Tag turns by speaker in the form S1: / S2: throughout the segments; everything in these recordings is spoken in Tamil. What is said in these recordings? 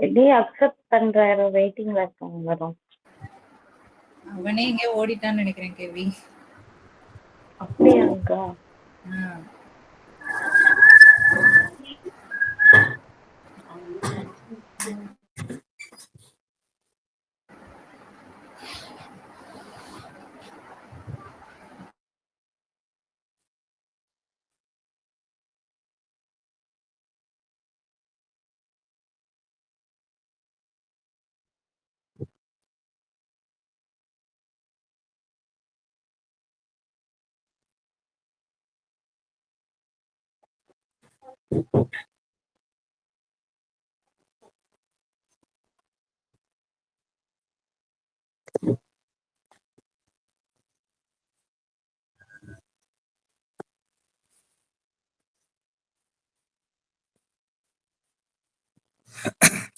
S1: எப்படி அக்செப்ட் பண்றாரு? வெயிட்டிங்ல இருக்காங்க வரும்.
S2: அவனே எங்கேயோ ஓடிட்டான்னு நினைக்கிறேன் கேவி.
S1: அப்படியாங்கா?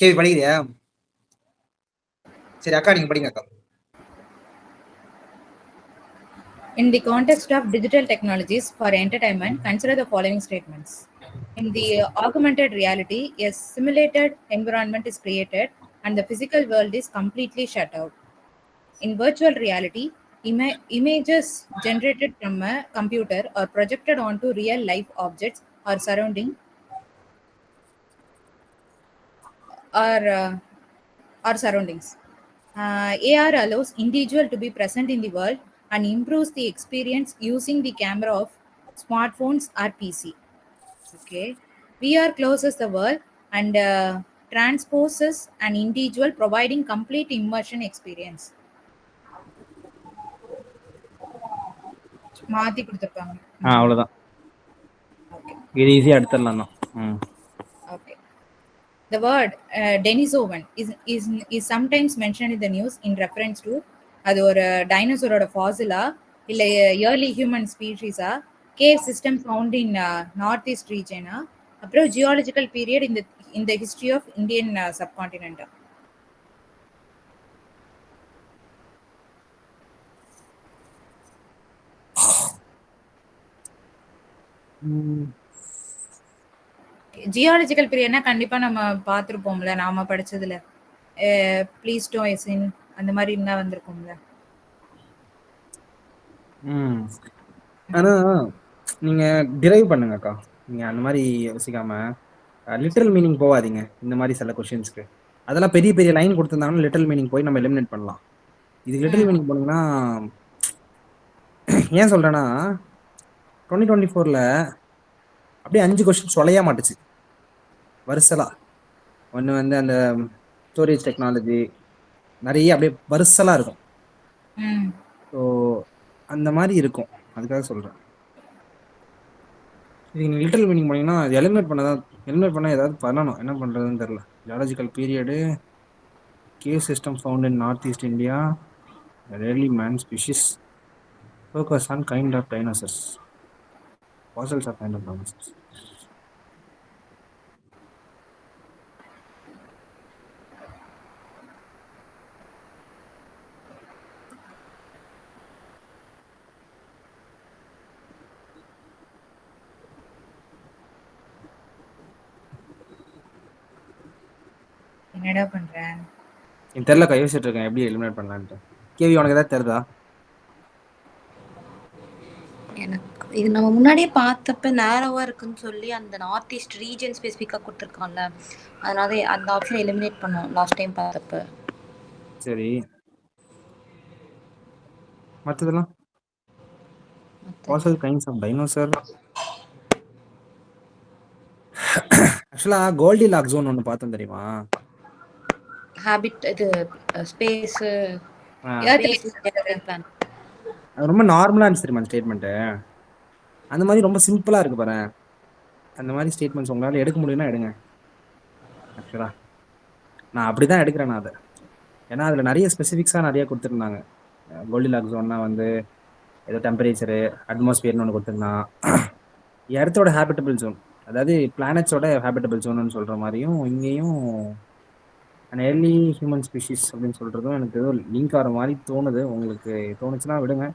S3: கேவி படிக்கிறியா? சரி அக்கா நீங்க படிங்க அக்கா.
S2: In the context of digital technologies for entertainment, consider the following statements. In the augmented reality, a simulated environment is created and the physical world is completely shut out. In virtual reality, images generated from a computer are projected onto real life objects or surrounding our surroundings. AR allows individual to be present in the world and improves the experience using the camera of smartphones or PC. Okay, VR closes the world and transposes an individual, providing complete immersion experience. மாத்தி கொடுத்திருக்காங்க.
S3: அவ்வளவுதான்.
S2: Okay.
S3: இது ஈஸியா எடுத்துடலாம் தான்.
S2: Okay. The word Denisovan is sometimes mentioned in the news in reference to அது ஒரு டைனோசரோட ஃபாசிலா இல்ல ஏர்லி ஹியூமன் ஸ்பீஷீஸா, cave system found in north east ரீஜனா, அப்புறம் ஜியாலஜிக்கல் பீரியட் இந்த ஹிஸ்டரி ஆஃப் இந்தியன் சப்கான்டினென்டா. ஜியாலஜிக்கல் பீரியட்னா கண்டிப்பா நம்ம பார்த்துருப்போம்ல, நாம படிச்சதுல ப்ளீஸ்டோசின் அந்த மாதிரி இருந்தா வந்திருக்கும்ல.
S3: ஆனா நீங்க டிரைவ் பண்ணுங்க அக்கா. நீங்க அந்த மாதிரி யோசிக்காம லிட்டரல் மீனிங் போவாதீங்க. இந்த மாதிரி சில கொஸ்டின்ஸ்க்கு அதெல்லாம் பெரிய பெரிய லைன் கொடுத்திருந்தாங்கன்னா லிட்டரல் மீனிங் போய் நம்ம எலிமினேட் பண்ணலாம். இதுக்கு லிட்டரல் மீனிங் போனீங்கன்னா ஏன் சொல்றேன்னா 2024ல அப்படியே 5 கொஸ்டின் சொலையா மாட்டுச்சு வருசலா. ஒன்று வந்து அந்த ஸ்டோரேஜ் டெக்னாலஜி நிறைய அப்படியே வருசலா இருக்கும். ஸோ அந்த மாதிரி இருக்கும், அதுக்காக சொல்றேன். இது நீங்க லிட்டரல் மீனிங் பண்ணீங்கன்னா அது எலிமினேட் பண்ண ஏதாவது பண்ணணும். என்ன பண்றதுன்னு தெரியல. Geological period, cave system found in north east India, rarely man species, focus on kind of dinosaurs, fossils are kind of dinosaurs.
S2: என்னடா பண்றேன்?
S3: எனக்கு தெரியல, யோசிச்சுட்டு இருக்கேன் எப்படி எலிமினேட் பண்ணலான்ட்டு. கேவி உனக்கு ஏதாவது தெரியுதா?
S4: எனக்கு இது நம்ம முன்னாடியே பார்த்தப்ப நேரோவா இருக்குன்னு சொல்லி அந்த நார்த் ஈஸ்ட் ரீஜன் ஸ்பெசிஃபிக்காக கொடுத்துருக்கான்ல, அதனால அந்த ஆப்ஷன் எலிமினேட் பண்ணோம் லாஸ்ட் டைம் பார்த்தப்ப.
S3: சரி, மற்றதெல்லாம் fossil kinds of dinosaur. ஆக்சுவலா கோல்டி லாக் ஜோன் ஒன்று பார்த்தோம் தெரியுமா?
S4: ஹேபிட் இது ஸ்பேஸ் பிளான்
S3: அது ரொம்ப நார்மலா இருந்துச்சு தெரியுமா ஸ்டேட்மெண்ட். அந்த மாதிரி ரொம்ப சிம்பிளா இருக்கு பாரு. அந்த மாதிரி ஸ்டேட்மெண்ட்ஸ் உங்களால எடுக்க முடியும்னா எடுங்க. ஆக்சுவலா நான் அப்படிதான் எடுக்கிறேன் நான் அதை. ஏன்னா அதுல நிறைய ஸ்பெசிஃபிக்ஸா நிறைய கொடுத்துருந்தாங்க. கோல்டி லாக் ஜோன்னா வந்து ஏதோ டெம்பரேச்சரு அட்மாஸ்பியர்னு ஒன்று கொடுத்துருந்தான். எர்த்தோட ஹேபிட்டபிள் ஜோன், அதாவது பிளானட்ஸோட ஹேபிட்டபிள் ஜோன்னு சொல்ற மாதிரியும் இங்கேயும் ஏர்லி ஹியூமன் ஸ்பீஷிஸ் அப்படின்னு சொல்றதும் எனக்கு ஏதோ லிங்க் ஆகிற மாதிரி தோணுது. உங்களுக்கு தோணுச்சுன்னா விடுங்க,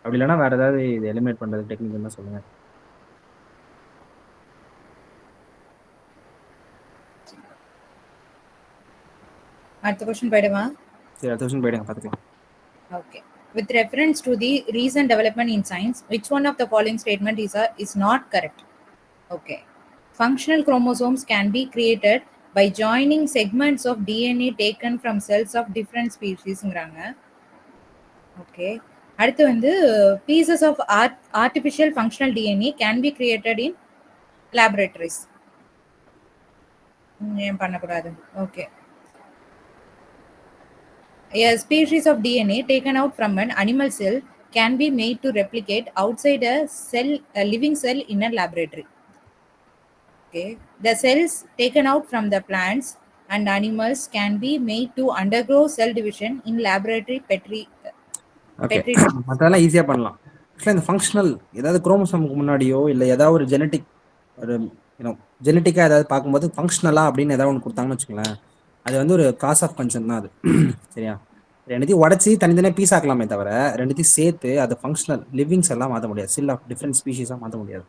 S3: அப்படி இல்லைன்னா வேற ஏதாவது இது எலிமினேட் பண்றது டெக்னிக் என்ன சொல்லுங்க.
S2: அடுத்த கொஸ்டின் போயிடுமா?
S3: சரி, அடுத்த கொஸ்டின் போயிடுங்க, பார்த்துக்கலாம்.
S2: Okay. With reference to the recent development in science, which one of the following statement is not correct? Okay. Functional chromosomes can be created by joining segments of DNA taken from cells of different species. Okay. அடுத்து வந்து pieces of artificial functional DNA can be created in laboratories. ஏன் பண்ணக்கூடாது? Okay. A species of DNA taken out from an animal cell can be made to replicate outside a living cell in a laboratory. Okay. The cells taken out from the plants and animals can be made to undergo cell division in laboratory petri.
S3: Okay, மற்றதெல்லாம் ஈஸியாக பண்ணலாம். ஆக்சுவலாக இந்த ஃபங்க்ஷனல் ஏதாவது குரோமோசோமுக்கு முன்னாடியோ இல்லை ஏதாவது ஒரு ஜெனட்டிக் ஒரு ஜெனட்டிக்காக ஏதாவது பார்க்கும்போது ஃபங்க்ஷனலா அப்படின்னு ஏதாவது ஒன்று கொடுத்தாங்கன்னு வச்சுக்கோங்களேன், அது வந்து ஒரு காஸ் ஆஃப் கன்சர்ன் தான் அது. சரியா? ரெண்டுத்தையும் உடச்சி தனித்தனியாக பீஸ் ஆக்கலாமே தவிர ரெண்டுத்தையும் சேர்த்து அது ஃபங்க்ஷனல் லிவிங்ஸ் எல்லாம் மாற்ற முடியாது. சில் ஆஃப் டிஃப்ரெண்ட் ஸ்பீஷீஸாக மாற்ற முடியாது.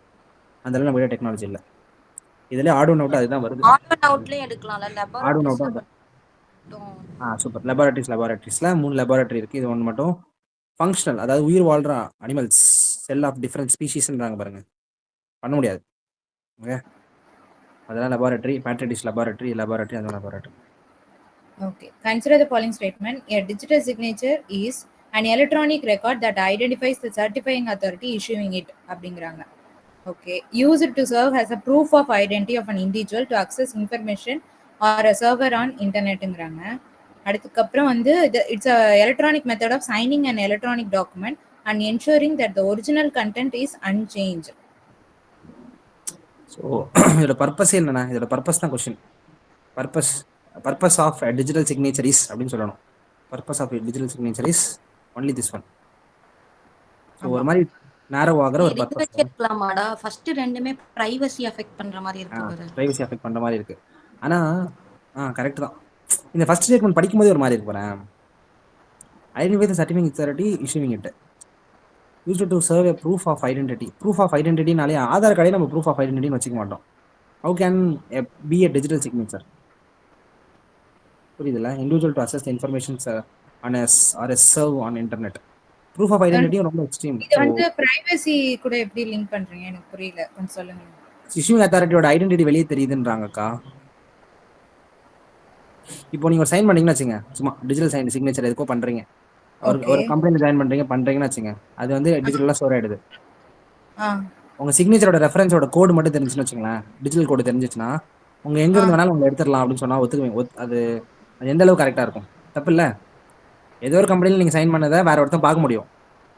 S3: அதெல்லாம் நம்ம டெக்னாலஜி இல்லை. இதுல ஆர்டோன் அவுட் அதுதான் வருது.
S4: ஆர்டோன் அவுட்லயே எடுக்கலாம்ல,
S3: ஆர்டோன் அவுட். சூப்பர். லெபார்டரிஸ்ல 3 லெபார்டரி இருக்கு. இது ஒன்று மட்டும் ஃபங்க்ஷனல், அதாவது உயிர் வாழ்ற அனிமல்ஸ் செல் ஆஃப் டிஃப்ரெண்ட் ஸ்பீஷீஸ்ன்றாங்க பாருங்க, பண்ண முடியாது. ஓகே, அதெல்லாம் லெபார்டரி, பேட்ரிடிஸ் லெபார்டரி, அந்த laboratory.
S2: Okay. Consider the following statement. A digital signature is an electronic record that identifies the certifying authority issuing it. அப்படிங்கிறாங்க. Okay. Use it to serve as a proof of identity of an individual to access information or a server on internetங்கிறாங்க. அடுத்துக்கப்புறம் வந்து it's a electronic method of signing an electronic document and ensuring that the original content is unchanged.
S3: So இதோட பர்பஸ் என்னன்னா, இதோட பர்பஸ் தான் question. Purpose of digital signature is அப்படின்னு சொல்லணும். Purpose of digital signature is only this one. So ஒரு மாதிரி நேரோ ஆகிற ஒரு பர்பஸ்.
S4: இருக்கலாமாடா? ஃபர்ஸ்ட் ரெண்டுமே பிரைவசி அஃபெக்ட் பண்ற மாதிரி இருக்கு பாரு.
S3: பிரைவசி அஃபெக்ட் பண்ற மாதிரி இருக்கு. ஆனா கரெக்ட் தான். இந்த ஃபர்ஸ்ட் ஸ்டேட்மெண்ட் படிக்கும்போது ஒரு மாதிரி இருக்கு பாரு. Identify the certificate authority issuing it. Use to serve a proof of identity. Proof of ஐடென்டிட்டினாலே ஆதார் கார்டே நம்ம ப்ரூஃப் ஆஃப் ஐடென்டிட்டின்னு வச்சுக்க மாட்டோம். How can be a digital signature? புரியுதுல்ல? Individual to access the informations on or serve on internet. Proof of identity ரொம்ப எக்ஸ்ட்ரீம்.
S2: இது வந்து பிரைவசி கூட எப்படி லிங்க் பண்றீங்க? எனக்கு புரியல, கொஞ்சம் சொல்லுங்க.
S3: இஷ்யூவிங் அத்தாரிட்டியோட ஐடென்டிட்டி வெளியே தெரியுதுன்றாங்கக்கா. இப்போ நீங்க ஒரு சைன் பண்ணீங்கன்னு வச்சுங்க, சும்மா டிஜிட்டல் சிக்னேச்சர் எதுக்கோ பண்றீங்க, ஒரு கம்பெனி ஜாயின் பண்றீங்கன்னு வச்சுங்க, அது வந்து டிஜிட்டலா ஸ்டோர் ஆயிடுது. உங்க சிக்னேச்சரோட ரெஃபரன்ஸோட கோடு மட்டும் தெரிஞ்சுன்னு வச்சுங்களேன், டிஜிட்டல் கோடு தெரிஞ்சிச்சுன்னா உங்க எங்க இருந்து வேணாலும் உங்களை எடுத்துடலாம் அப்படின்னு சொன்னா ஒத்துக்குவீங்க. அது எந்த அளவுக்கு கரெக்டா இருக்கும்? தப்பு இல்ல. ஏதோ ஒரு கம்பெனியில் நீங்க சைன் பண்ணதை வேற ஒருத்தன் பார்க்க முடியும்.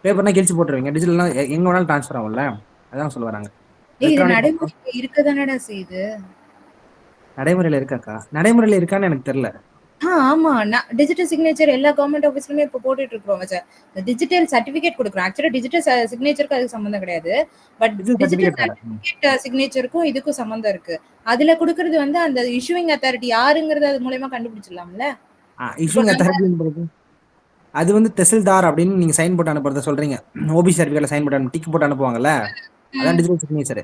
S3: பேப்பர்னா கிழிச்சு போட்டுருவீங்க, டிஜிட்டல்னா எங்க வேணாலும் ட்ரான்ஸ்ஃபர் ஆகும்ல. அதான் சொல்ல வராங்க. நடைமுறையில இருக்காக்கா? நடைமுறையில இருக்கான்னு எனக்கு தெரியல.
S2: ஆமா, டிஜிட்டல் சிக்னேச்சர் எல்லா கவர்மெண்ட் ஆபீஸ்லயுமே இப்ப போட்டுட்டு இருக்கோம். டிஜிட்டல் சர்டிபிகேட் கொடுக்குறோம். ஆக்சுவலா டிஜிட்டல் சிக்னேச்சருக்கு அதுக்கு சம்பந்தம் கிடையாது. பட் டிஜிட்டல் சர்டிபிகேட் சிக்னேச்சருக்கும் இதுக்கும் சம்பந்தம் இருக்கு. அதுல கொடுக்கறது வந்து அந்த இஷ்யூவிங் அத்தாரிட்டி யாருங்கிறது அது மூலமா கண்டுபிடிச்சிடலாம்ல.
S3: இஷ்யூவிங் அத்தாரிட்டி அது வந்து தெசில்தார் அப்படின்னு நீங்க சைன் போட்டு அனுப்புறத சொல்றீங்க. ஓபி சர்டிபிகேட்ல சைன் போட்டு டிக் போட்டு அனுப்புவாங்கல்ல, அதான் டிஜிட்டல் சிக்னேச்சர்.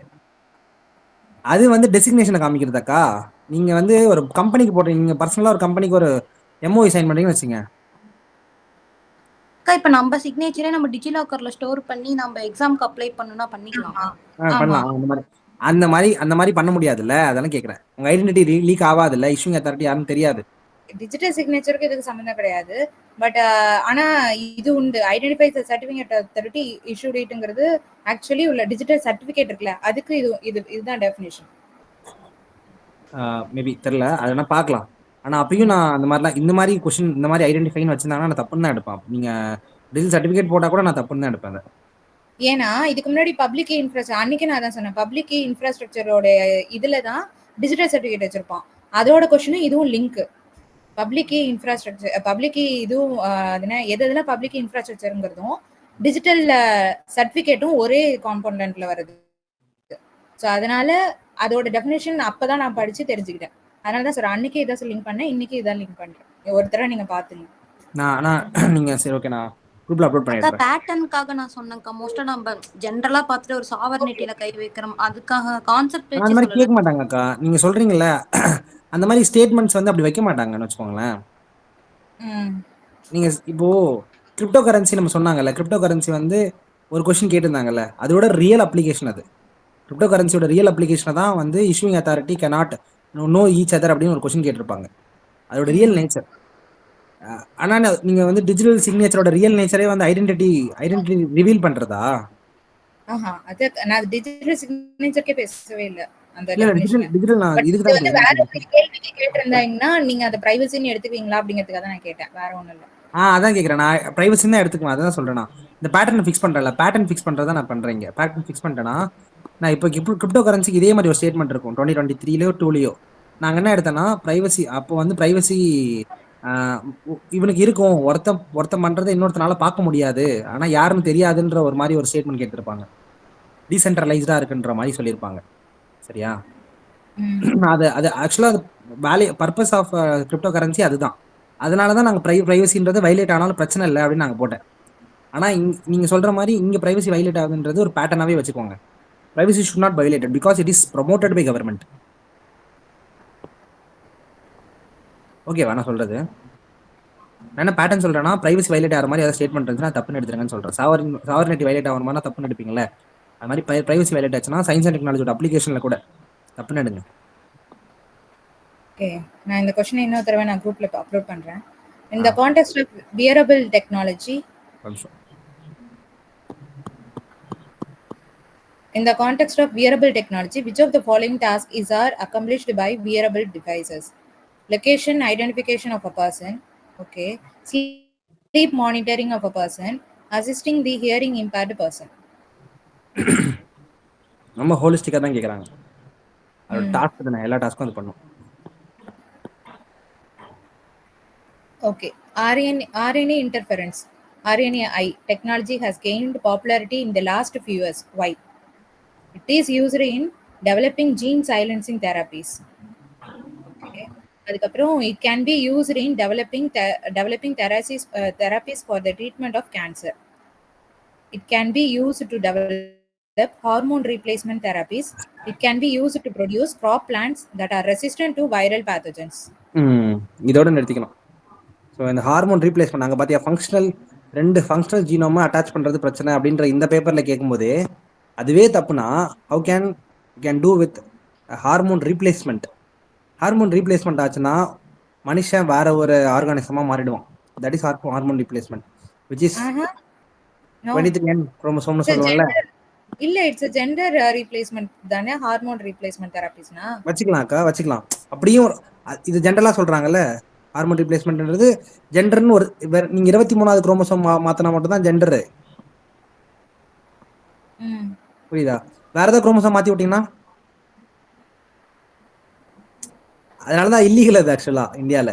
S3: அது வந்து டெசிக்னேஷனை காமிக்கிறதாக்கா. நீங்க வந்து ஒரு கம்பெனிக்கு போடுறீங்க, நீங்க பர்சனலா ஒரு கம்பெனிக்கு ஒரு எம்ஓஐ சைன் பண்றீங்கன்னு வச்சுங்க.
S4: அக்கா இப்போ நம்ம சிக்னேச்சரே நம்ம டிஜிலாக்கர்ல ஸ்டோர் பண்ணி நம்ம எக்ஸாம்க்கு அப்ளை பண்ணணும்னா பண்ணிக்கலாமா?
S2: ஆமா
S3: பண்ணலாம். அந்த மாதிரி பண்ண முடியாதுல்ல, அதெல்லாம் கேட்குறேன். உங்க ஐடென்டிட்டி லீக் ஆகாதுல்ல, இஷ்யூங் அத்தாரிட்டி யாருன்னு தெரியாது.
S2: டிஜிட்டல் சிக்னேச்சருக்கு இதுக்கு சம்மந்தம் கிடையாது. பட் ஆனா இது உண்டு, ஐடென்டிஃபை சர்டிஃபிகேட் அத்தாரிட்டி இஷ்யூ டேட்டுங்கிறது ஆக்சுவலி உள்ள டிஜிட்டல் சர்டிஃபிகேட் இருக்குல்ல, அதுக்கு இதுதான் டெஃபினேஷன்.
S3: மேபி தெரில, அதெல்லாம் பார்க்கலாம். ஆனா அப்பயும் நான் அந்த மாதிரிலாம் இந்த மாதிரி கொஸ்டின் இந்த மாதிரி ஐடென்டிஃபைன்னு வச்சிருந்தாங்கன்னா நான் தப்புன்னு தான் எடுப்பேன். நீங்க டிஜிட்டல் சர்டிஃபிகேட் போட்டா கூட நான் தப்புன்னு தான் எடுப்பேன் அதை.
S2: ஏன்னா இதுக்கு முன்னாடி பப்ளிக் கீ இன்ஃப்ராஸ்ட்ரக்சர், அன்னைக்கு நான் தான் சொன்னேன், பப்ளிக் கீ இன்ஃப்ராஸ்ட்ரக்சரோட இதுல தான் டிஜிட்டல் சர்டிஃபிகேட் வச்சிருப்பான். அதோட கொஸ்டினும் இதுவும் link. Public key infrastructure, public key இதுவும் எதுனா பப்ளிக் கீ இன்ஃப்ராஸ்ட்ரக்சருங்கிறதும் டிஜிட்டல் சர்டிஃபிகேட்டும் ஒரே காம்பவுண்ட்ல வருது. ஸோ அதனால அதோட டெஃபினேஷன் அப்பதான் நான் படிச்சு தெரிஞ்சுக்கிட்டேன். அதனால தான் சார் அன்னைக்கு இதை லிங்க் பண்ணேன், இன்னைக்கு இதான் லிங்க் பண்றேன். ஒரு தடவை நீங்க பாத்துங்க.
S3: நான் நீங்க சரி ஓகே, நான் குரூப்ல அப்லோட்
S4: அக்கா
S3: பண்ணிடுறேன்.
S4: பேட்டர்னுக்காக நான் சொன்னேன்க்கா. மோஸ்டா நம்ம ஜென்ரலா பார்த்துட்டு ஒரு சாவர்னிட்டியில கை வைக்கிறோம், அதுக்காக கான்செப்ட்
S3: அந்த
S4: வச்சு
S3: மாதிரி
S4: சொல்லல.
S3: கேட்க மாட்டாங்கக்கா, நீங்க சொல்றீங்கல்ல அந்த மாதிரி ஸ்டேட்மெண்ட்ஸ் வந்து அப்படி வைக்க மாட்டாங்கன்னு வச்சுக்கோங்களேன். நீங்க இப்போ கிரிப்டோ கரன்சி நம்ம சொன்னாங்கல்ல, கிரிப்டோ கரன்சி வந்து ஒரு கொஸ்டின் கேட்டிருந்தாங்கல்ல, அதோட ரியல் அப்ளிகேஷன் அது. கிரிப்டோ கரன்சியோட ரியல் அப்ளிகேஷனை தான் வந்து issuing authority cannot know each other அப்படின்னு ஒரு கொஸ்டின் கேட்டிருப்பாங்க. அதோட ரியல் நேச்சர். ஆனா நீங்க வந்து டிஜிட்டல் சிக்னேச்சரோட ரியல் நேச்சரே வந்து ஐடென்டிட்டி ரிவீல் பண்றதா?
S2: அது நான் டிஜிட்டல் சிக்னேச்சர்க்கே பேசவே இல்லை அந்த
S3: இல்ல
S2: டெஃபினேஷன்.
S3: டிஜிட்டல் நான்
S2: பட்
S3: இதுக்கு
S2: இது
S3: தான்
S2: வந்து வேற ஒரு கேள்விக்கு கேட்டிருந்தாங்கன்னா நீங்க அந்த பிரைவசின்னு எடுத்துக்குவீங்களா அப்படிங்கிறதுக்காக தான் நான் கேட்டேன், வேற ஒண்ணும் இல்லை.
S3: அதான் கேட்குறேன். நான் பிரைவசி தான் எடுத்துக்குவேன், அதான் சொல்றேன். நான் இந்த பேட்டர்ன் ஃபிக்ஸ் பண்றேன்ல, பேட்டர்ன் ஃபிக்ஸ் பண்றதா நான் பண்றேன். இங்க பேட்டர்ன் ஃபிக்ஸ் பண்ணிட்டேன்னா நான் இப்போ கிரிப்டோ கரன்சிக்கு இதே மாதிரி ஒரு ஸ்டேட்மெண்ட் இருக்கும் 2023லயோ 2லயோ. நாங்க என்ன எடுத்தோன்னா பிரைவசி, அப்போ வந்து பிரைவசி இவனுக்கு இருக்கும், ஒருத்தன் பண்றதை இன்னொருத்தனால பார்க்க முடியாது, ஆனா யாருன்னு தெரியாதுன்ற ஒரு மாதிரி ஒரு ஸ்டேட்மெண்ட் கேட்டிருப்பாங்க. டீசென்ட்ரலைஸ்டா இருக்குன்ற மாதிரி சொல்லியிருப்பாங்க. சரியா? அது அது ஆக்சுவலா அது value purpose of cryptocurrency அதுதான். அதனால தான் நாங்கள் ப்ரைவசின்றது வைலேட் ஆனாலும் பிரச்சனை இல்லை அப்படின்னு நாங்கள் போட்டேன். ஆனால் நீங்கள் சொல்கிற மாதிரி இங்கே ப்ரைவசி வைலேட் ஆகுதுன்றது ஒரு பேட்டர்னாகவே வச்சுக்கோங்க. Privacy should not violated because it is promoted by government. ஓகேவா நான் சொல்கிறது? நான் என்ன பேட்டர்ன் சொல்கிறேன்னா, ப்ரைவசி வைலேட் ஆகிற மாதிரி ஏதாவது ஸ்டேட்மெண்ட் இருந்துச்சுன்னா தப்புன்னு எடுத்துருங்கன்னு சொல்கிறேன். சாவர்னிட்டி வைலேட் ஆகிற மாதிரி தப்புன்னு எடுப்பீங்களே, அது மாதிரி ப்ரைவசி வைலேட் ஆச்சுன்னா சயின்ஸ் அண்ட் டெக்னாலஜியோட அப்ளிகேஷனில் கூட தப்புன்னு எடுங்க.
S2: ஓகே, நான் இந்த क्वेश्चन இன்னொரு தடவை நான் குரூப்ல அப்லோட் பண்றேன். In the context of wearable technology, which of the following tasks are accomplished by wearable devices? Location identification of a person, okay, sleep monitoring of a person, assisting the hearing impaired person.
S3: நம்ம ஹோலிஸ்டிக்காக தான் கேட்குறாங்க. அதோட டாஸ்க் தானே, எல்லா டாஸ்க்கும் அது பண்ணும்.
S2: Okay, RNA interference, RNAi technology has gained popularity in the last few years. Why? It is used in developing gene silencing therapies. Okay. அதுக்கப்புறம் it can be used in developing therapies for the treatment of cancer. It can be used to develop hormone replacement therapies. It can be used to produce crop plants that are resistant to viral pathogens.
S3: இதோட நிறுத்திக்கலாம். ஸோ இந்த ஹார்மோன் ரீப்ளேஸ் பண்ணாங்க பார்த்தியா, ரெண்டு ஃபங்க்ஷனல் ஜீனோமா அட்டாச் பண்ணுறது பிரச்சனை அப்படின்ற இந்த பேப்பரில் கேட்கும்போது அதுவே தப்புனா how can do with hormone replacement? Hormone replacement ஆச்சுன்னா மனுஷன் வேற ஒரு ஆர்கானிசமாக மாறிடுவான். That is hormone replacement which is 23N குரோமோசோம்னு சொல்லுவாங்கல்ல.
S2: இல்ல, இட்ஸ் ஜெண்டர் ரீப்ளேஸ்மெண்ட் தானே ஹார்மோன் ரீப்ளேஸ்மெண்ட் தெரபிஸ்னா.
S3: வச்சுக்கலாம். அப்படியும் இது ஜென்ரலா சொல்றாங்கல்ல, ஹார்மோன் ரீப்ளேஸ்மெண்ட்ன்றது ஜெண்டர்னு ஒரு நீங்க 23வது குரோமோசோம் மாத்தினா மட்டும் தான் ஜெண்டர். புரியுதா? வேற ஏதாவது குரோமோசோம் மாத்தி விட்டீங்கன்னா அதனாலதான் இல்லீகல் அது. ஆக்சுவலா இந்தியால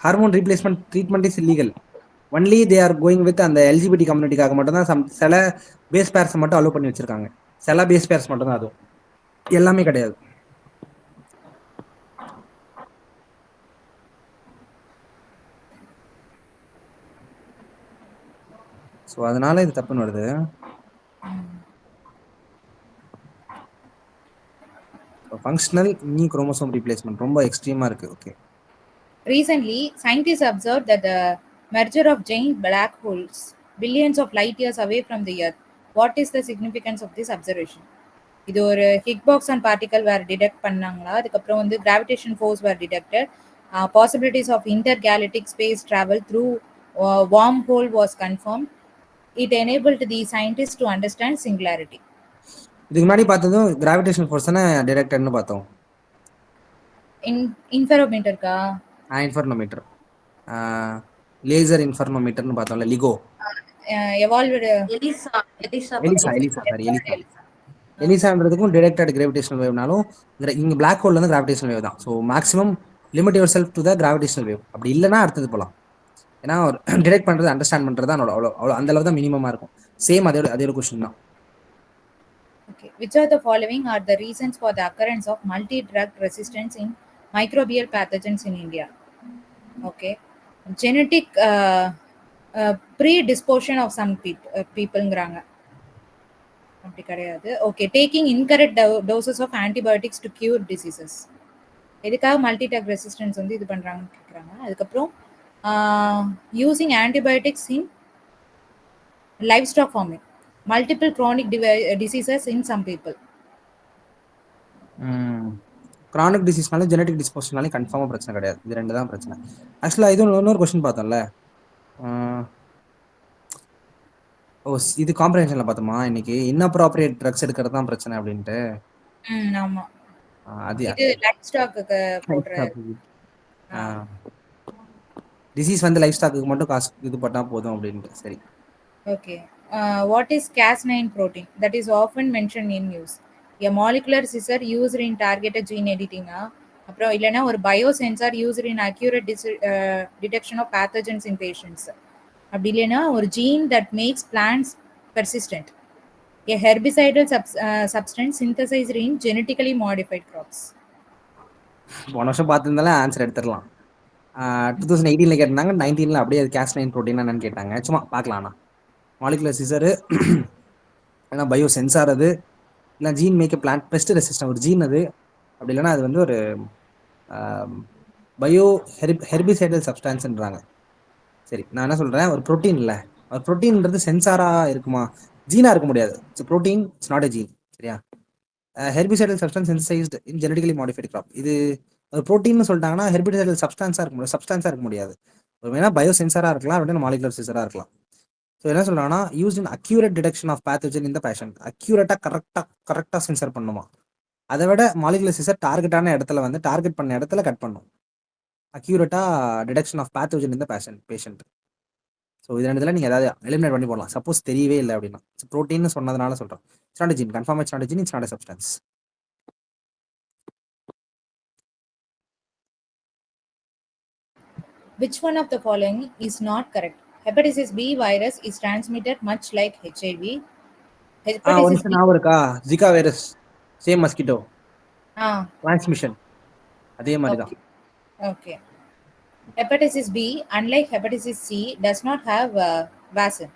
S3: hormone replacement treatment is illegal. Only they are going with அந்த எல்ஜிபிடி கம்யூனிட்டிக்காக மட்டும் தான் சில பேஸ் பேர்ஸ் மட்டும் அலோவ் பண்ணி வச்சிருக்காங்க. சில பேஸ் பேர்ஸ் மட்டும் தான், அதுவும் எல்லாமே கிடையாது. ஸோ அதனால இது தப்புன்னு வருது. ஃபங்க்ஷனல் நியூ குரோமோசோம் ரீப்ளேஸ்மெண்ட் ரொம்ப எக்ஸ்ட்ரீமா இருக்கு. Okay.
S2: Recently, scientists observed that the merger of giant black holes billions of light years away from the Earth. What is the significance of this observation? இது ஒரு ஹிக் பாக்ஸான் பார்ட்டிகல் வேறு டிடெக்ட் பண்ணாங்களா, அதுக்கப்புறம் வந்து gravitation force were detected, possibilities of intergalactic space travel through wormhole was confirm. It enabled the scientist to understand singularity.
S3: இதுக்கு முன்னாடி பார்த்ததும் கிராவிடேஷன் ஃபோர்ஸ் தானே டிடெக்டர்னு பார்த்தோம்.
S2: இன்ஃபெரோமீட்டருக்கா?
S3: இன்ஃபர்னோமீட்டர், லேசர் இன்ஃபர்னோமீட்டர்னு பார்த்தோம்ல, LIGO.
S2: Evolved
S4: eLISA eLISA
S3: eLISA eLISA sorry eLISA எலிசான்றதுக்கும் டிடெக்டட் கிராவிடேஷனல் வேவ்னாலும் இங்க பிளாக் ஹோல்ல இருந்து கிராவிடேஷனல் வேவ் தான். So maximum limit yourself to the gravitational wave. அப்படி இல்லைன்னா அடுத்தது போகலாம். ஏன்னா டிடெக்ட் பண்றது அண்டர்ஸ்டாண்ட் பண்றது தான் அவ்வளோ அந்த அளவு தான் மினிமமா இருக்கும். சேம் அதே ஒரு கொஸ்டின் தான்.
S2: Okay. Which of the following are the reasons for the occurrence of multi-drug resistance in microbial pathogens in India? Okay. Genetic predisposition of some peopleங்கிறாங்க. அப்படி கிடையாது. Okay. Taking incorrect doses of antibiotics to cure diseases. எதுக்காக மல்டி ட்ரக் ரெசிஸ்டன்ஸ் வந்து இது பண்ணுறாங்கன்னு கேட்குறாங்க. அதுக்கப்புறம் using antibiotics in livestock farming, multiple chronic diseases in some people.
S3: Chronic டிசீஸ்னாலும் ஜெனடிக் டிஸ்போஷனாலும் கன்ஃபார்மாக பிரச்சனை கிடையாது. இது ரெண்டு தான் பிரச்சனை. ஆக்சுவலாக இது இன்னொரு கொஸ்டின் பார்த்தோம்ல, இது காம்ப்ரஹென்ஷன்ல பார்த்தோமா இன்னைக்கு, இன்அப்ராப்ரியேட் ட்ரக்ஸ் எடுக்கிறது தான் பிரச்சனை அப்படின்ட்டு.
S2: ஆமா.
S3: அது
S2: இது லைவ் ஸ்டாக்குக்கு போடுற
S3: டிசீஸ் வந்து லைஃப் ஸ்டாக்குக்கு மட்டும் காசு இது பண்ணா போதும் அப்படின்ட்டு. சரி.
S2: Okay. What is Cas9 protein that is often mentioned in news? A molecular scissor used in targeted gene editing. அப்புறம் இல்லைன்னா ஒரு biosensor used in accurate detection of pathogens in patients. அப்படி இல்லைன்னா ஒரு gene that makes plants persistent. A herbicidal substance synthesized in genetically modified crops.
S3: போன வருஷம் பார்த்துருந்தாலும் ஆன்சர் எடுத்துடலாம். 2018 கேட்டிருந்தாங்க, 19 அப்படியே அது Cas9 ப்ரோட்டீன் என்னன்னு கேட்டாங்க. சும்மா பார்க்கலாம். மாலிகுலர் சிசரு ஏன்னா பயோ சென்சார் அது, இல்லை gene make plant pest resistant ஒரு ஜீன் அது, அப்படி இல்லைன்னா அது வந்து ஒரு பயோ ஹெர்பிசைடல் சப்ஸ்டான்ஸ்ன்றாங்க. சரி, நான் என்ன சொல்கிறேன், ஒரு ப்ரோட்டீன் இல்லை, ஒரு ப்ரோட்டீன்ன்றது சென்சாராக இருக்குமா, ஜீனாக இருக்க முடியாது. It's protein, it's not a gene. சரியா? Herbicidal substance synthesized in genetically modified crop. இது ஒரு ப்ரோட்டீன் சொல்லிட்டாங்கன்னா ஹெர்பிசைடல் சப்ஸ்டான்ஸாக இருக்க முடியாது. ஒரு வேணா பயோ சென்சாராக இருக்கலாம், அப்படின்னா மாலிகுலர் சிசராக இருக்கலாம். ஸோ என்ன சொல்கிறாங்கன்னா, use in accurate detection of pathogen இந்த பேஷண்ட். அக்யூரேட்டாக கரெக்டாக சென்சர் பண்ணுமா. அதை விட மாலிகுலர் சிசர் டார்கெட்டான இடத்துல வந்து டார்கெட் பண்ண இடத்துல கட் பண்ணும். அக்யூரேட்டாக டிடெக்ஷன் ஆஃப் பேத்தோஜன் இந்த பேஷண்ட். ஸோ இது ரெண்டு நீங்கள் ஏதாவது எலிமினேட் பண்ணி போடலாம். சப்போஸ் தெரியவே இல்லை அப்படின்னா, ப்ரோட்டீன் சொன்னதுனால சொல்கிறேன். It's not a gene, confirm it's not a gene, it's not a substance.
S2: Which one of the following is not correct? Hepatitis B virus is transmitted much like HIV.
S3: Hepatitis B இருக்கா, Zika virus same mosquito transmission அதே மாதிரி தான்.
S2: Okay. Hepatitis B, unlike hepatitis C, does not have vaccine.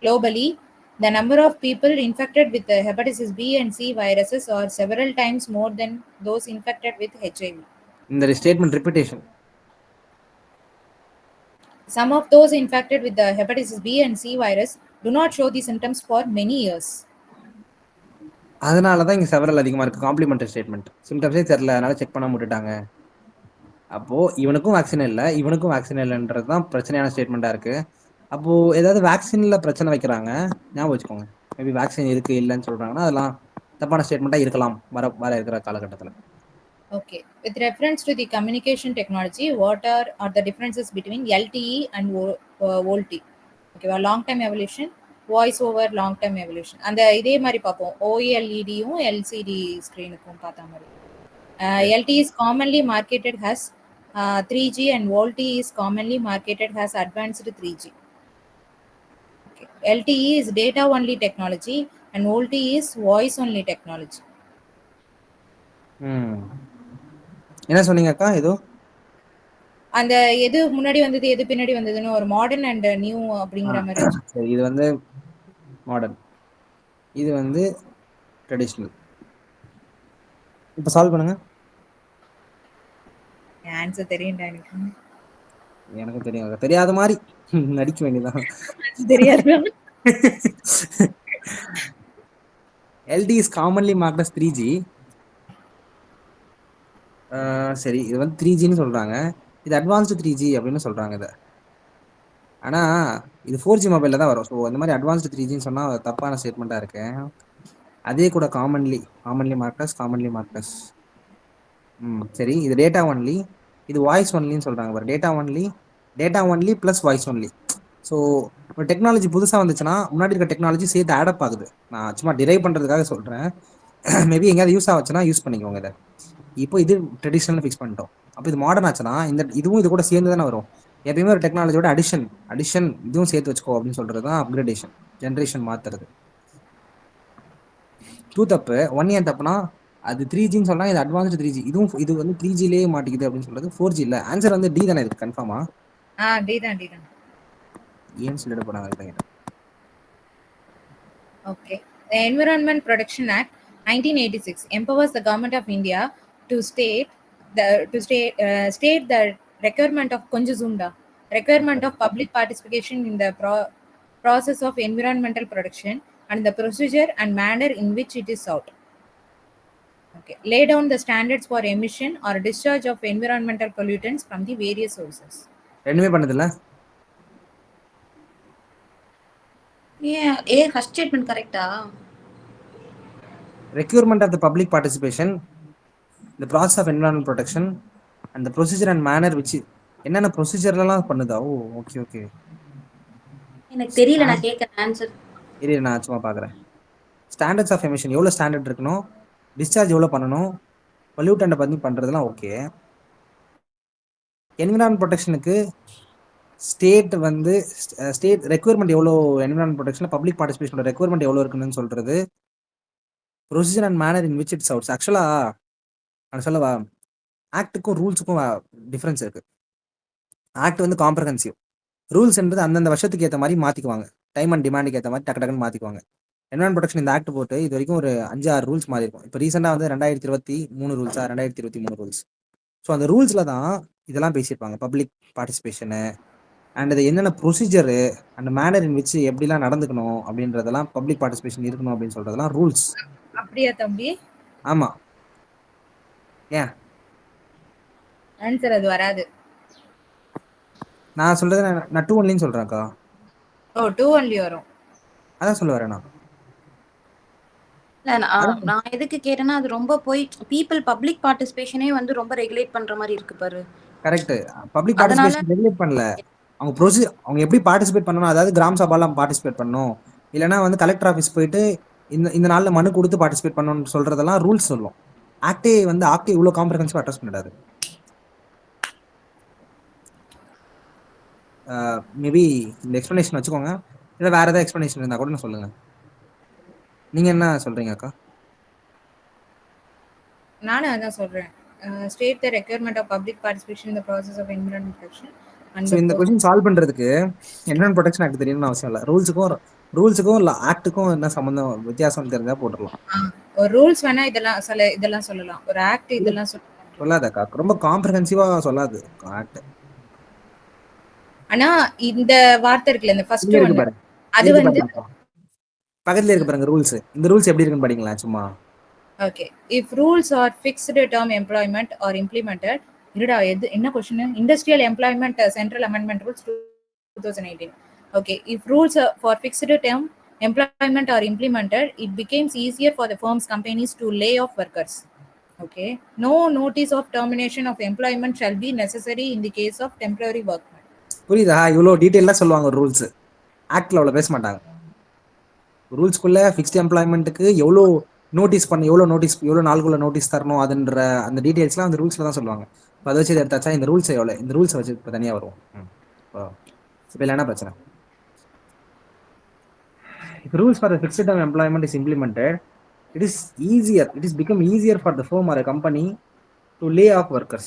S2: Globally, the number of people infected with hepatitis B and C viruses are several times more than those infected with HIV.
S3: இந்த statement repetition.
S2: Some of those infected with the hepatitis B and C virus do not show the symptoms for many years.
S3: அதனால தான் இங்கே செவரல் அதிகமாக இருக்குது. Complementary statement. சிம்டம்ஸே தெரியல, அதனால செக் பண்ண விட்டுட்டாங்க. அப்போது இவனுக்கும் வேக்சின் இல்லை, இவனுக்கும் வேக்சின் இல்லைன்றது தான் பிரச்சனையான ஸ்டேட்மெண்ட்டாக இருக்குது. அப்போது ஏதாவது வேக்சினில் பிரச்சனை வைக்கிறாங்க, ஞாபகம் வச்சுக்கோங்க. மேபி வேக்சின் இருக்குது இல்லைன்னு சொல்கிறாங்கன்னா அதெல்லாம் தப்பான ஸ்டேட்மெண்ட்டாக இருக்கலாம் வர இருக்கிற காலகட்டத்தில்.
S2: Okay. With reference to the communication technology, what are the differences between LTE and VoLTE? Okay, long time evolution, voice over long time evolution. And இதே மாதிரி பார்ப்போம், OLED-யும் LCD ஸ்க்ரீனுக்கும் பார்த்த மாதிரி. LTE is commonly marketed as 3G and VoLTE is commonly marketed as advanced 3G. Okay. LTE is data only technology and VoLTE is voice only technology.
S3: என்ன சொன்னீங்க அக்கா? ஏதோ
S2: அந்த எது முன்னாடி வந்தது எது பின்னாடி வந்ததுன்னு ஒரு மாடர்ன் அண்ட் நியூ அப்படிங்கிற மாதிரி.
S3: சரி, இது வந்து மாடர்ன், இது வந்து ட்ரெடிஷ்னல். இப்போ சால்வ் பண்ணுங்க.
S2: ஆன்சர் தெரியும்டா எனக்கு.
S3: எனக்கும் தெரியும். தெரியாத மாதிரி நடிக்க வேண்டியதான்.
S2: தெரியாது.
S3: LTE is commonly marked as 3G. சரி, இது வந்து 3Gன்னு சொல்றாங்க. இது அட்வான்ஸ்டு 3G அப்படின்னு சொல்றாங்க இதை. ஆனா இது 4G மொபைல்ல தான் வரும். ஸோ இந்த மாதிரி அட்வான்ஸ்டு 3Gன்னு சொன்னா தப்பான ஸ்டேட்மெண்ட்டா இருக்கு. அதே கூட காமன்லி மார்க்கஸ். சரி, இது டேட்டா ஒன்லி, இது வாய்ஸ் ஒன்லின்னு சொல்றாங்க பாரு. Data only plus voice only. So இப்போ டெக்னாலஜி புதுசாக வந்துச்சுன்னா முன்னாடி இருக்க டெக்னாலஜி சேர்த்து ஆடப் ஆகுது. நான் சும்மா டிரைவ் பண்ணுறதுக்காக சொல்கிறேன். மேபி எங்கேயாவது யூஸ் ஆச்சுன்னா யூஸ் பண்ணிக்கோங்க இதை. இப்போ இது ட்ரெடிஷ்னல் ஃபிக்ஸ் பண்ணிட்டோம். அப்போ இது மாடர்ன் ஆச்சுன்னா இதுவும் இது கூட சேர்ந்து தானே வரும். எப்பயுமே ஒரு டெக்னாலஜியோட அடிஷன் இதுவும் சேர்த்து வச்சுக்கோ அப்படின்னு சொல்றது தான் அப்கிரேடேஷன், ஜென்ரேஷன் மாத்துறது. 2 தப்பு, 1 ஏன் தப்புனா அது 3Gன்னு சொல்றாங்க, இது அட்வான்ஸ்டு 3G. இது வந்து 3Gலேயே மாட்டிக்குது அப்படின்னு சொல்றது 4G இல்ல. ஆன்சர் வந்து டி தானே, இது கன்ஃபார்மா?
S2: டி தான்.
S3: ஏன்னு சொல்லிட்டு போனாங்க.
S2: Okay. The Environment Protection Act 1986 empowers the Government of India to state the requirement of public participation in the process of environmental protection and the procedure and manner in which it is sought. Okay. Lay down the standards for emission or discharge of environmental pollutants from the various sources.
S3: ரெண்டுமே பண்ணதில்ல.
S4: ஏ ஃபர்ஸ்ட் ஸ்டேட்மெண்ட் கரெக்ட்டா?
S3: Requirement of the public participation, the process of environmental protection and the procedure and manner which என்னென்ன ப்ரொசீஜர்லாம் பண்ணுதா? ஓ ஓகே.
S4: எனக்கு தெரியல, நான் கேட்கறேன் ஆன்சர்.
S3: இரு, நான் சும்மா பார்க்குறேன். ஸ்டாண்டர்ட்ஸ் ஆஃப் எமிஷன் எவ்வளோ ஸ்டாண்டர்ட் இருக்கணும், டிஸ்சார்ஜ் எவ்வளோ பண்ணணும், பொல்யூட்டண்டை பற்றி பண்ணுறதுலாம் ஓகே. என்விரான்மெண்ட் ப்ரொடெக்ஷனுக்கு ஸ்டேட் ரெக்யர்மெண்ட் எவ்வளோ, என்விரான்மெண்ட் ப்ரொடெக்ஷனில் பப்ளிக் பார்ட்டிசிபேஷனோட ரெக்யர்மெண்ட் எவ்வளோ இருக்குன்னு சொல்கிறது. Procedure and manner in which it's outs. ஆக்சுவலாக நான் சொல்லவா, ஆக்டுக்கும் ரூல்ஸுக்கும் டிஃப்ரென்ஸ் இருக்குது. ஆக்ட் வந்து காம்ப்ரஹென்சிவ், ரூல்ஸ்ன்றது அந்தந்த வருஷத்துக்கு ஏற்ற மாதிரி மாற்றிக்குவாங்க, டைம் அண்ட் டிமாண்டுக்கு ஏற்ற மாதிரி டக்குன்னு மாற்றிக்குவாங்க. என்விரான்மெண்ட் ப்ரொடெக்ஷன் இந்த ஆக்ட் போட்டு இது வரைக்கும் ஒரு 5-6 ரூல்ஸ் மாறி இருக்கும். இப்போ ரீசெண்டாக வந்து 2023 ரூல்ஸ். ஸோ அந்த ரூல்ஸில் தான் இதெல்லாம் பேசியிருப்பாங்க. பப்ளிக் பார்ட்டிசிபேஷனு அண்ட் அது என்னென்ன procedure and manner in which எப்படிலாம் நடந்துக்கணும் அப்படின்றதெல்லாம், பப்ளிக் பார்ட்டிசிபேஷன் இருக்கணும் அப்படின்னு சொல்றதெல்லாம் ரூல்ஸ்.
S2: அப்படியா தம்பி?
S3: ஆமா. ஏன்
S2: ஆன்சர் அது வராது.
S3: நான் சொல்றது நான் 2 ஒன்லின்னு சொல்றேன்க்கா.
S2: 2 ஒன்லி வரும்.
S3: அதான் சொல்ல வரேன் நான்.
S4: நான் எதுக்கு கேட்டேன்னா, அது ரொம்ப போய் பப்ளிக் பார்ட்டிசிபேஷனே வந்து ரொம்ப ரெகுலேட் பண்ற மாதிரி இருக்கு பாரு.
S3: கரெக்ட். பப்ளிக் பார்ட்டிசிபேஷன் ரெகுலேட் பண்ணல. அவங்க எப்படி பார்ட்டிசிபேட் பண்ணணும், அதாவது கிராம சபாலாம் பார்ட்டிசிபேட் பண்ணணும், இல்லைன்னா வந்து கலெக்டர் ஆஃபீஸ் போயிட்டு இந்த நாளில் மனு கொடுத்து பார்ட்டிசிபேட் பண்ணணும்னு சொல்றதெல்லாம் ரூல்ஸ் சொல்லும். ஆக்டே இவ்வளோ காம்ப்ரஹென்சிவ் அட்ரஸ் பண்ணிடாது. மேபி இந்த எக்ஸ்பிளனேஷன் வச்சுக்கோங்க, இல்லை வேற ஏதாவது எக்ஸ்பிளனேஷன் இருந்தால் கூட நான் சொல்லுங்க. நீங்க என்ன சொல்றீங்க அக்கா?
S2: நானும் அதான் சொல்றேன். State the requirement of public participation in the process of environment protection.
S3: So இந்த கொஸ்டின் சால்வ் பண்றதுக்கு என்விரான்மென்ட் ப்ரொடெக்ஷன் ஆக்ட் தெரியணும்னு அவசியம் இல்லை. ரூல்ஸுக்கும் ஆக்டுக்கும் என்ன சம்பந்தம், வித்தியாசம் தெரிஞ்சா போட்டுடலாம்.
S2: ஒரு ரூல்ஸ் வேணா இதெல்லாம் சொல்லலாம், ஒரு ஆக்ட் இதெல்லாம்
S3: சொல்லாதக்கா, ரொம்ப காம்ப்ரஹென்சிவா சொல்லாது ஆக்ட்.
S2: ஆனா இந்த வார்த்தை இருக்குல்ல, இந்த ஃபர்ஸ்ட் ஒன், அது வந்து
S3: பக்கத்துல இருக்கு பாருங்க ரூல்ஸ். இந்த ரூல்ஸ் எப்படி இருக்குன்னு படிங்களா சும்மா.
S2: Okay. If rules are fixed term employment are implemented. இருடா, என்ன question? Industrial employment central amendment rules 2018. Okay. If rules for fixed term employment are implemented, it becomes easier for the firms companies to lay off workers. Okay. No notice of termination of employment shall be necessary in the case of temporary workmen.
S3: புரியுதா? இவ்வளோ டீட்டெயிலாக சொல்லுவாங்க ரூல்ஸ். ஆக்டில் அவ்வளோ பேச மாட்டாங்க. ரூல்ஸ்குள்ளே ஃபிக்ஸ்ட் எம்ப்ளாய்மெண்ட்டுக்கு எவ்வளோ எவ்வளோ நாளுக்குள்ள நோட்டீஸ் தரணும் அதுன்ற அந்த டீட்டெயில்ஸ்லாம் அந்த ரூல்ஸில் தான் சொல்லுவாங்க. இப்போ அதை வச்சு எடுத்தாச்சா இந்த ரூல்ஸை வச்சு இப்போ தனியாக வரும். இப்போ இல்லைன்னா பிரச்சனை. If rules for a fixed term employment is implemented, it is become easier for the firm or a company to lay off workers.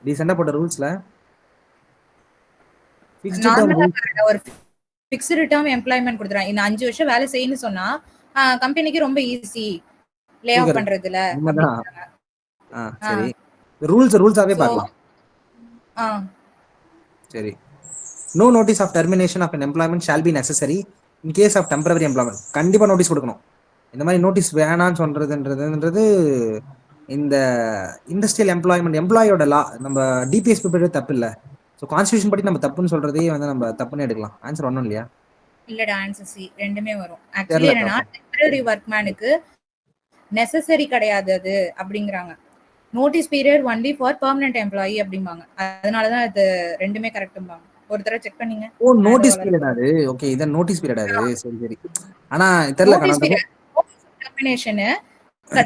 S3: Recent போட்ட ரூல்ஸ்ல
S2: ஒரு ஃபிக்ஸ்டு டேர்ம் எம்ப்ளாய்மெண்ட் கொடுத்துறாங்க. இந்த 5 வருஷம் வேலை செய்யணும்னு சொன்னா கம்பெனிக்கு ரொம்ப ஈஸி லே ஆஃப்
S3: தூக்குறது
S2: பண்றதுல
S3: உண்மைதான்.
S2: அப்படின்றாங்க.
S3: சரி, ரூல்ஸாவே
S2: ஸோ
S3: பார்க்கலாம். சரி, no notice of termination of an employment shall be necessary in case of temporary employment. கண்டிப்பா நோட்டீஸ் கொடுக்கணும். இந்த மாதிரி நோட்டீஸ் வேணான்னு சொல்றதுன்றது இந்த இண்டஸ்ட்ரியல் எம்ப்ளாயோட லா, நம்ம டிபிஎஸ்பி படி தப்பு இல்ல. ஸோ கான்ஸ்டியூஷன் படி நம்ம தப்புன்னு சொல்றதே வந்து நம்ம தப்புன்னு எடுக்கலாம். ஆன்சர் ஒன்றும் இல்லையா?
S2: இல்லடா, ஆன்சர் சி, ரெண்டுமே வரும். ஆக்சுவலி
S3: தெரியல
S2: என்னன்னா டெம்பரரி ஒர்க்மேனுக்கு நெசசரி கிடையாது அது அப்படிங்கிறாங்க. Notice period only for permanent employee அப்படிம்பாங்க. அதனாலதான் அது ரெண்டுமே கரெக்ட்பாங்க. ஒரு தடவை செக் பண்ணீங்க.
S3: ஓ, நோட்டீஸ் பீரியட் அது. ஓகே, இத நோட்டீஸ் பீரியட் அது. சரி சரி. ஆனா தெரியல
S2: நோட்டீஸ் பீரியட் டெர்மினேஷன்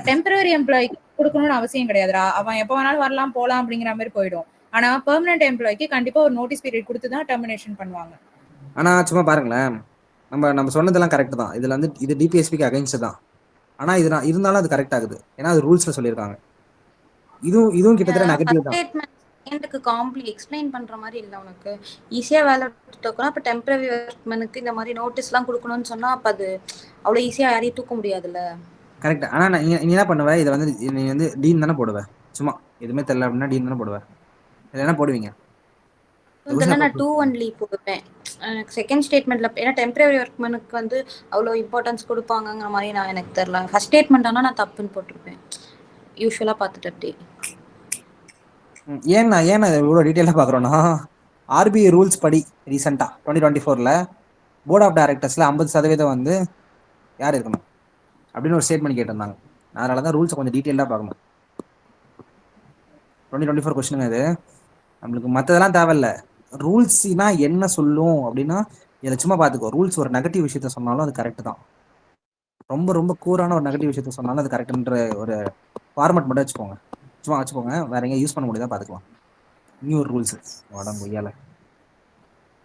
S2: டெம்பரரி எம்ப்ளாய்க்கு கொடுக்கணும்னு அவசியம் கிடையாதுடா. அவன் எப்ப வேணாலும் வரலாம் போலாம் அப்படிங்கிற மாதிரி போயிடும். ஆனா பெர்மனன்ட் எம்ப்ளாய்க்கு கண்டிப்பா ஒரு நோட்டீஸ் பீரியட் கொடுத்து தான் டெர்மினேஷன் பண்ணுவாங்க.
S3: ஆனா சும்மா பாருங்களேன், நம்ம சொன்னதெல்லாம் கரெக்ட் தான். இதுல வந்து இது டிபிஎஸ்பிக்கு அகைன்ஸ்ட் தான். ஆனா இது இருந்தாலும் அது கரெக்ட் ஆகுது. ஏன்னா அது ரூல்ஸ்ல சொல்லியிருக்காங்க. இதுவும் கிட்டத்தட்ட நெகட்டிவ் தான்.
S4: ஸ்டேட்மெண்ட் எக்ஸ்பிளைன் பண்ற மாதிரி இல்ல. உனக்கு ஈஸியா வேலை எடுத்துட்டோம்னா அப்ப டெம்பரரி ஒர்க்மேனுக்கு இந்த மாதிரி நோட்டீஸ்லாம் கொடுக்கணும்னு சொன்னா அப்ப அது அவ்வளவு ஈஸியா யாரையும் தூக்க முடியாதுல்ல.
S3: கரெக்ட். ஆனா நீ என்ன பண்ணுவ, இதை வந்து நீ வந்து டீன் தானே போடுவ. சும்மா எதுவுமே தெரியல அப்படின்னா டீன் தானே போடுவ. இதுல என்ன போடுவீங்க?
S4: இதெல்லாம் நான் 2 ஒன்லி போடுவேன். எனக்கு செகண்ட் ஸ்டேட்மெண்ட்ல, ஏன்னா டெம்பரரி ஒர்க்மேனுக்கு வந்து அவ்வளவு இம்பார்ட்டன்ஸ் கொடுப்பாங்கங்கிற மாதிரி நான் எனக்கு தெரியல. ஃபர்ஸ்ட் ஸ்டேட்மெண்ட் ஆனா நான் தப்புன்னு போட்டிருப்பேன் யூஸ்வலா பார்த்துட்டு. அப்படி
S3: ஏன்னா இவ்வளோ டீட்டெயிலாக பார்க்குறோன்னா, ஆர்பிஐ ரூல்ஸ் படி ரீசெண்டாக 2024 போர்ட் ஆஃப் டைரக்டர்ஸில் 50% வந்து யார் இருக்கணும் அப்படின்னு ஒரு ஸ்டேட்மெண்ட் கேட்டிருந்தாங்க. அதனால தான் ரூல்ஸை கொஞ்சம் டீட்டெயிலாக பார்க்கணும். 2024 கொஸ்டினுங்க இது. நம்மளுக்கு மற்றதெல்லாம் தேவையில்ல. ரூல்ஸ்னா என்ன சொல்லும் அப்படின்னா இதை சும்மா பார்த்துக்கோ. ரூல்ஸ் ஒரு நெகட்டிவ் விஷயத்த சொன்னாலும் அது கரெக்ட் தான். ரொம்ப ரொம்ப கூரான ஒரு நெகட்டிவ் விஷயத்த சொன்னாலும் அது கரெக்டுன்ற ஒரு ஃபார்மேட் மட்டும் வச்சுக்கோங்க. சும்மா வச்சுக்கோங்க, வேற எங்கேயும் யூஸ் பண்ண முடியாதா பார்த்துக்கலாம். நியூ ரூல்ஸ் உடம்பு ஐயால.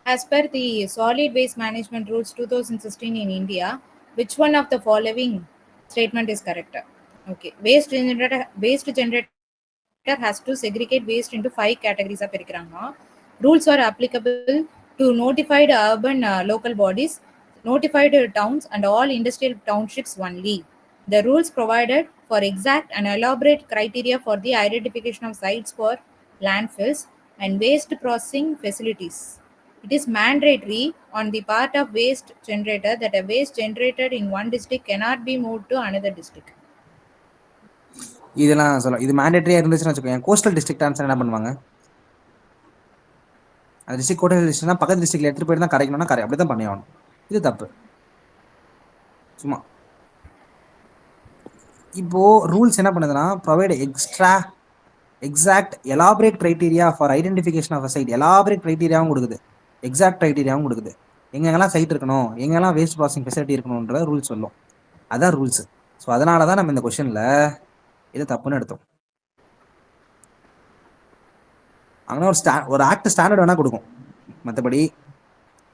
S2: As per the Solid Waste Management Rules 2016 in India, which one of the following statement is correct? Okay, waste generator has to segregate waste into 5 categories of irukkranga. Rules are applicable to notified urban local bodies, notified towns and all industrial townships only. The rules provided for exact and elaborate criteria for the identification of sites for landfills and waste processing facilities. It is mandatory on the part of waste generator that a waste generated in one district cannot be moved to another district.
S3: இதெல்லாம் சொல்ல, இது மேண்டேட்டரியா இருந்துச்சுன்னு வச்சுக்கோங்க. கோஸ்டல் டிஸ்ட்ரிக்ட் ஆன்சர் என்ன பண்ணுவாங்க? அந்த டிஸ்ட்ரிக்ட் கோஸ்டல் டிஸ்ட்ரிக்ட்னா பக்கத்து டிஸ்ட்ரிக்ட்ல எடுத்துட்டு போய் தான் கரைக்கணும்னா கரை அப்படி தான் பண்ணி ஆகணும். இது தப்பு. சும்மா இப்போ ரூல்ஸ் என்ன பண்ணுதுன்னா, provide exact elaborate criteria for identification of a site. Elaborate கிரைட்டீரியாவும் கொடுக்குது, எக்ஸாக்ட் கிரைட்டீரியாவும் கொடுக்குது. எங்கெங்கெல்லாம் சைட் இருக்கணும், எங்கெல்லாம் வேஸ்ட் ப்ராசஸிங் ஃபெசிலிட்டி இருக்கணும்ன்ற ரூல்ஸ் சொல்லும். அதான் ரூல்ஸ். ஸோ அதனால தான் நம்ம இந்த கொஸ்டின்ல இது தப்புன்னு எடுத்தோம். ஆனால் ஒரு ஆக்ட் ஸ்டாண்டர்ட் வேணா கொடுக்கும். மற்றபடி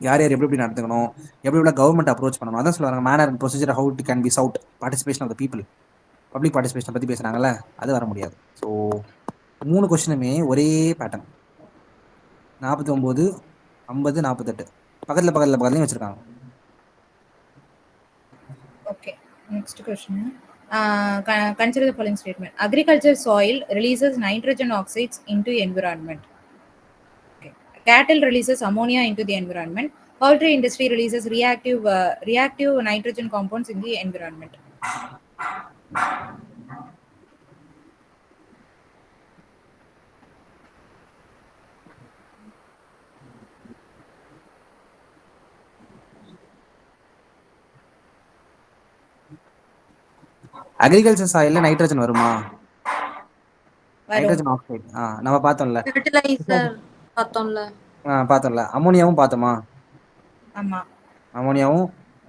S3: யார் யார் எப்படி நடத்துக்கணும், எப்படி கவர்மெண்ட் அப்ரோச் பண்ணணும், அதான் சொல்லுவாங்க. Manner and procedure how it can be sought participation of the people. Public participation பற்றி பேசுகிறாங்கல்ல, அது வர முடியாது. ஸோ 3 கொஸ்டினுமே ஒரே பேட்டர்ன். 49, 50, 48 பக்கத்துலையும் வச்சிருக்காங்க.
S2: Okay, next question. Consider the following statement. Agriculture soil releases nitrogen oxides into environment. Okay. Cattle releases ammonia into the environment. Poultry industry releases reactive nitrogen compounds in the environment.
S3: Agriculture சாயில்ல நைட்ரஜன் வருமா? நைட்ரஜன் ஆக்சைடு நம்ம பார்த்தோம்ல.
S4: ஃபெர்டிலைசர் பார்த்தோம்ல.
S3: அமோனியாவும் பார்த்தோமா?
S2: ஆமா,
S3: அமோனியாவும்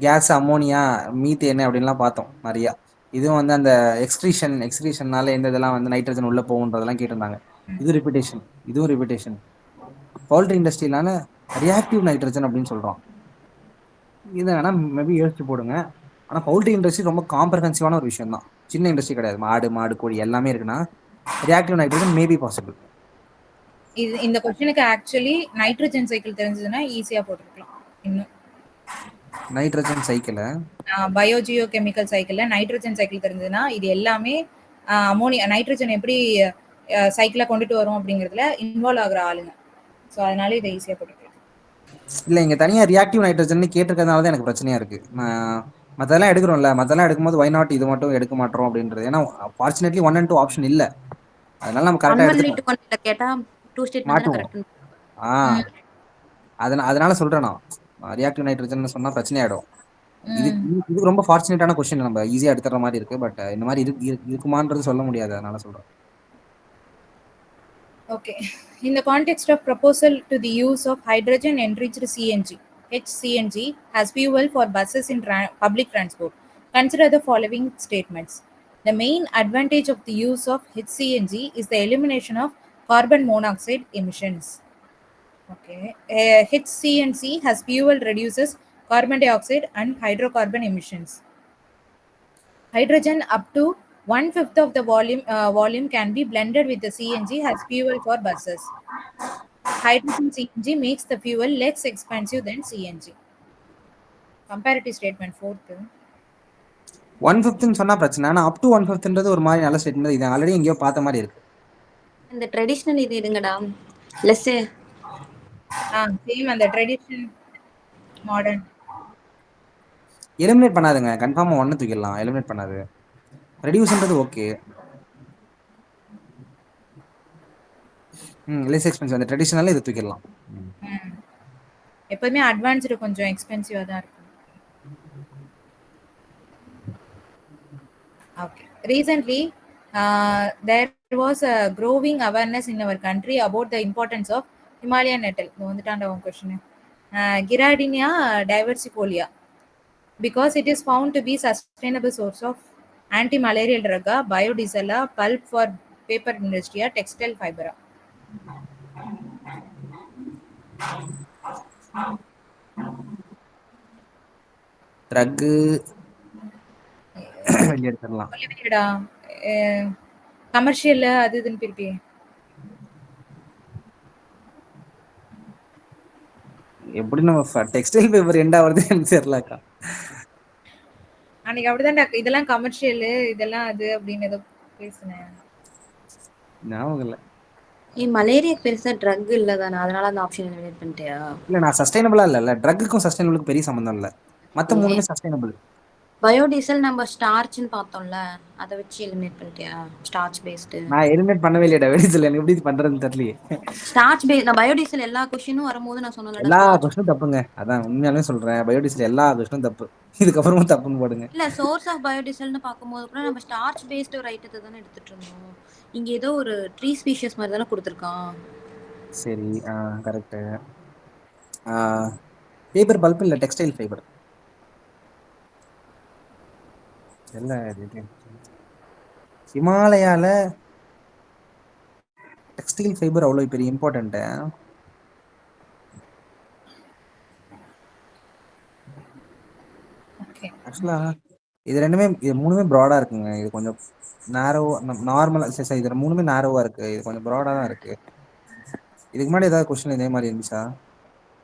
S3: கேஸ், அமோனியா, மீத்தேன் அப்படின்லாம் பார்த்தோம் நிறையா. இதுவும் வந்து அந்த எக்ஸ்கிரீஷன்னால எந்த இதெல்லாம் வந்து நைட்ரஜன் உள்ள போகுன்றதெல்லாம் கேட்டிருந்தாங்க. இது ரிப்பீட்டேஷன், இதுவும் ரிப்பீட்டேஷன். பவுல்ட்ரி இண்டஸ்ட்ரியிலான ரியாக்டிவ் நைட்ரஜன் அப்படின்னு சொல்றோம். இதை வேணா மேபி யோசிச்சு போடுங்க. ஆனால் பவுல்ட்ரி இண்டஸ்ட்ரி ரொம்ப காம்ப்ரஹென்சிவான ஒரு விஷயம் தான். சின்ன இண்டஸ்ட்ரி கிடையாது. மாடு கோழி எல்லாமே இருக்குன்னா ரியாக்டிவ் நைட்ரஜன் மேபி பாசிபிள்.
S2: இந்த क्वेश्चनக்கு ஆக்சுவலி நைட்ரஜன் சைக்கிள் தெரிஞ்சதுன்னா ஈஸியா போட்டுக்கலாம். இன்னும்
S3: நைட்ரஜன் சைக்கிள்.
S2: பயோஜியோ கெமிக்கல் சைக்கிள்ல நைட்ரஜன் சைக்கிள் தெரிஞ்சதுன்னா இது எல்லாமே அமோனியா நைட்ரஜன் எப்படி சைக்கிளை கொண்டுட்டு வரும் அப்படிங்கிறதுல இன்வால்வ் ஆகுற ஆளுங்க. ஸோ அதனால இதை ஈஸியாக போட்டுக்கலாம்.
S3: இல்லை இங்கே தனியாக ரியாக்டிவ் நைட்ரஜன் கேட்டிருக்கிறதுனால தான் எனக்கு பிரச்சனையாக இருக்குது. மற்றதெல்லாம் எடுக்கிறோம்ல, மற்றெல்லாம் எடுக்கும்போது வை நாட் இது மட்டும் எடுக்க மாட்டோம் அப்படின்றது. ஏன்னா ஃபார்ச்சுனேட்லி 1 and 2 ஆப்ஷன் இல்லை, அதனால நம்ம கரெக்டாக எடுத்துக்கலாம்.
S4: கேட்டா 2 ஸ்டேட்மெண்ட்
S3: மாட்டுவோம்.
S4: கரெக்ட்.
S3: அதனால சொல்றேன் நான், ரியாக்டிவ் நைட்ரஜன் சொன்னா பிரச்சனையாயிடும். இது ரொம்ப ஃபார்ச்சுனேட்டான கொஸ்டின், நம்ம ஈஸியா எடுத்துற மாதிரி இருக்கு. பட் இந்த மாதிரி இருக்குமான்றது சொல்ல முடியாது, அதனால சொல்றேன்.
S2: Okay. In the context of proposal to the use of hydrogen enriched CNG, HCNG as fuel for buses in public transport, consider the following statements. The main advantage of the use of HCNG is the elimination of carbon monoxide emissions. Okay. HCNG has fuel reduces carbon dioxide and hydrocarbon emissions. Hydrogen up to 1/5 of the volume can be blended with the CNG as fuel for buses. Hydrogen CNG makes the fuel less expensive than CNG. Comparative statement 4th.
S3: 1/5 சொன்னா பிரச்சனை, ஆனா up to 1/5 ஒரு மாதிரி நல்ல ஸ்டேட்மெண்ட். இது ஆல்ரெடி எங்கேயோ பார்த்த மாதிரி இருக்கு.
S4: இந்த ட்ரெடிஷனல் இது இதுங்கடா லெஸ்
S2: சேம் அந்த ட்ரெடிஷன் மாடர்ன்
S3: எலிமினேட் பண்ணாதுங்க, கன்ஃபார்மா 1 தூக்கிடலாம். எலிமினேட் பண்ணாது. ரெடியூஸ்ன்றது ஓகே. லெஸ் எக்ஸ்பென்சிவ், அந்த ட்ரெடிஷனல்ல இது தூக்கிடலாம்.
S2: எப்பவுமே அட்வான்ஸ்டு கொஞ்சம் எக்ஸ்பென்சிவா தான் இருக்கும். Okay. Recently, there was a growing awareness in our country about the importance of Himalayan nettle. Question. Girardinia diversifolia, because it is found to be sustainable source of anti-malarial drug, biodiesel, pulp for paper industry, textile fiber.
S3: Drug எடுத்துடலாம்.
S2: கமர்ஷியல் அது இதுன்னு பிரிப்பி
S3: எப்படி நம்ம டெக்ஸ்டைல் பேப்பர் எண்ட் ஆவறது எனக்கு தெரியலக்கா.
S2: அன்னைக்கு அப்படிதான் இதெல்லாம் கமர்ஷியல் இதெல்லாம் அது அப்படின்னு ஏதோ பேசுனேன்,
S3: ஞாபகம் இல்ல.
S4: மலேரியா பெருசா ட்ரக் இல்லதானே, அதனால அந்த ஆப்ஷன் எலிமினேட் பண்ணிட்டியா?
S3: இல்ல நான் சஸ்டைனபிளா இல்ல, ட்ரக்குக்கும் சஸ்டைனபிளுக்கும் பெரிய சம்பந்தம் இல்ல. மத்த மூணுமே சஸ்டைனபிள்.
S4: பயோடீசல் நம்ம ஸ்டார்ச்னு பார்த்தோம்ல, அதை வச்சு எலிமினேட் பண்ணிட்டியா? ஸ்டார்ச் பேஸ்டு
S3: நான் எலிமினேட் பண்ணவே இல்லையா பயோடீசல், எனக்கு எப்படி பண்றதுன்னு தெரியலையே.
S4: ஸ்டார்ச் பேஸ் நான் பயோடீசல் எல்லா क्वेश्चनும் வரும்போது நான் சொன்னேன்ல,
S3: எல்லா क्वेश्चனும் தப்புங்க. அதான் உண்மையாலுமே சொல்றேன், பயோடீசல் எல்லா क्वेश्चனும் தப்பு. இதுக்கப்புறமும் தப்புன்னு போடுங்க.
S4: இல்ல சோர்ஸ் ஆஃப் பயோடீசல்னு பாக்கும்போது கூட நம்ம ஸ்டார்ச் பேஸ்டு ஒரு ஐட்டத்தை தானே எடுத்துட்டு இருந்தோம். இங்க ஏதோ ஒரு ட்ரீ ஸ்பீஷிஸ் மாதிரி தானே கொடுத்துருக்கான்.
S3: சரி, கரெக்ட். பேப்பர் பல்ப் இல்ல டெக்ஸ்டைல் ஃபைபர். இல்ல ஹிமாலயால டெக்ஸ்டைல் ஃபைபர் அவ்வளவு பெரிய இம்பார்ட்டன்ட். ஆக்சுவலா இது ரெண்டுமே, இது மூணுமே ப்ராடா இருக்குங்க. இது கொஞ்சம் நேரோ நார்மலா, சரி இது மூணுமே நேரோவா இருக்கு, இது கொஞ்சம் ப்ராடா தான் இருக்கு. இதுக்கு முன்னாடி ஏதாவது கொஸ்டின் இதே மாதிரி இருந்துச்சா?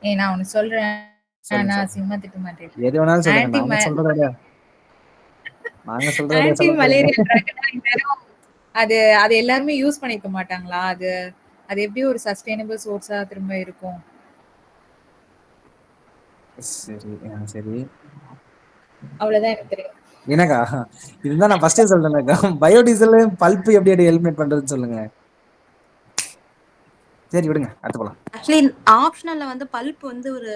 S2: நான் ஒன்னு சொல்றேன், நான் சிம்மா திட்ட மாட்டேன்.
S3: எது வேணாலும் சொல்லுங்க, நாங்க சொல்றதே
S2: ஆன்டி மலேரியா ட்ரக் அது அது எல்லாருமே யூஸ் பண்ணிக்க மாட்டாங்களா? அது அது எப்படி ஒரு சஸ்டைனபிள் சோர்ஸா திரும்ப இருக்கும்?
S3: சரி சரி,
S2: அவ்வளவுதான் எனக்கு தெரியும்.
S3: எனக்கா இதுதான் நான் ஃபர்ஸ்டே சொல்றேன்க்கா, பயோடீசல் பல்ப் எப்படி எலிமினேட் பண்றதுன்னு சொல்லுங்க. சரி விடுங்க, அடுத்து போலாம்.
S4: ஆக்சுவலி ஆப்ஷனல்ல வந்து பல்ப் வந்து ஒரு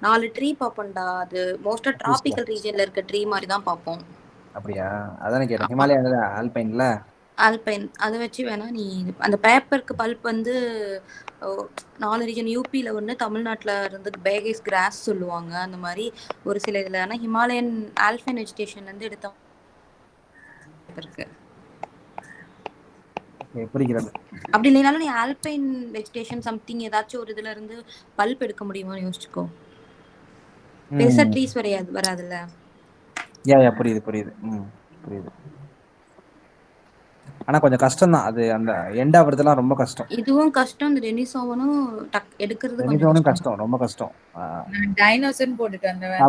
S4: 4 ட்ரீ பாப்போம்டா. அது மோஸ்டா டிராபிக்கல் ரீஜன்ல இருக்க ட்ரீ மாதிரி தான் பாப்போம்.
S3: அப்படியா? அதானே கேட்டேன். ஹிமாலயால ஆல்பைன்ல
S4: ஆல்பைன் அதை வச்சு வேணா நீ அந்த பேப்பருக்கு பல்ப் வந்து 4 ரீஜன், யூபியில் ஒன்று, தமிழ்நாட்டில் இருந்து பேகேஸ் கிராஸ் சொல்லுவாங்க. அந்த மாதிரி ஒரு சில இதில், ஆனால் ஹிமாலயன் ஆல்பைன் வெஜிடேஷன்லேருந்து எடுத்த இருக்கு.
S3: புரிகிறது.
S4: அப்படி இல்லைனாலும் நீ ஆல்பைன் வெஜிடேஷன் சம்திங் ஏதாச்சும் ஒரு இதுல இருந்து பல்ப் எடுக்க முடியுமான்னு யோசிச்சுக்கோ. பெருசா ட்ரீஸ் வராதுல்ல.
S3: யா புரியுது புரியுது. ஆனா கொஞ்சம் கஷ்டம் தான் அது. அந்த எண்ட் ஆகுறதுலாம் ரொம்ப கஷ்டம்.
S4: இதுவும் கஷ்டம். இந்த டெனிசோவனும் எடுக்கிறது கொஞ்சம்
S3: ரெனிசோனும்
S4: கஷ்டம்.
S3: கஷ்டம், ரொம்ப கஷ்டம்.
S2: நான் டைனோசர்னு போட்டுட்டு வந்தவன்.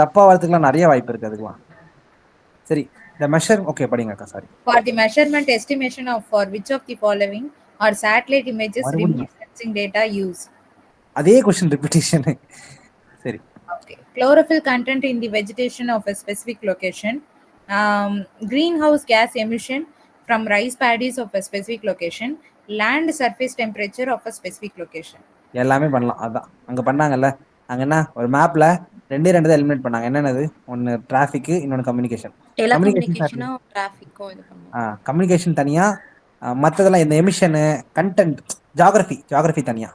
S3: தப்பா வரதுக்குலாம் நிறைய வாய்ப்பு இருக்கு அதுக்கெல்லாம். சரி, இந்த மெஷர் ஓகே படிங்க அக்கா. Sorry.
S2: For the measurement estimation of for which of the following are satellite images
S3: மறுபடியும்
S2: remote sensing data used?
S3: அதே கொஸ்டின் ரிப்பீட்டேஷன். சரி.
S2: Okay. Chlorophyll content in the vegetation of a specific location. Greenhouse gas emission from rice paddies of a specific location. Land surface temperature of a specific location.
S3: எல்லாமே பண்ணலாம். அதான் அங்க பண்ணாங்கல்ல. அங்க என்ன ஒரு மேப்ல ரெண்டே ரெண்டு தான் எலிமினேட் பண்ணாங்க. என்னென்னது? ஒன்னு டிராஃபிக், இன்னொன்னு கம்யூனிகேஷன்.
S4: டெலிகம்யூனிகேஷனும் டிராஃபிக்கும் இது பண்ணுவோம்.
S3: கம்யூனிகேஷன் தனியா, மற்றதெல்லாம் இந்த எமிஷனு, கண்டென்ட், ஜாகிரபி தனியா,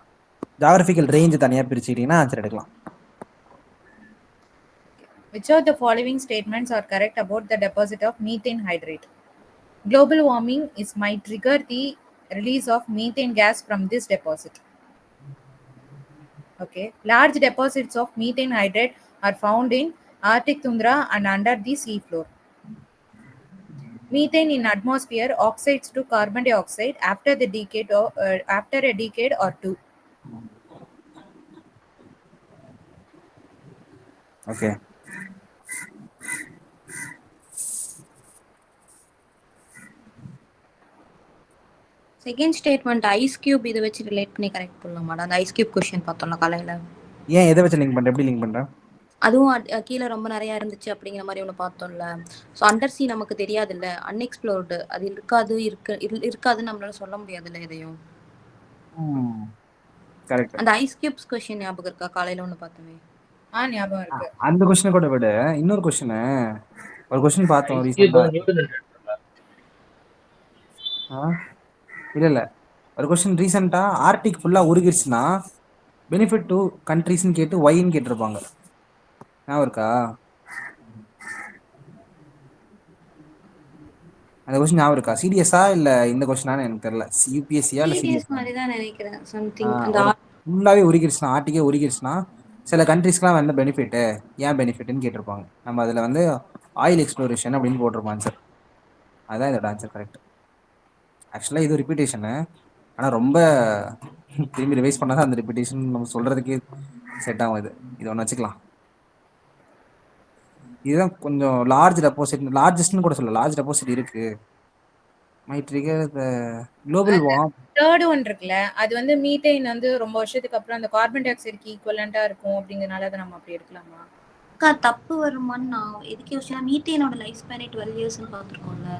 S3: ஜாகிரபிக்கல் ரேஞ்ச் தனியா பிரிச்சுக்கிட்டீங்கன்னா ஆன்சர் எடுக்கலாம்.
S2: Which of the following statements are correct about the deposit of methane hydrate? Global warming might trigger the release of methane gas from this deposit. Okay. Large deposits of methane hydrate are found in Arctic tundra and under the sea floor. Methane in atmosphere oxides to carbon dioxide after a decade or two.
S3: Okay.
S4: Second statement ice cube இதை வச்சு ரிலேட் பண்ணி கரெக்ட் பண்ணலாமாடா? அந்த ஐஸ் கியூப் கொஸ்டின் பார்த்தோம்ல காலையில.
S3: ஏன் எதை வச்சு லிங்க் பண்ற? எப்படி லிங்க் பண்ற?
S4: அதுவும் கீழே ரொம்ப நிறைய இருந்துச்சு அப்படிங்கிற மாதிரி ஒன்று பார்த்தோம்ல. ஸோ அண்டர் சி நமக்கு தெரியாதுல்ல, அன்எக்ஸ்ப்ளோர்டு, அது இருக்காதுன்னு நம்மளால சொல்ல முடியாதுல்ல எதையும்.
S3: கரெக்ட்.
S4: அந்த ஐஸ் கியூப்ஸ் கொஸ்டின் ஞாபகம் இருக்கா? காலையில ஒன்று பார்த்தோமே.
S2: ஞாபகம் இருக்கு.
S3: அந்த கொஸ்டினை கூட விட இன்னொரு கொஸ்டின், ஒரு கொஸ்டின் பார்த்தோம் ரீசெண்டா. இல்ல ஒரு கொஸ்டின் ரீசெண்டா ஆர்டிக் ஃபுல்லா உருகிருச்சுன்னா பெனிஃபிட் டு கண்ட்ரீஸ்னு கேட்டு ஒய்ன்னு கேட்டிருப்பாங்க. ஞாபகம் இருக்கா? அந்த கொஸ்டின் ஞாபகம் இருக்கா? சீரியஸா இல்ல இந்த கொஸ்டினான்னு எனக்கு தெரியல. யூபிஎஸ்சியா இல்ல
S4: சீரியஸ்
S3: சீரியஸ்
S4: மாதிரி தான் நினைக்கிறேன். சம்திங் அந்த
S3: ஃபுல்லாவே உருகிருச்சுன்னா, ஆர்டிக்கே உருகிருச்சுன்னா சில கண்ட்ரீஸ்க்குலாம் வந்து பெனிஃபிட், ஏன் பெனிஃபிட்னு கேட்டிருப்பாங்க. நம்ம அதுல வந்து ஆயில் எக்ஸ்ப்ளோரேஷன் அப்படின்னு போட்டிருப்போம் ஆன்சர். அதான் இதோட ஆன்சர் கரெக்ட். ஆக்சுவலாக இது ரிப்பீட்டேஷனு, ஆனால் ரொம்ப திரும்பி ரிவைஸ் பண்ணாதான் அந்த ரிப்பீட்டேஷன் நம்ம சொல்றதுக்கே செட் ஆகும். இது ஒன்று வச்சுக்கலாம். இதுதான் கொஞ்சம் லார்ஜ் டெபாசிட், லார்ஜஸ்ட்னு கூட சொல்ல, லார்ஜ் டெபாசிட் இருக்கு. My trigger the global warm.
S2: Third one இருக்குல்ல, அது வந்து மீத்தேன் வந்து ரொம்ப வருஷத்துக்கு அப்புறம் அந்த கார்பன் டை ஆக்சைடுக்கு ஈக்குவலண்டா இருக்கும் அப்படிங்கறனால அதை நம்ம அப்படி எடுக்கலாமா?
S4: தப்பு வருமான்னு நான் எதுக்கு யோசிச்சா, மீத்தேனோட லைஃப் ஸ்பேன் 12 இயர்ஸ்னு பார்த்துருக்கோம்ல.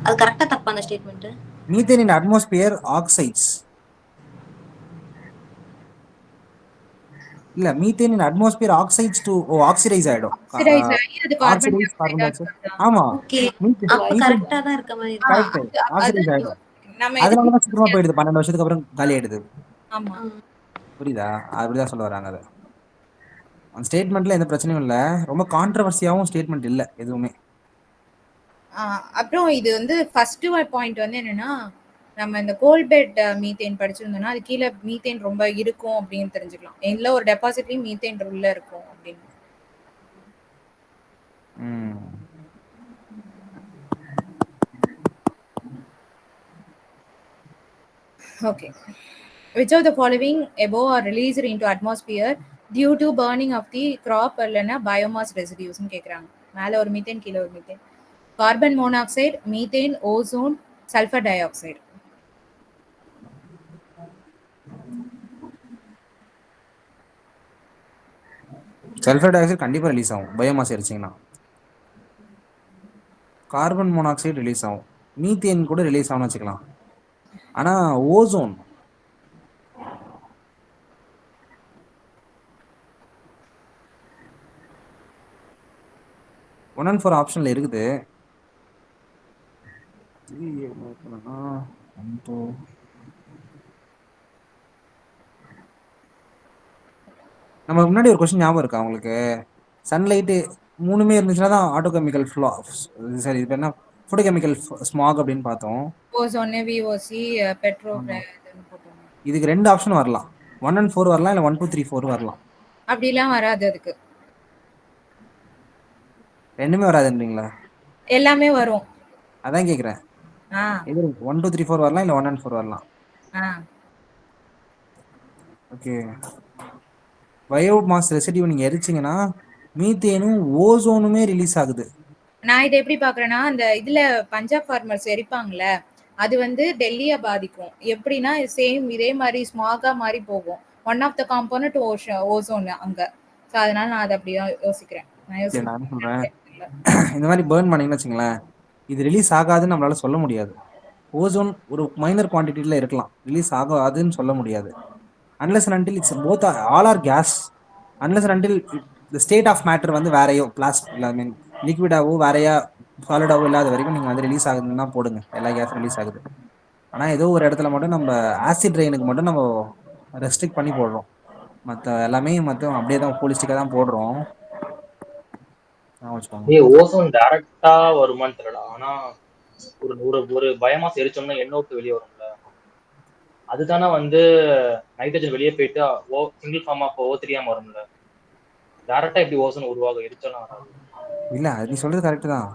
S4: அது கரெக்டா தப்பா அந்த statement?
S3: Methane in atmosphere oxides இல்ல, methane in atmosphere oxides to oxidize ஆயிடும்.
S2: ஆக்சிடைஸ் ஆகி அது carbon di
S3: oxidize carbon dioxide.
S2: Oxide.
S3: ஆமா,
S4: ஓகே, அப்ப கரெக்ட்டா தான் இருக்க மாதிரி இருக்கு.
S3: கரெக்ட். ஆக்சிடைஸ் ஆயிடும்.
S2: நம்ம
S3: அதனால தான் சீக்கிரமா போயிடுது, 12 வருஷத்துக்கு அப்புறம் காலி ஆயிடுது.
S2: ஆமா,
S3: புரியுதா? அப்படிதான் சொல்ல வராங்க. அது அந்த ஸ்டேட்மெண்ட்ல எந்த பிரச்சனையும் இல்ல, ரொம்ப கான்ட்ரவர்சியாவும் ஸ்டேட்மெண்ட் இல்ல எதுவுமே.
S2: அப்புறம் இது வந்து ஃபர்ஸ்ட் பாயிண்ட் வந்து என்னன்னா, நம்ம இந்த கோல்பெட் மீத்தேன் படிச்சிருந்தோம்னா அது கீழே மீத்தேன் ரொம்ப இருக்கும் அப்படின்னு தெரிஞ்சுக்கலாம். எல்லா ஒரு டெபாசிட்லயும் மீத்தேன் உள்ள இருக்கும் அப்படின்னு. Okay. Which of the following above are released into atmosphere due to burning of the crop இல்லைன்னா biomass residues ன்னு கேட்குறாங்க. மேலே ஒரு மீத்தேன், கீழே ஒரு methane. Carbon monoxide, methane, ozone, sulphur di oxide.
S3: Sulphur di oxide கண்டிப்பா ரிலீஸ் ஆகும் பயோமாஸ் எரிச்சிங்கன்னா. கார்பன் மோனாக்சைடு ரிலீஸ் ஆகும், மீத்தேன் கூட ரிலீஸ் ஆகும்னு வச்சுக்கலாம். ஆனா ஓசோன் ஒன் அண்ட் ஃபோர் ஆப்ஷன்ல இருக்குது. நம்ம முன்னாடி ஒரு கொஸ்டின் ஞாபகம் இருக்கா உங்களுக்கு? சன்லைட்டு மூணுமே இருந்துச்சுன்னா தான் ஆட்டோகெமிக்கல் ஃப்ளோ, சரி இது என்ன ஃபோட்டோகெமிக்கல் ஸ்மாக் அப்படின்னு பார்த்தோம்.
S2: Ozone, VOC, petro.
S3: இதுக்கு ரெண்டு ஆப்ஷன் வரலாம், 1 and 4 வரலாம், இல்ல 1 2 3 4 வரலாம்.
S2: அப்படிலாம் வராது, அதுக்கு
S3: ரெண்டுமே வராதுன்றீங்களா?
S2: எல்லாமே வரும்.
S3: அதான் கேக்குறேன்.
S2: ஆ
S3: இது 1 2 3 4 வரலாம் இல்ல 1 and 4 வரலாம்.
S2: ஆ
S3: ஓகே. பயோமாஸ் ரெசிடியூ நீங்க எரிச்சீங்கன்னா மீத்தேனும் ஓசோனுமே ரிலீஸ் ஆகுது.
S2: நான் இதை எப்படி பாக்குறேன்னா, அந்த இதுல பஞ்சாப் ஃபார்மர்ஸ் எரிப்பாங்கல்ல, அது வந்து டெல்லியை பாதிக்கும். எப்படின்னா சேம் இதே மாதிரி ஸ்மாகா மாதிரி போகும். One of the component ozone அங்க. ஸோ அதனால நான் அதை அப்படியே யோசிக்கிறேன். நான்
S3: இல்ல, நான் என்ன சொல்றேன்,
S2: யோசிக்கிறேன்.
S3: இந்த மாதிரி பேர்ன் பண்ணீங்கன்னு வச்சுங்களேன், இது ரிலீஸ் ஆகாதுன்னு நம்மளால சொல்ல முடியாது. ஓசோன் ஒரு மைனர் குவான்டிட்டியில இருக்கலாம், ரிலீஸ் ஆகாதுன்னு சொல்ல முடியாது. Unless and until it's both all or gas. Unless and until the state of matter வந்து வேறையோ பிளாஸ்டிக் ஐ மீன் லிக்விடாவோ வேறையா சாலிடாவோ இல்லாத வரைக்கும் நீங்கள் வந்து ரிலீஸ் ஆகுதுன்னா போடுங்க, எல்லா கேஸும் ரிலீஸ் ஆகுது. ஆனால் ஏதோ ஒரு இடத்துல மட்டும் நம்ம ஆசிட் ரெயினுக்கு மட்டும் நம்ம ரெஸ்ட்ரிக்ட் பண்ணி போடுறோம். மற்ற எல்லாமே மட்டும் அப்படியே தான் போலிஸ்டிக்காக தான் போடுறோம்.
S5: ஓசோன் டைரக்டா வருமான்னு தெரியல. ஆனா ஒரு ஒரு ஒரு பயோமாஸ் எரிச்சோம்னா எண்ணெய் விட்டு வெளியே வரும்ல, அதுதானே வந்து நைட்ரஜன் வெளியே போயிட்டு சிங்கிள் ஃபார்ம் ஆஃப் O3 வரும்ல. டைரக்டா எப்படி ஓசோன் உருவாகும்? எரிச்சோம்னா வராது.
S3: இல்ல, நீ சொல்றது கரெக்ட் தான்.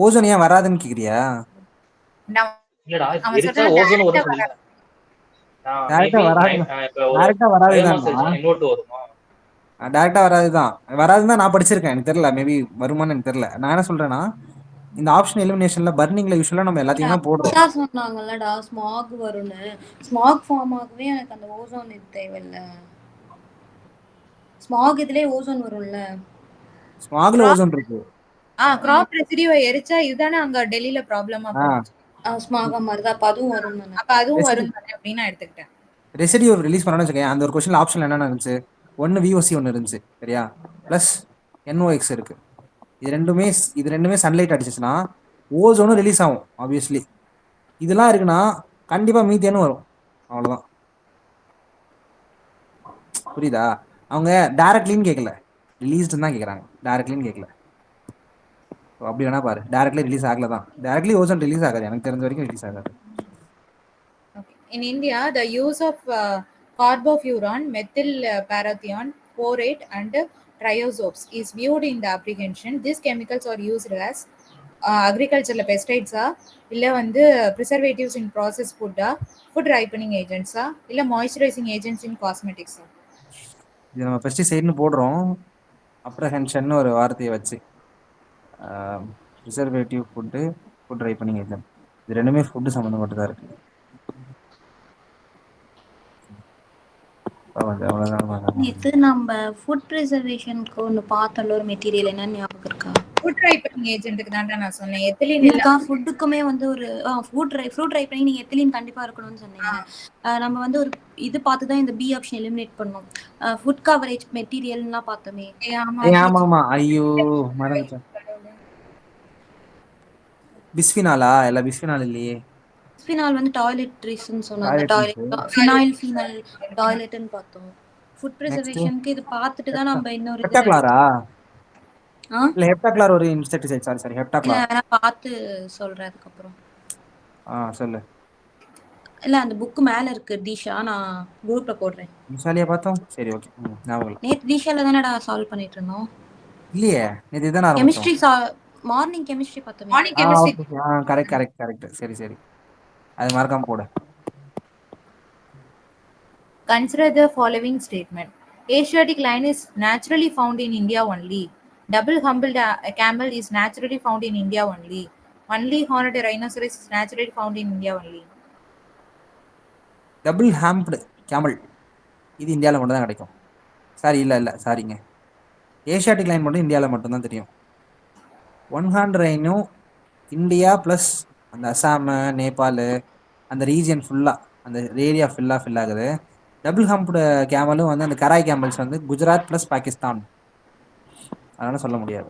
S3: ஓசோன் ஏன் வராதுன்னு கேக்குறியா?
S5: இல்லடா,
S2: அவன்
S5: எரிச்சா
S2: சொல்றான்
S5: ஓசோன்
S2: direct ஆ
S5: வரும் சொல்லல.
S3: டேரக்டா வராது,
S5: இப்ப ஒரு
S3: டேரக்டா வராதுதான்,
S5: பயோமாஸ் எரிச்சா எண்ணெய் விட்டு வருமா?
S3: டேரக்டா வராதுதான். வராதுதான் நான் படிச்சிருக்கேன், எனக்கு தெரியல, மேபி வருமானு எனக்கு தெரியல. நான் என்ன சொல்றேன்னா, இந்த ஆப்ஷன் எலிமினேஷன்ல பர்னிங்ல யூஸ்வலா நம்ம எல்லாத்தையும் தான் போடுறோம்.
S4: அதான் சொன்னாங்கல்லடா ஸ்மாக் வரும்னு. ஸ்மாக் ஃபார்ம் ஆகவே எனக்கு அந்த ஓசோன் இது தேவையில்ல. ஸ்மாக் இதுலயே ஓசோன் வரும்ல.
S3: ஸ்மாக்ல ஓசோன் இருக்கு.
S2: கிராப் ரெசிடியூவை எரிச்சா இதுதானே அங்க டெல்லியில ப்ராப்ளமா போச்சு.
S4: ஸ்மாகா மாதிரி தான். அப்ப அதுவும் வரும் தானே.
S2: அப்ப அதுவும் வரும் தானே அப்படின்னு நான் எடுத்துக்கிட்டேன்.
S3: ரெசிடியூ ரிலீஸ் பண்ணணும்னு வச்சுக்கேன், அந்த ஒரு கொஸ்டின் ஆப்ஷன் என்னென்ன இருந்துச்சு? ஒன்னு VOC ஒன்று இருந்துச்சு சரியா, பிளஸ் NOx இருக்கு. இது ரெண்டுமே சன்லைட் அடிச்சிச்சுன்னா ஓசோனும் ரிலீஸ் ஆகும் ஆப்வியஸ்லி. இதெல்லாம் இருக்குன்னா கண்டிப்பா மீத்தேனும் வரும். அவ்வளவுதான், புரியுதா? அவங்க டைரக்ட்லின்னு கேட்கல, ரிலீஸ்டு தான் கேட்குறாங்க, டைரக்ட்லின்னு கேட்கல. அப்படி வேணா பாரு, டைரக்ட்லி ரிலீஸ் ஆகல தான். டைரக்ட்லி ஓசோன் ரிலீஸ் ஆகாது, எனக்கு தெரிஞ்ச வரைக்கும் ரிலீஸ் ஆகாது.
S2: In India, the use of carbofuran, methyl parathion, borate, and triazopes is viewed in the apprehension. These chemicals are used as agricultural pesticides, இல்லை வந்து preservatives in processed food, food ripening agents, இல்லை moisturizing agents in cosmetics.
S3: இது நம்ம பெஸ்டிசைட்னு போடுறோம், அப்ரஹென்ஷன் ஒரு வார்த்தையை வச்சு. Preservative food, food ripening agent, இது ரெண்டுமே ஃபுட்டு சம்மந்தப்பட்டதாக இருக்கு.
S4: நேத்து நம்ம ஃபுட் ப்ரிசர்வேஷனுக்கு ஒன்று பார்த்தோம்ல, ஒரு மெட்டீரியல் என்னன்னு ஞாபகம் இருக்கா?
S2: ஃபுட் ரைப்பனிங் ஏஜென்ட்டுக்கு தான் நான் சொன்னேன். எத்திலீன்
S4: இல்லக்கா, ஃபுட்டுக்குமே வந்து ஒரு ஃப்ரூட் ரைப்பனிங் நீங்க எத்திலீன் கண்டிப்பா இருக்கணும்னு சொன்னீங்க. நம்ம வந்து ஒரு இது பார்த்து தான் இந்த பி ஆப்ஷன் எலிமினேட் பண்ணோம். ஃபுட் கவரேஜ் மெட்டீரியல்லாம் பார்த்தோமே.
S3: ஆமா, ஐயோ மறந்துட்டேன். பிஸ்பினாலா? இல்ல பிஸ்பினால் இல்லையே.
S4: பிஸ்பினால் வந்து டாய்லெட்ரிஸ்ன்னு சொன்னாங்க. ஃபினைல் ஃபீனல் டாய்லெட்னு பார்த்தோம். ஃபுட் ப்ரிசர்வேஷனுக்கு இது பார்த்துட்டு தான் நம்ம இன்னொரு இது
S3: ஹெப்டாக்ளாரா? இல்ல ஹெப்டாக்ளார் ஒரு இன்செக்டிசைட். சாரி ஹெப்டாக்ளார்.
S4: இல்ல, நான் பார்த்து சொல்றேன் அதுக்கு அப்புறம்.
S3: சொல்லு.
S4: இல்ல, அந்த புக் மேல இருக்கு தீஷா, நான் குரூப்ல போடுறேன்.
S3: மிசாலியா பார்த்தோம். சரி ஓகே, ஞாபகம் இல்ல.
S4: நேத்து தீஷால தானடா சால்வ் பண்ணிட்டு இருந்தோம்.
S3: இல்லையே, நேத்து இதான்
S4: கெமிஸ்ட்ரி மார்னிங் கெமிஸ்ட்ரி பார்த்தோம்.
S2: Morning chemistry.
S3: கரெக்ட். சரி அது மறக்காம போடு.
S2: Consider the following statement. Asiatic lion is naturally found in India only. Double humbled camel is naturally found in India only. Only horned rhinoceros is naturally found in India only.
S3: Double humped camel இது இந்தியாவில் மட்டும் தான் கிடைக்கும். சாரி இல்லை சாரிங்க, ஏஷியாட்டிக் லைன் மட்டும் இந்தியாவில் மட்டும்தான் தெரியும். One hand rhino India plus அந்த அசாமு, நேபாள், அந்த ரீஜியன் ஃபுல்லாக, அந்த ஏரியா ஃபுல்லாக ஃபில் ஆகுது. டபுள் ஹாம்ப்டு கேமலும் வந்து அந்த கராய் கேமல்ஸ் வந்து குஜராத் ப்ளஸ் பாகிஸ்தான், அதனால சொல்ல முடியாது.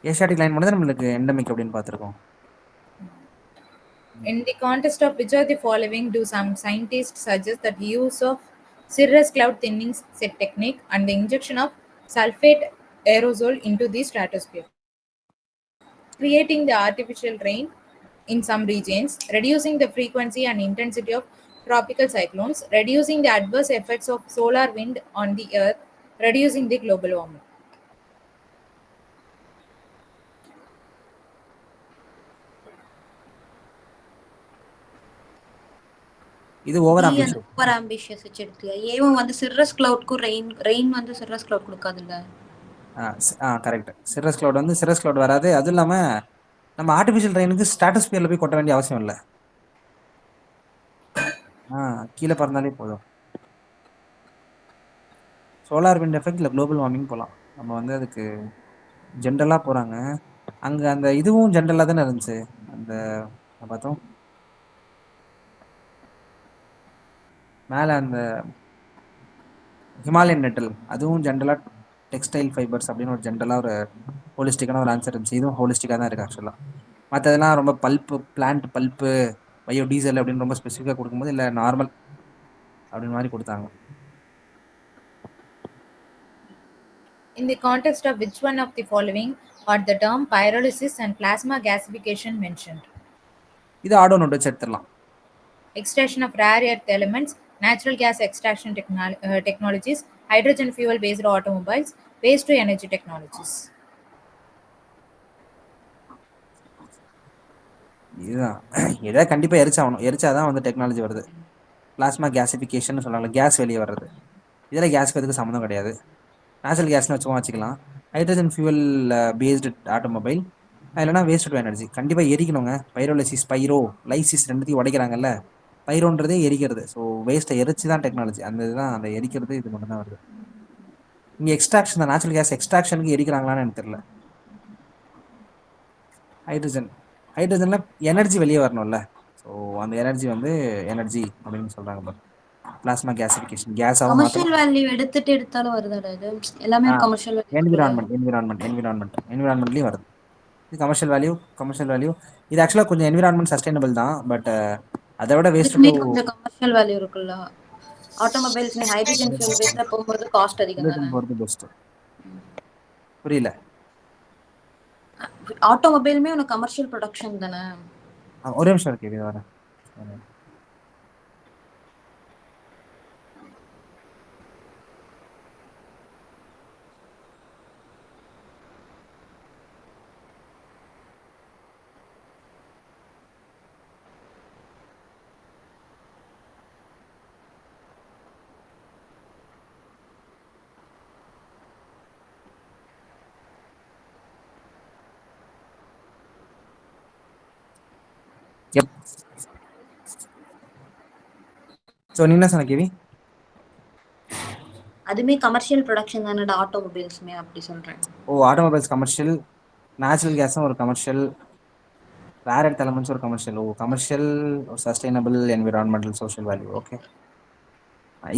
S3: ஏஷியாட்டிக் லைன் மட்டும் தான் நம்மளுக்கு எண்டமிக் அப்படின்னு பார்த்துருக்கோம்.
S2: In the context of which of the following do some scientists suggest that the use of cirrus cloud thinning set technique and the injection of sulfate aerosol into the stratosphere, creating the artificial rain in some regions, reducing the frequency and intensity of tropical cyclones, reducing the adverse effects of solar wind on the earth, reducing the global warming.
S3: இது ஓவர்
S4: டி அந்த
S3: ஆம்பிஷியஸ்.
S4: ஓவர் ஆம்பிஷியஸ் வச்சு எடுக்கலையா? ஏவும் வந்து சிர்ரஸ் கிளவுட்க்கும் ரெயின் வந்து சிர்ரஸ் கிளவுட் கொடுக்காதுல்ல.
S3: கரெக்ட். சிரஸ் கிளவுட் வந்து சிரஸ் கிளவுட் வராது. அதுவும் இல்லாம நம்ம ஆர்டிஃபிஷியல் ரெயினுக்கு ஸ்ட்ராட்டோஸ்பியர்ல போய் கொட்ட வேண்டிய அவசியம் இல்லை. கீழே பறந்தாலே போதும். சோலார் விண்ட் எஃபெக்ட் இல்லை குளோபல் வார்மிங் போகலாம். நம்ம வந்து அதுக்கு ஜென்ரலாக போகிறாங்க. அங்கே அந்த இதுவும் ஜென்ரலாக தானே இருந்துச்சு. அந்த பார்த்தோம் மேலே அந்த ஹிமாலயன் நெட்டல், அதுவும் ஜென்ரலாக டெக்ஸ்டைல் ஃபைபர்ஸ் அப்படின்னு ஒரு ஜென்ரலாக ஒரு ஹோலிஸ்டிக்கான ஒரு ஆன்சர் இருந்துச்சு. இதுவும் ஹோலிஸ்டிக்காக தான் இருக்குது ஆக்சுவலாக. மற்றதெல்லாம் ரொம்ப bulb, plant bulb, bio diesel அப்படின்னு ரொம்ப ஸ்பெசிஃபிக்காக கொடுக்கும்போது இல்லை நார்மல் அப்படின்னு மாதிரி கொடுத்தாங்க.
S2: In the context of which one of the following are the term pyrolysis and plasma gasification mentioned?
S3: இது ஆடோ நோட் வச்சு எடுத்துடலாம்.
S2: Extraction of rare earth elements, natural gas extraction technologies, hydrogen fuel based automobiles, waste to energy technologies.
S3: இதுதான் எதாவது கண்டிப்பாக எரிச்சாகணும். எரிச்சாதான் வந்து டெக்னாலஜி வருது. பிளாஸ்மா கேசிஃபிகேஷன் சொல்கிறாங்க, கேஸ் வெளியே வர்றது. இதில் கேஸுக்கு அதுக்கு சம்மந்தம் கிடையாது. நேச்சுரல் கேஸ்னு வச்சுக்கலாம். ஹைட்ரஜன் ஃபியூவல் பேஸ்டு ஆட்டோமொபைல், இல்லைனா வேஸ்ட் டு எனர்ஜி. கண்டிப்பாக எரிக்கணுங்க. பைரோலிசிஸ், பைரோ லைசிஸ் ரெண்டுத்தையும் உடைக்கிறாங்கல்ல. பைரோன்றதே எரிக்கிறது. ஸோ வேஸ்ட்டை எரிச்சு தான் டெக்னாலஜி. அந்த இதுதான் அந்த எரிக்கிறது. இது மட்டும் தான் வருது. இங்கே எக்ஸ்ட்ராக்ஷன் தான். நேச்சுரல் கேஸ் எக்ஸ்ட்ராக்ஷனுக்கு எரிக்கிறாங்களான்னு எனக்கு தெரியல. ஹைட்ரஜன்ல எனர்ஜி வெளியே வரணும்ல. ஸோ அந்த எனர்ஜி வந்து எனர்ஜி அப்படின்னு சொல்கிறாங்க. பிளாஸ்மா கேசிஃபிகேஷன் கேஸாகவும்
S4: கமர்ஷியல் வேல்யூ எடுத்தாலும் வருதாடா இது? எல்லாமே கமர்ஷியல்
S3: என்விரான்மெண்ட்லேயும் வருது. இது கமர்ஷியல் வேல்யூ. இது ஆக்சுவலாக கொஞ்சம் என்விரான்மெண்ட் சஸ்டைனபிள் தான். பட் அதை விட வேஸ்ட்
S4: கொஞ்சம் கமர்ஷியல் வேல்யூ இருக்குல்ல. ஆட்டோமொபைல்ஸ் நீ ஹைட்ரஜன் ஃபியூல் பேஸ்ல போகும்போது காஸ்ட் அதிகம் தானே.
S3: போகிறது பெஸ்ட். புரியல.
S4: ஆட்டோமொபைலுமே உனக்கு கமர்ஷியல் ப்ரொடக்ஷன் தானே.
S3: ஒரே நிமிஷம் இருக்கு, இது வரேன். ஸோ நீ என்ன சொன்ன கேவி?
S4: அதுமே கமர்ஷியல் ப்ரொடக்ஷன் தானடா ஆட்டோமொபைல்ஸ்மே, அப்படி சொல்றேன்.
S3: ஆட்டோமொபைல்ஸ் கமர்ஷியல், நேச்சுரல் கேஸும் ஒரு கமர்ஷியல், ரேர் எர்த் எலமெண்ட்ஸ் ஒரு commercial. Commercial, sustainable, environmental, social value. Okay,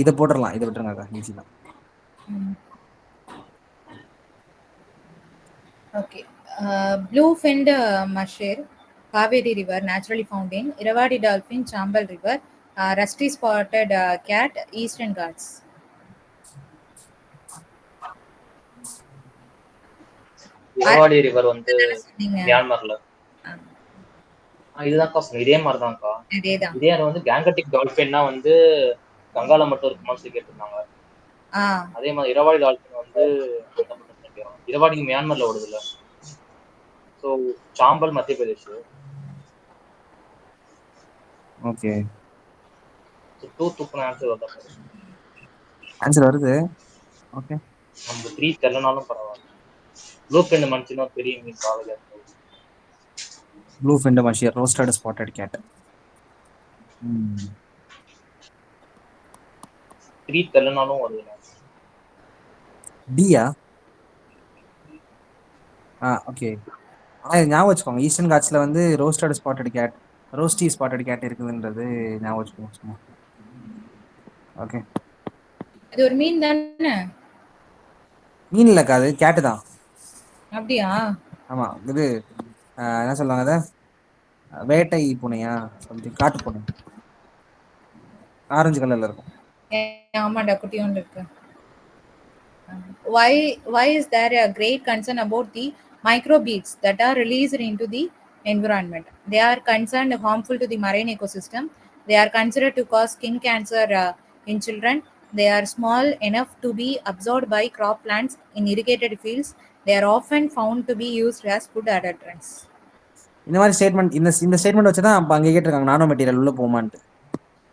S3: இதை போட்டுடலாம். இதை விட்டுருங்க, ஈஸி தான்.
S2: Okay. Blue-finned mussel, Kaveri River, naturally found in Irrawaddy dolphin, Chambal River, rusty spotted cat, Eastern Ghats.
S5: Irrawaddy river வந்து மியான்மர்ல. இதுதான் காசு. இதே மாதிரிதான்க்கா. இதே வந்து கேங்கட்டிக் டால்பின்னா வந்து கங்கால மட்டும் இருக்குமா சொல்லி கேட்டிருந்தாங்க. அதே மாதிரி இரவாடி டால்பின் வந்து இரவாடி மியான்மர்ல ஓடுதுல்ல. ஸோ சாம்பல் மத்திய பிரதேஷ்.
S3: ஓகே,
S5: ஆன்சர்
S3: வருது. ஓகே,
S5: நம்ம 3 தெரியலனாலும் பரவாயில்ல. ப்ளூ-ஃபின்ட் மன்ச்சினா பெரிய மீன் காலையில.
S3: ப்ளூ-ஃபின்ட் மன்ச்சியர், ரோஸ்டட் ஸ்பாட்டட் கேட்.
S5: 3 தெரியலனாலும் வருது.
S3: டியா? ஓகே. ஞாபகம் வச்சுக்கோங்க, ஈஸ்டர்ன் காட்ஸ்ல வந்து rusty spotted cat, rusty spotted cat இருக்குதுன்றது ஞாபகம் வச்சுக்கோங்க. ஓகே,
S2: அது ஒரு மீன் தானே?
S3: மீன் இல்லக்கா, அது கேட்டு தான்.
S2: அப்படியா?
S3: ஆமா, இது என்ன சொல்லுவாங்க, அத வேட்டை பூனையா, சம்திங், காட்டு பூனை, ஆரஞ்சு கலர்ல இருக்கும்.
S2: ஆமாடா, குட்டியோண்டு இருக்கு. Why is there a great concern about the microbeads that are released into the environment? They are concerned harmful to the marine ecosystem. They are considered to cause skin cancer in children. They are small enough to be absorbed by crop plants in irrigated fields. They are often found to be used as food adulterants.
S3: இந்த மாதிரி ஸ்டேட்மெண்ட் இந்த ஸ்டேட்மெண்ட் வச்சு தான் அப்போ அங்கே கேட்டிருக்காங்க நானோ மெட்டீரியல் உள்ள போமான்ட்டு.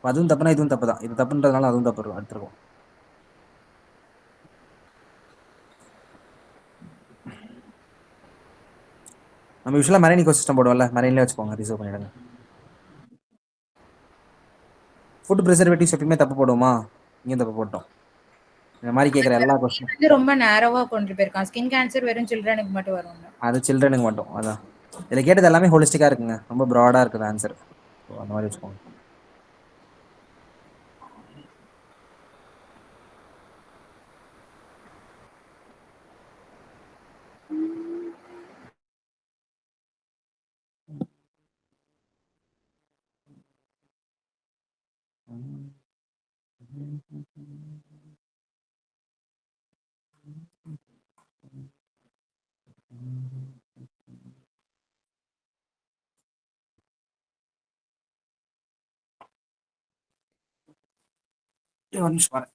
S3: அதுவும் தப்புனா இதுவும் தப்பு தான். இது தப்புன்றதுனால அதுவும் தப்பு எடுத்துருக்கோம். நம்ம யூஸ்வலாக மெரைன் இக்கோசிஸ்டம் போடுவோம்ல, மெரைன்லேயே வச்சுக்கோங்க, ரிசர்வ் பண்ணிடுங்க. ஃபுட் ப்ரிசர்வேட்டிவ்ஸ் எப்பயுமே தப்பு போடுவோமா? இங்கேயும் தப்பு போட்டோம். இந்த மாதிரி கேட்குற எல்லா கொஸ்டினும்
S2: இது ரொம்ப நேரவா கொண்டு போயிருக்கான். ஸ்கின் கேன்சர் வெறும் சில்ட்ரனுக்கு மட்டும் வரும்.
S3: அது சில்ட்ரனுக்கு மட்டும். அதான் இதில் கேட்டது எல்லாமே ஹோலிஸ்டிக்காக இருக்குங்க, ரொம்ப ப்ராடாக இருக்குது ஆன்சர். ஸோ அந்த மாதிரி வச்சுக்கோங்க. ஒரு நிமிஷம் வரேன்.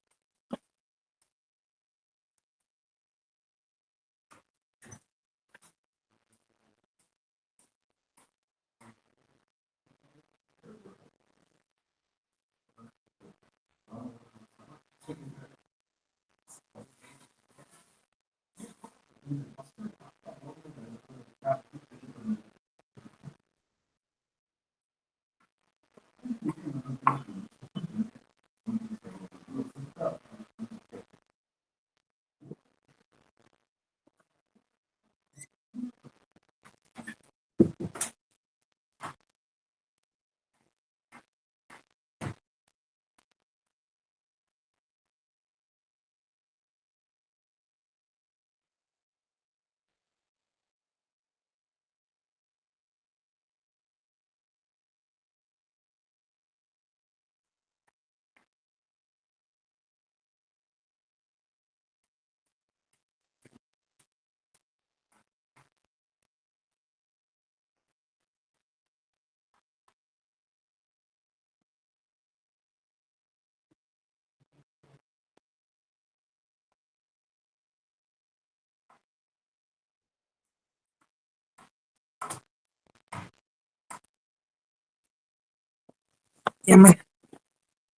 S3: ஏம்மா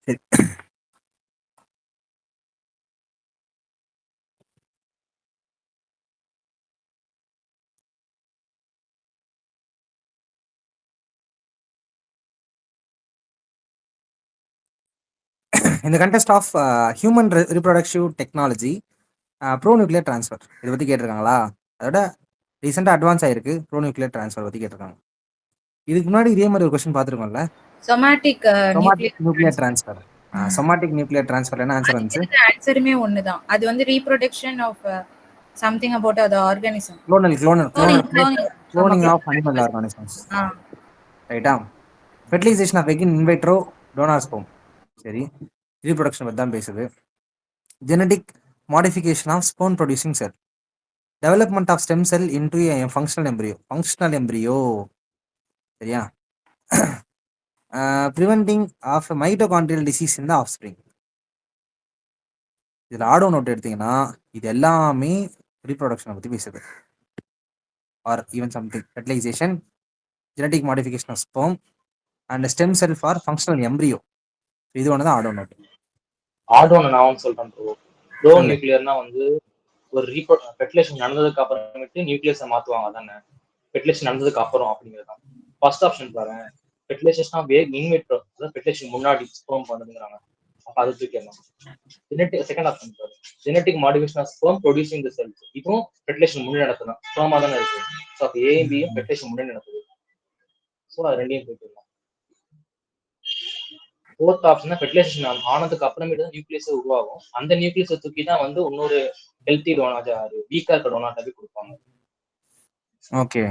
S3: சரி. In the context of human reproductive technology, bro nuclear transfer இதை பற்றி கேட்டிருக்காங்களா? அதோட ரீசெண்டாக அட்வான்ஸ் ஆயிருக்கு ப்ரோ நியூக்ளியர் ட்ரான்ஸ்ஃபர் பற்றி கேட்டிருக்காங்க. இதுக்கு முன்னாடி இதே மாதிரி ஒரு கொஸ்டின் பார்த்துருக்கோம்ல,
S2: somatic
S3: nuclear transfer. Somatic nuclear transfer என்ன ஆன்சர் வந்துச்சு?
S2: ஆன்சருமே ஒண்ணுதான். அது வந்து reproduction of something about the organism.
S3: cloning of animal organisms. ரைட்டா? Fertilization of egg in in vitro donor sperm. சரி, ரீப்ரொடக்ஷன் பற்றி தான் பேசுது. Genetic modification of sperm producing cell, development of stem cell into a functional embryo. சரியா? Preventing of mitochondrial disease in the offspring. இதில் ஆடோ நோட் எடுத்தீங்கன்னா இது எல்லாமே ரீப்ரொடக்ஷனை பற்றி பேசுது. Or even something fertilization, genetic modification of sperm and stem cell for functional embryo. இது ஒன்று தான் ஆடோ நோட்.
S5: ஆடோன்னு நான் சொல்றேன் ப்ரோ நியூக்ளியர்னா வந்து ஒரு ஃபெர்டிலைசேஷன் நடந்ததுக்கு அப்புறமேட்டு நியூக்ளியஸை மாத்துவாங்க தானே, ஃபெர்டிலைசேஷன் நடந்ததுக்கு அப்புறம் அப்படிங்கிறது தான் ஃபர்ஸ்ட் ஆப்ஷன் பாருங்க. ஃபெர்டிலைசேஷன் ஆஃப் எக் இன்வைட்ரோ, அதாவது ஃபெர்டிலைசேஷன் முன்னாடி ஸ்பெர்ம் பண்ணுங்கிறாங்க. அப்ப அது தூக்கிடலாம். செகண்ட் ஆப்ஷன் பாருங்க, genetic modification of sperm producing the cells. இதுவும் ஃபெர்டிலைசேஷன் முன்னாடி நடக்கணும், ஸ்பெர்மா தானே இருக்கு. ஸோ அப்போ ஏயும் பியும் ஃபெர்டிலைசேஷன் முன்னாடி நடக்குது. ஸோ அது ரெண்டையும் தூக்கிடலாம். ஃபோர்த் ஆப்ஷன் ஃபெர்டிலைசேஷன் ஆனதுக்கு அப்புறமேட்டு தான் நியூக்ளியஸ் உருவாகும். அந்த நியூக்ளியஸை தூக்கி தான் வந்து இன்னொரு ஹெல்த்தி டோனாட், வீக்கா இருக்க டோனாட்டாவே கொடுப்பாங்க.
S3: ஓகே,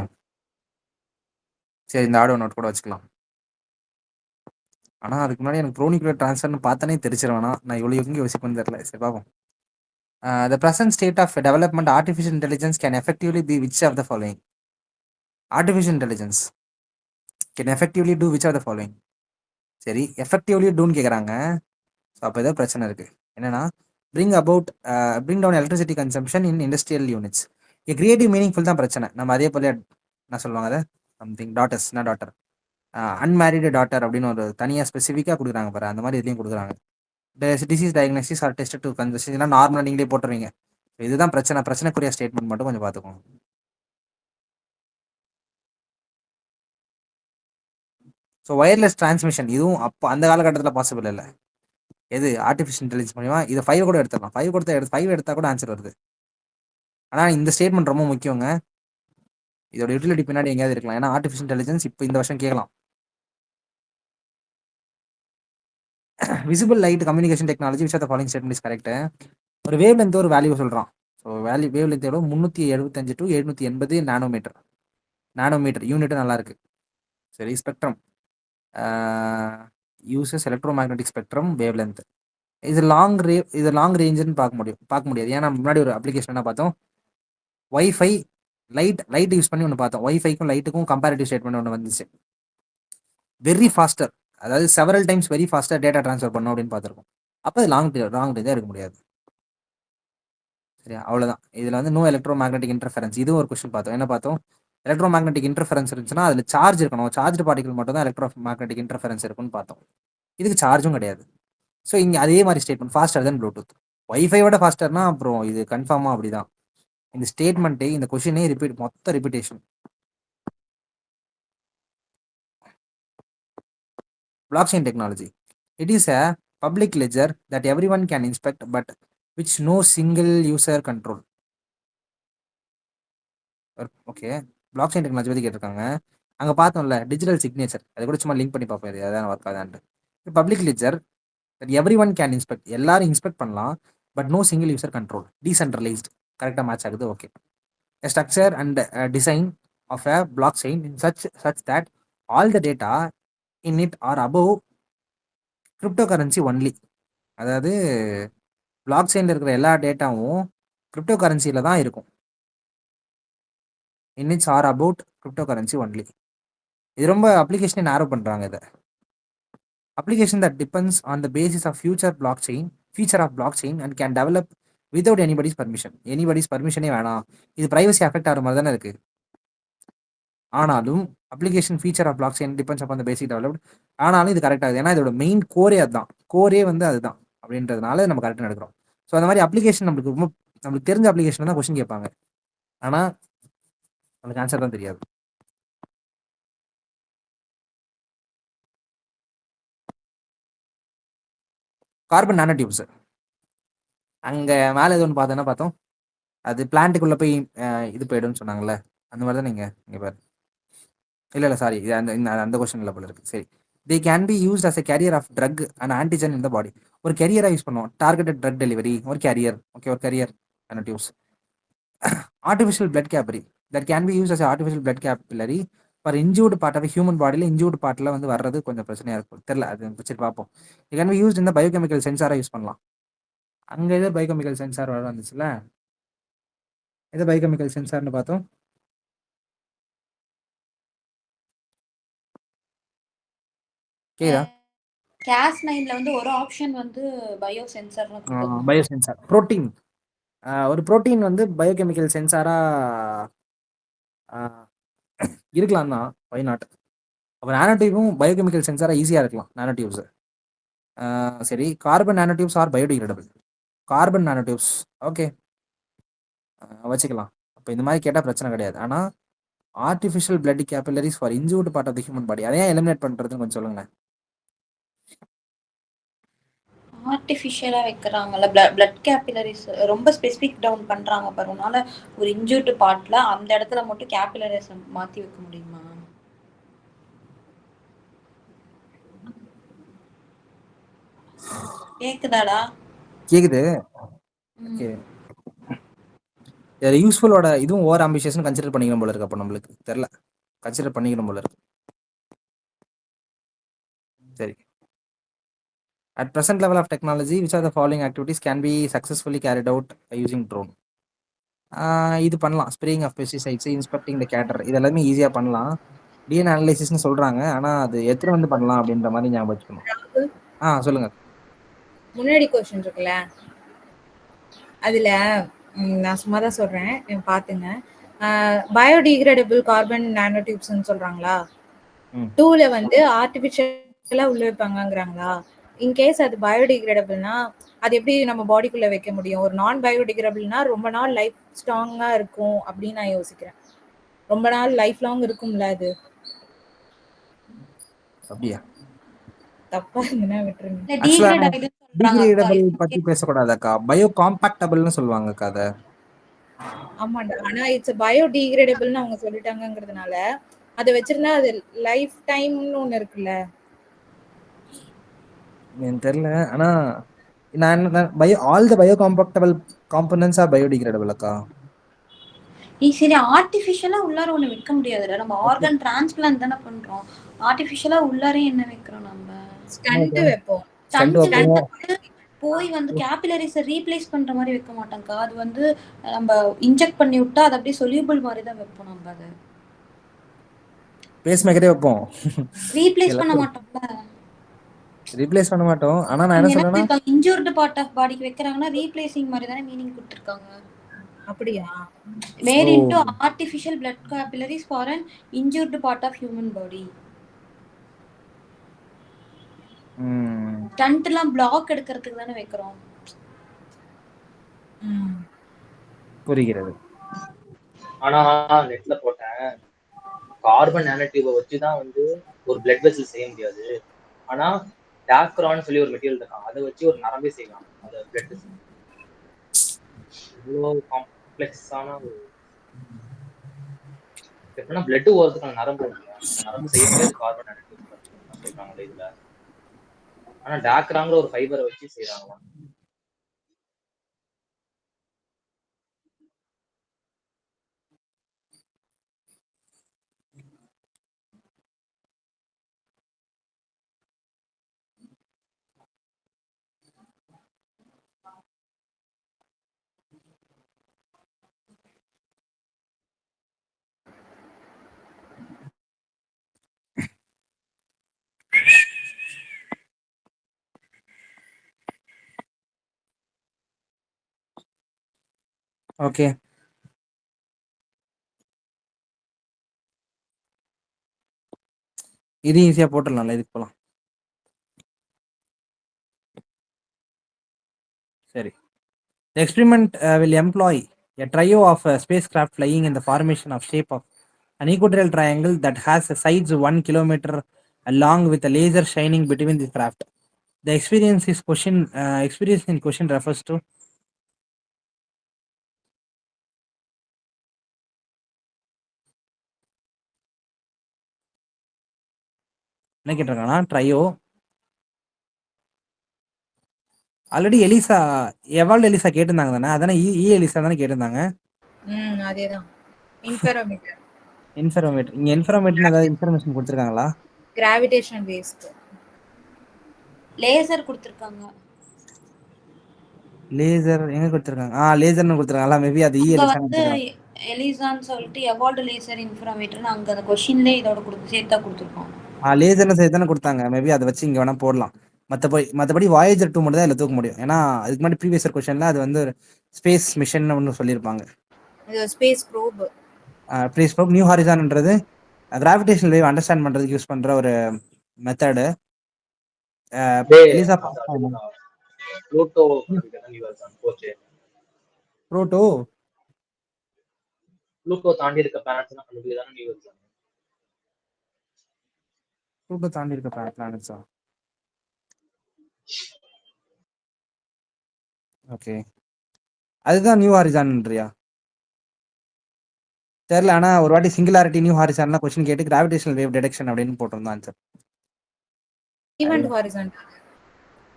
S3: சரி, இந்த ஆடோ நோட் கூட வச்சுக்கலாம். ஆனால் அதுக்கு முன்னாடி எனக்கு ப்ரோ நியூக்ளியர் ட்ரான்ஸ்ஃபர்னு பார்த்தானே தெரிச்சிருவேனா, நான் இவ்வளோ எங்கே யோசிப்பேன்னு தெரியல. சரி பார்ப்போம். The present state of development artificial intelligence can effectively be which of the following? Artificial intelligence can effectively do which of the following? சரி, எஃபெக்டிவ்லி டூன்னு கேட்குறாங்க. ஸோ அப்போ ஏதோ பிரச்சனை இருக்குது. என்னன்னா bring down electricity consumption in industrial units. Creative meaningful தான் பிரச்சனை. நம்ம அதே போல என்ன சொல்லுவாங்க அதை சம்திங் டாட்டர்ஸ் என்ன டாட்டர் அன்மேரிடு டாட்டர் அப்படின்னு ஒரு தனியாக ஸ்பெசிஃபிக்காக கொடுக்குறாங்க பாரு, அந்த மாதிரி இதுலையும் கொடுக்குறாங்க. Disease diagnosis or test to conversion இதெல்லாம் நார்மலாக நீங்களே போட்டுருவீங்க. இதுதான் பிரச்சனைக்குரிய ஸ்டேட்மெண்ட் மட்டும் கொஞ்சம் பார்த்துக்கோங்க. ஸோ ஒயர்லெஸ் டிரான்ஸ்மிஷன் இதுவும் அப்போ அந்த காலகட்டத்தில் பாசிபிள் இல்லை. எது ஆர்டிஃபிஷியல் இன்டெலிஜென்ஸ் மூலியமா இதை 5 கூட எடுத்துடலாம். 5 எடுத்தா கூட ஆன்சர் வருது. ஆனால் இந்த ஸ்டேட்மெண்ட் ரொம்ப முக்கியங்க. இதோட யூட்டிலிட்டி பின்னாடி எங்கேயாவது இருக்கலாம். ஏன்னா ஆர்டிஃபிஷியல் இன்டெலிஜென்ஸ் இப்போ இந்த வருஷம் கேட்கலாம். Visible light communication technology which are the following statement is correct. ஒரு வேவ் லென்த் ஒரு வேல்யூ சொல்கிறான். ஸோ வேவ் லென்த் எவ்வளோ 375 to 780 நானோமீட்டர் யூனிட் நல்லா இருக்கு. சரி, spectrum uses electro magnetic spectrum wave length. இது லாங் ரேஞ்சுன்னு பார்க்க முடியாது. ஏன்னா முன்னாடி ஒரு அப்ளிகேஷன் என்ன பார்த்தோம், வைஃபை லைட் யூஸ் பண்ணி ஒன்று பார்த்தோம். வைஃபைக்கும் லைட்டுக்கும் கம்பேரிட்டிவ் ஸ்டேட்மெண்ட் ஒன்று வந்துச்சு. வெரி ஃபாஸ்டர், அதாவது several times very faster data transfer பண்ணோம் அப்படின்னு பார்த்துருக்கோம். அப்போ அது லாங் ரேஞ்சாக இருக்க முடியாது. சரியா, அவ்வளோதான். இதில் வந்து நோ எலக்ட்ரோ மேக்னெட்டிக் இன்டர்ஃபரன்ஸ் இதுவும் ஒரு கொஸ்டின் பார்த்தோம். என்ன பார்த்தோம், எலக்ட்ரோ மேக்னெட்டிக் இன்டர்ஃபரன்ஸ் இருந்துச்சுன்னா அதில் சார்ஜ் இருக்கணும். சார்ஜ் பார்ட்டிகல் மட்டும் தான் எலக்ட்ரோ மேக்னெட்டிக் இன்டர்ஃபரன்ஸ் இருக்குன்னு பார்த்தோம். இதுக்கு சார்ஜும் கிடையாது. ஸோ இங்கே அதே மாதிரி ஸ்டேட்மெண்ட் ஃபாஸ்டர் தென் ப்ளூடூத். வைஃபையோட ஃபாஸ்டர்னா அப்புறம் இது கன்ஃபார்மாக அப்படிதான். இந்த ஸ்டேட்மெண்ட்டே இந்த கொஷினே மொத்த repetition. Blockchain technology. It is a public ledger that everyone can inspect but which no single user control. Okay, block chain technology பற்றி கேட்டிருக்காங்க. அங்கே பார்த்தோம்ல டிஜிட்டல் சிக்னேச்சர், அதை கூட சும்மா லிங்க் பண்ணி பார்ப்போம். இது அதான் ஒர்க் ஆகாதான்ட்டு. Public ledger that everyone can inspect, எல்லாரும் இன்ஸ்பெக்ட் பண்ணலாம். But no single user control, decentralised. கரெக்டாக மேட்ச் ஆகுது. Okay, a structure and a design of a blockchain in such that all the data in it are above cryptocurrency only. அதாவது பிளாக் செயின்ல இருக்கிற எல்லா டேட்டாவும் கிரிப்டோ கரன்சியில தான் இருக்கும். in its are about cryptocurrency only. இது ரொம்ப அப்ளிகேஷனை நேரோ பண்றாங்க. இதை application that depends on the basis of feature of blockchain and can develop without anybody's permissionே வேணாம். இது பிரைவசி அஃபெக்ட் ஆகிற மாதிரி தானே இருக்கு. ஆனாலும் application feature of blockchain depends upon the basic developed. ஆனாலும் இது கரெக்ட் ஆகுது. ஏன்னா இதோட மெயின் கோரே அதுதான். கோரே வந்து அதுதான் அப்படின்றதுனால நம்ம கரெக்டாக எடுக்கிறோம். ஸோ அந்த மாதிரி அப்ளிகேஷன் நம்மளுக்கு தெரிஞ்ச அப்ளிகேஷன் தான் கொஸ்டின் கேட்பாங்க. ஆனால் நமக்கு ஆன்சர் தான் தெரியாது. கார்பன் நானோ டியூப்ஸ் அங்கே மேலே எது ஒன்று பார்த்தோம், அது பிளான்ட்டுக்குள்ளே போய் இது போய்டும்னு சொன்னாங்கல்ல, அந்த மாதிரி தான் நீங்கள் இங்கே பாரு. இல்லை சாரி, இது அந்த கொஸ்டினில் போல இருக்குது. சரி, they can be used as a carrier of drug and antigen in the body. ஒரு கேரியராக யூஸ் பண்ணுவோம். டார்கெட்டட் ட்ரக் டெலிவரி ஒரு கேரியர். ஓகே, ஒரு carrier nanotubes. Artificial blood capillary that can be use as artificial blood capillary for injured part of human பாடியில். இன்ஜூர்டு பார்ட்டில் வந்து வர்றது கொஞ்சம் பிரச்சனையாக இருக்கும், தெரியல, அது சரி பார்ப்போம். இது கேன் பி யூஸ் இந்த பயோகெமிக்கல் சென்சாராக யூஸ் பண்ணலாம். அங்கே எதோ பயோகெமிக்கல் சென்சார் வர வந்துச்சுல, எதோ பயோகெமிக்கல் சென்சார்னு பார்த்தோம். கேதா
S4: கேஸ் 9ல வந்து ஒரு ஆப்ஷன் வந்து பயோ சென்சார்னு கொடுத்திருக்காங்க.
S3: Bio sensor protein. ஒரு புரோட்டீன் வந்து பயோகெமிக்கல் சென்சாரா இருக்கலாம் தான், வை நாட். அப்போ நானோடியூபும் பயோகெமிக்கல் சென்சாரா ஈஸியாக இருக்கலாம் நானோடியூப்ஸ். சரி, carbon nanotubes are biodegradable. Carbon nanotubes okay வச்சுக்கலாம். அப்போ இந்த மாதிரி கேட்டால் பிரச்சனை கிடையாது. ஆனால் artificial blood capillaries for injured part of the human body, அதையே எலிமினேட் பண்ணுறதுன்னு கொஞ்சம் சொல்லுங்களேன்.
S4: ஆர்டிஃபிஷியலா வைக்கிறாங்கல்ல பிளட் கேபிலரிஸ், ரொம்ப ஸ்பெசிபிக் டவுன் பண்றாங்க பாரு. அதனால ஒரு இன்ஜூர்டு பார்ட்ல அந்த இடத்துல மட்டும் கேபிலரிஸ் மாத்தி வைக்க முடியுமா? கேக்குதாடா?
S3: கேக்குது. ஓகே, யூஸ்ஃபுல்லோட இதுவும் ஓவர் ஆம்பிஷியஸ்னு கன்சிடர் பண்ணிக்கணும் போல இருக்கு. அப்போ நம்மளுக்கு தெரியல, கன்சிடர் பண்ணிக்கணும் போல இருக்கு. சரி, at present level of technology which are the following activities can be successfully carried out using drone. இது பண்ணலாம். Spraying of pesticides, inspecting the cater, இதெல்லாமே ஈஸியாக பண்ணலாம். டிஎன்ஏ அனலைசிஸ்னு சொல்றாங்க. ஆனா அது எத்தனை வந்து பண்ணலாம் அப்படின்ற மாதிரி ஞாபகம் வச்சுக்கணும். சொல்லுங்க.
S2: முன்னாடி கொஸ்டின் இருக்குல்ல, அதுல நான் சும்மா தான் சொல்றேன், பாத்துங்க. பயோடிகிரேடபிள் கார்பன் நானோ டியூப்ஸ்ன்னு சொல்றாங்களா? டூல வந்து ஆர்டிபிஷியலா உள்ள வைப்பாங்கங்கிறாங்களா? இன்கேஸ் அது பயோடிகிரேடபிள்னா அது எப்படி நம்ம பாடிக்குள்ள வைக்க முடியும்? ஒரு நான் பயோடிகிரேடபிள்னா ரொம்ப நாள் லைஃப் ஸ்ட்ராங்கா இருக்கும் அப்படின்னு நான் யோசிக்கிறேன். ரொம்ப நாள் லைஃப் லாங் இருக்கும்ல அது.
S3: அப்படியா?
S2: தப்பா இருந்ததுன்னா விட்டுருங்க.
S4: இல்ல டீக்ரேட் ஆயிடுன்னு சொல்றாங்க அக்கா.
S3: டிகிரேடபிள் பத்தி பேசக்கூடாதாக்கா, பயோ காம்பாக்டபிள்னு சொல்லுவாங்கக்கா அத.
S2: ஆமாண்டா, ஆனா இட்ஸ் பயோடிகிரேடபிள்னு அவங்க சொல்லிட்டாங்கங்கிறதுனால அதை வச்சிருந்தா அது லைஃப் டைம்னு ஒண்ணு இருக்குல்ல.
S3: எனக்கு தெரியல. ஆனா நான் bio all the biocompatible components are biodegradable அக்கா.
S4: சரி, ஆர்டிஃபிஷியலா உள்ளார ஒண்ணு வைக்க முடியாதுல்ல. நம்ம ஆர்கன் டிரான்ஸ்பிளான்ட் தானே பண்றோம். ஆர்டிஃபிஷியலா உள்ளாரே என்ன வைக்கிறோம் நம்ம?
S2: ஸ்டண்ட் வைப்போம்.
S4: ஸ்டண்ட் போய் வந்து கேபிலரிஸை ரீப்ளேஸ் பண்ற மாதிரி வைக்க மாட்டோம்க்கா. அது வந்து நம்ம இன்ஜெக்ட் பண்ணி விட்டா அது அப்படியே சொல்யூபிள் மாதிரி தான் வைப்போம் நம்ம. அதை
S3: பேஸ் மேக்கரே வைப்போம்.
S4: ரீப்ளேஸ் பண்ண மாட்டோம்ல.
S3: ரீப்ளேஸ் பண்ண மாட்டோம். ஆனா நான் என்ன சொல்றேன்னா,
S4: இன்ஜூர்டு பார்ட் ஆஃப் பாடிக்கு வைக்கறாங்கன்னா ரீப்ளேசிங் மாதிரி தானே மீனிங் கொடுத்திருக்காங்க.
S2: அப்படியா?
S4: Made into artificial blood capillaries for an injured part of human body. ஸ்டண்ட்லாம் பிளாக் எடுக்கிறதுக்கு தானே வைக்கிறோம்.
S3: புரிகிறது.
S5: ஆனா நெட்ல போட்டேன், கார்பன் நானோ டியூபை வச்சு தான் வந்து ஒரு பிளட் வெசல் செய்ய முடியாது. ஆனா டாக்ரான்னு சொல்லி ஒரு மெட்டீரியல் இருக்கான், அதை வச்சு ஒரு நரம்பே செய்யலாம். அது பிளட் வெசல் இவ்வளோ காம்ப்ளெக்ஸான ஒரு எப்படின்னா பிளட் ஓரத்துக்கான நரம்பு நரம்பு செய்ய முடியாது கார்பன் நானோ டியூப் சொல்றாங்களே இதுல. ஆனா டாக்ராங்கிற ஒரு ஃபைபரை வச்சு செய்யறாங்களாம்.
S3: ஓகே, இது ஈஸியா போட்டுடலாம்ல. இதுக்கு போலாம். சரி. The experiment will employ a trio of spacecraft flying in the formation of shape of an equatorial triangle that has sides 1 kilometer long with a laser shining between the craft. The experience in question refers to என்ன கேட்டிருக்காங்கன்னா, trio already eLISA evolved LISA கேட்டிருந்தாங்க தானே? அதானே எலிசா தானே கேட்டிருந்தாங்க.
S2: அதேதான். இன்ஃபெரோமீட்டர்.
S3: இன்ஃபெரோமீட்டர். இங்க இன்ஃபெரோமீட்டர்னு ஏதாவது இன்ஃபர்மேஷன் கொடுத்துருக்காங்களா?
S2: Gravitation based.
S4: லேசர் கொடுத்திருக்காங்க.
S3: லேசர் எங்க கொடுத்திருக்காங்க? லேசர்னு கொடுத்திருக்காங்களா? மேபி அது எலிசா
S4: வந்து எலிசான்னு சொல்லிட்டு எவால்ட் லேசர் இன்ஃபர்மேட்டர்னு அங்க அந்த क्वेश्चनலயே இதோட சேர்த்தா கொடுத்திருக்கோம்.
S3: லேசர்னு சேர்த்து தானே கொடுத்தாங்க. மேபி அதை வச்சு இங்க வேணா போடலாம். மற்றபடி வாயேஜர் 2 மட்டும் தான் இதில் தூக்க முடியும். ஏன்னா அதுக்கு முன்னாடி ப்ரீவியஸ் கொஸ்டின்ல அது வந்து ஸ்பேஸ் மிஷன் ஒன்று சொல்லியிருப்பாங்க.
S2: Space probe.
S3: Space probe. New ஹாரிசான்ன்றது கிராவிடேஷனல் வேவ் அண்டர்ஸ்டாண்ட் பண்றதுக்கு யூஸ் பண்ற ஒரு மெத்தடு. எலிசா
S5: ப்ளூட்டோ ப்ளூட்டோ தாண்டி இருக்க பிளானட்ஸ்னா கண்டுபிடிக்கதானே நியூ எக்ஸாம்.
S3: ப்ளூட்டோ தாண்டி இருக்க பிளானட்ஸா? ஓகே, அதுதான் நியூ ஹாரிசான்ன்றியா? தெரியல. ஆனா ஒரு வாட்டி சிங்குலாரிட்டி நியூ ஹாரிசான் क्वेश्चन கேட்டு கிராவிடேஷனல் வேவ் டிடெக்ஷன் அப்படின்னு போட்டிருந்தா answer.
S2: Event horizon.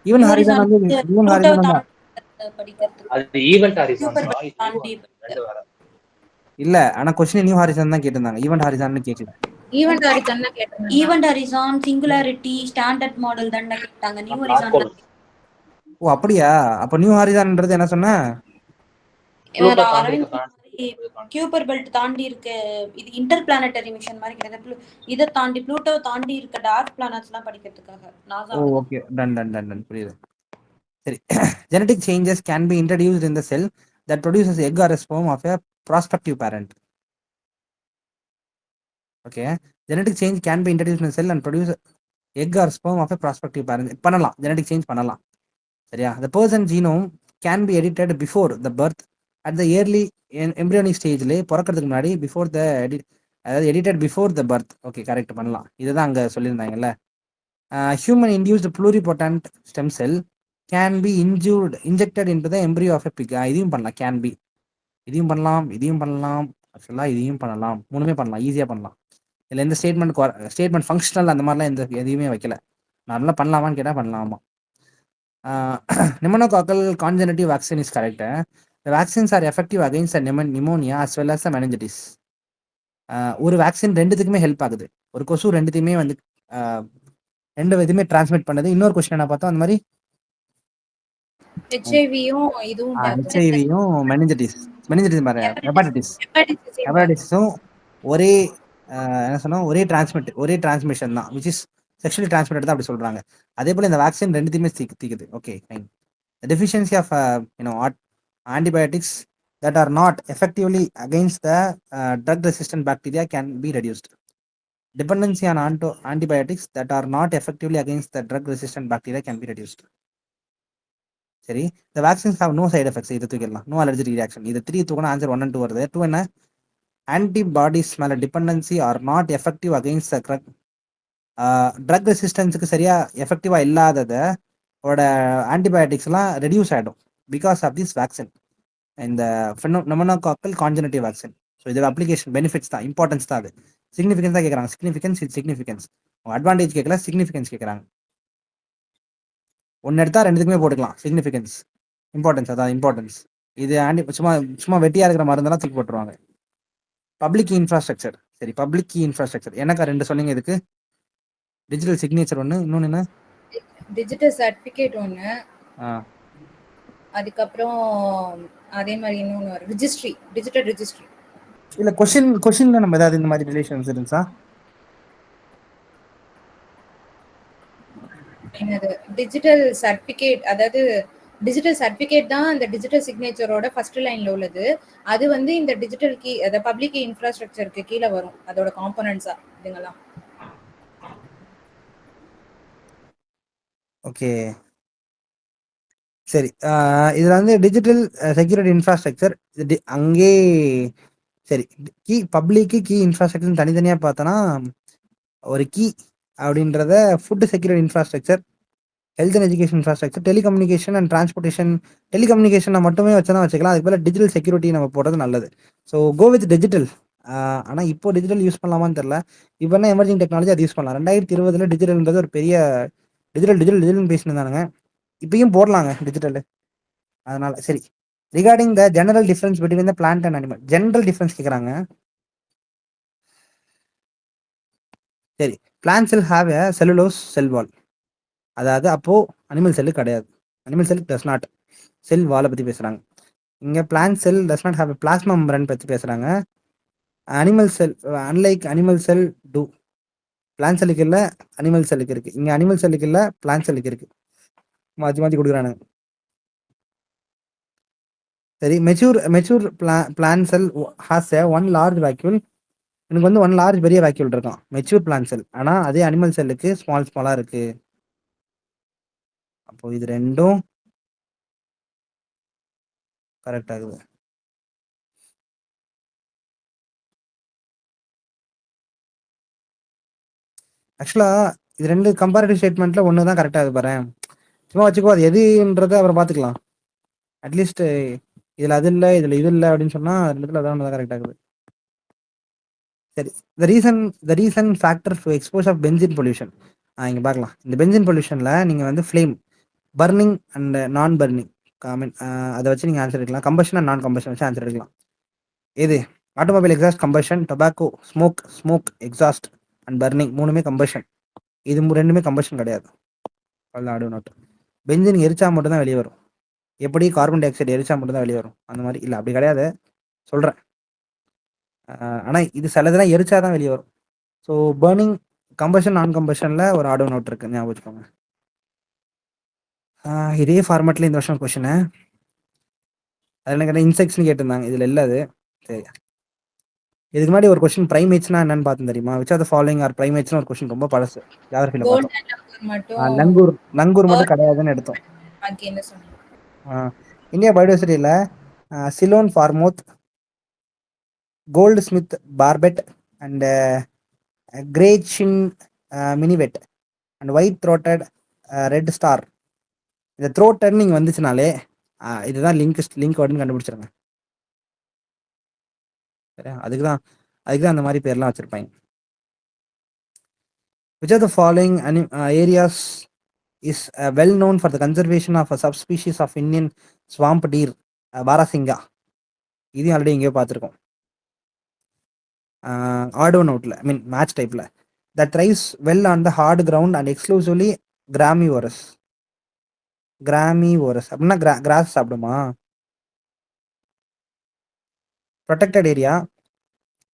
S3: Event horizon வந்து ஈவென்ட் ஹாரிசான் தான்
S4: படிக்கிறது.
S5: அது ஈவென்ட் ஹாரிசான்
S3: இல்ல. ஆனா क्वेश्चन நியூ ஹாரிசான் தான் கேட்டிருந்தாங்க. ஈவென்ட் ஹாரிசான்னு கேட்கல.
S2: ஈவென்ட் ஹாரிசான் தான் கேட்டாங்க.
S4: Event horizon singularity standard model தான் கேட்டாங்க. New horizon.
S3: ஓ அப்படியா? அப்ப நியூ ஹாரிசான்ன்றது என்ன சொன்ன?
S4: கியூப்பர் பெல்ட் தாண்டி இருக்க இது இன்டர் பிளானட்டரி மிஷன் மாதிரி கிடையாது. இதை தாண்டி ப்ளூட்டோ தாண்டி இருக்க டார்க் பிளானட்ஸ்லாம் படிக்கிறதுக்காக நாசா.
S3: ஓகே, டன் புரியுது. சரி. Genetic changes can be introduced in the cell that produces egg or sperm of a prospective parent. Okay, genetic change can be introduced in cell and produce egg or sperm of a prospective parent. பண்ணலாம், ஜெனடிக் சேஞ்ச் பண்ணலாம். சரியா? the person genome can be edited before the birth at the early embryonic stageல பிறக்கிறதுக்கு முன்னாடி before the அதாவது edited before the birth. Okay, correct, பண்ணலாம். இதுதான் அங்க சொல்லியிருந்தாங்கல்ல. human induced pluripotent stem cell can be injected into the embryo of a pig. இதையும் பண்ணலாம், can be. இதையும் பண்ணலாம் ஆக்சுவலாக, இதையும் பண்ணலாம். மூணுமே பண்ணலாம், ஈஸியாக பண்ணலாம். இதில் எந்த ஸ்டேட்மெண்ட் ஃபங்க்ஷனல் அந்த மாதிரிலாம் எதுவுமே வைக்கல. நார்மலாக பண்ணலாமான்னு கேட்டால் பண்ணலாமா. Pneumococcal congenitive vaccine is correct. The vaccines are effective against the pneumonia as well as the meningitis. ஒரு வேக்சின் ரெண்டுத்துக்குமே ஹெல்ப் ஆகுது. ஒரு கொசு ரெண்டுத்தையுமே வந்து ரெண்டு விதமே டிரான்ஸ்மிட் பண்ணுது. இன்னொரு கொஸ்டின் என்ன பார்த்தோம் அந்த மாதிரி,
S2: ஹெச்ஐவியும் இதுவும்
S3: ஹெச்ஐவியும் மெனிஞ்சைட்டிஸ் பாரு, ஹெப்பாடைட்டிஸும் ஒரே என்ன சொன்னோம், ஒரே டிரான்ஸ்மிஷன் தான், விச் இஸ் செக்ஷுவலி டிரான்ஸ்மிட்டட் தான் அப்படி சொல்றாங்க. அதே போல இந்த வேக்சின் ரெண்டுத்தையுமே தீக்குது. Okay, fine. The deficiency of antibiotics that are not effectively against the drug-resistant bacteria can be reduced. Dependency on antibiotics that are not effectively against the drug-resistant bacteria can be reduced. சரி, the vaccines have no side effects. இது தூக்கிடலாம், no allergic reaction. இது 3 தூக்கணும், ஆன்சர் 1 and 2 வருது. 2 என்ன, antibodies மேல dependency are not effective against the drug ரெசிஸ்டன்ஸுக்கு சரியா எஃபெக்டிவா இல்லாததை ஓட ஆன்டிபயோட்டிக்ஸ்லாம் ரெடியூஸ் ஆகிடும் பிகாஸ் ஆஃப் திஸ் வேக்சின், இந்த pneumococcal congenitive வேக்சின். ஸோ இதோட அப்ளிகேஷன் பெனிஃபிட்ஸ் தான், இம்பார்ட்டன்ஸ் தான். அது சிக்னிஃபிகன்ஸ் தான் கேட்குறாங்க. சிக்னிஃபிகன்ஸ் அட்வான்டேஜ் கேட்கல, சிக்னிஃபிகன்ஸ் கேட்குறாங்க. ஒன்று எடுத்தால் ரெண்டுத்துக்குமே போட்டுக்கலாம். சிக்னிஃபிகன்ஸ், இம்பார்ட்டன்ஸ், அதான் இம்பார்ட்டன்ஸ். இது சும்மா வெட்டியாக இருக்கிற மருந்தெல்லாம் தூக்கி போட்டுருவாங்க. Public infrastructure. சரி, பப்ளிக் இன்ஃப்ராஸ்ட்ரக்சர் என்னக்கா ரெண்டு சொன்னீங்க இதுக்கு? டிஜிட்டல் சிக்னேச்சர் ஒன்று, இன்னொன்று என்ன,
S2: டிஜிட்டல் சர்டிஃபிகேட் ஒன்று, அதுக்கப்புறம் அதே மாதிரி இன்னொன்று ரிஜிஸ்ட்ரி, டிஜிட்டல் ரிஜிஸ்ட்ரி.
S3: இல்லை கொஷின்ல நம்ம ஏதாவது இந்த மாதிரி ரிலேஷன்ஸ் இருந்துச்சா?
S2: என்னது டிஜிட்டல் சர்டிஃபிகேட், அதாவது டிஜிட்டல் சர்டிஃபிகேட் தான் இந்த டிஜிட்டல் சிக்னேச்சரோட ஃபர்ஸ்ட் லைன்ல உள்ளது. அது வந்து இந்த டிஜிட்டல் கீ, அதாவது பப்ளிக் இன்ஃப்ராஸ்ட்ரக்சருக்கு கீழே வரும், அதோட காம்போனன்ட்ஸா இதுங்கெல்லாம்.
S3: ஓகே, சரி. இதில் வந்து டிஜிட்டல் செக்யூரிட்டி இன்ஃப்ராஸ்ட்ரக்சர் அங்கே. சரி, கீ பப்ளிக்கு கீ இன்ஃப்ராஸ்ட்ரக்சர் தனித்தனியாக பார்த்தோன்னா, ஒரு கீ அப்படின்றத food security infrastructure, health and education infrastructure, telecommunication and transportation. டெலிகம்யூனிகேஷனை மட்டுமே வச்சுதான் வச்சுக்கலாம். அதுக்கு மேலே டிஜிட்டல் செக்யூரிட்டி நம்ம போடுறது நல்லது. So go with digital. ஆனால் இப்போ டிஜிட்டல் யூஸ் பண்ணலாமான்னு தெரில. இப்போ என்ன எமர்ஜிங் டெக்னாலஜி அது யூஸ் பண்ணலாம். 2020 டிஜிட்டல்ன்றது ஒரு பெரிய டிஜிட்டல் பேசியிருந்தானுங்க. இப்பயும் போடலாங்க டிஜிட்டல். அதனால சரி, regarding the general difference between the plant and animal. General difference கேட்குறாங்க. சரி, plant cell have a cellulose cell wall. அதாவது அப்போ அனிமல் செல்லு கிடையாது. Animal cell does not. Cell வாலை பற்றி பேசுகிறாங்க. இங்கே plant cell does not have a plasma membrane பற்றி பேசுகிறாங்க. Animal cell unlike animal cell too. Plant செல்லுக்கு இல்லை, அனிமல் செல்லுக்கு இருக்குது. இங்கே அனிமல் செல்லுக்கு இல்லை, பிளான்ட் செல்லுக்கு இருக்குது. மாற்றி கொடுக்குறானுங்க. சரி, mature plant sell has a one large vacuole. எனக்கு வந்து ஒன் லார்ஜ் பெரிய வேக்யூல் இருக்கான் மெச்சூர் பிளான்ட் செல். ஆனால் அதே அனிமல் செல்லுக்கு ஸ்மாலாக இருக்கு. அப்போ இது ரெண்டும் கரெக்ட் ஆகுது. ஆக்சுவலாக இது ரெண்டு கம்பேரிட்டிவ் ஸ்டேட்மெண்ட்டில் ஒன்று தான் கரெக்டாக ஆகுது பாரு. சும்மா வச்சுக்கோ, அது எதுன்றதை அப்புறம் பார்த்துக்கலாம். அட்லீஸ்ட் இதில் அது இல்லை, இதில் இது இல்லை அப்படின்னு சொன்னால் ரெண்டுத்துல அதான் ஒன்று தான் கரெக்ட் ஆகுது. சரி, the reason factor to expose of benzene pollution. இங்கே பார்க்கலாம். இந்த பென்சின் பொல்யூஷனில் நீங்கள் வந்து flame, burning and non burning, அதை வச்சு நீங்கள் ஆன்சர் எடுக்கலாம். கம்பஷன் அண்ட் நான் கம்பஷன் வச்சு ஆன்சர் எடுக்கலாம். எது? Automobile exhaust combustion, tobacco smoke exhaust and burning மூணுமே கம்பஷன். இது ரெண்டுமே கம்பஷன் கிடையாது. பென்சின் எரிச்சா மட்டும் தான் வெளியே வரும். எப்படி கார்பன் டை ஆக்சைடு எரிச்சா மட்டும் தான் வெளியே வரும் அந்த மாதிரி இல்லை, அப்படி கிடையாது. சொல்கிறேன், ஆனா இது சிலதெல்லாம் எரிச்சா தான் வெளிய வரும். ஸோ பர்னிங், கம்பஷன், நான் கம்பஷன்ல ஒரு ஆட் ஒன் அவுட் இருக்கு, ஞாபகம் வச்சுக்கோங்க. இதே ஃபார்மேட்ல இந்த வருஷம் கொஸ்டின் அதில் எனக்கு இன்செக்ட்ஸ்னு கேட்டிருந்தாங்க, இதுல இல்ல அது. சரி, இதுக்கு முன்னாடி ஒரு கொஸ்டின் பிரைமேட்ஸ்னா என்னன்னு பார்த்தோம் தெரியுமா? Which are the following are பிரைமேட்ஸ்னு ஒரு கொஸ்டின் ரொம்ப பழசு, ஜியோகிராஃபில பார்த்தோம்.
S2: கோல்டன் நம்பர் மட்டும்
S3: லங்கூர் லங்கூர் மட்டும் கிடையாதுன்னு எடுத்தோம்.
S2: பாக்கி என்ன சொன்னீங்க?
S3: இந்தியா பயோடைவர்சிட்டியில் Ceylon frogmouth, goldsmith barbet and grey chin minivet and white throated redstart. இந்த த்ரோட்டட் நீங்கள் வந்துச்சுனாலே இதுதான் லிங்க் வேர்டுன்னு கண்டுபிடிச்சிருங்க. சரியா? அதுக்கு தான் அந்த மாதிரி பேர்லாம் வச்சுருப்பாங்க. Which of the following areas is well known for the conservation of a subspecies of Indian swamp deer, Barasinga? இதையும் ஆல்ரெடி எங்கேயோ பார்த்துருக்கோம். ஆட் ஒன் அவுட்ல, ஐ மீன் மேட்ச் டைப்ல. That thrives well on the hard ground and exclusively gramivorous. அப்படின்னா கிராஸ் சாப்பிடுமா? Protected area,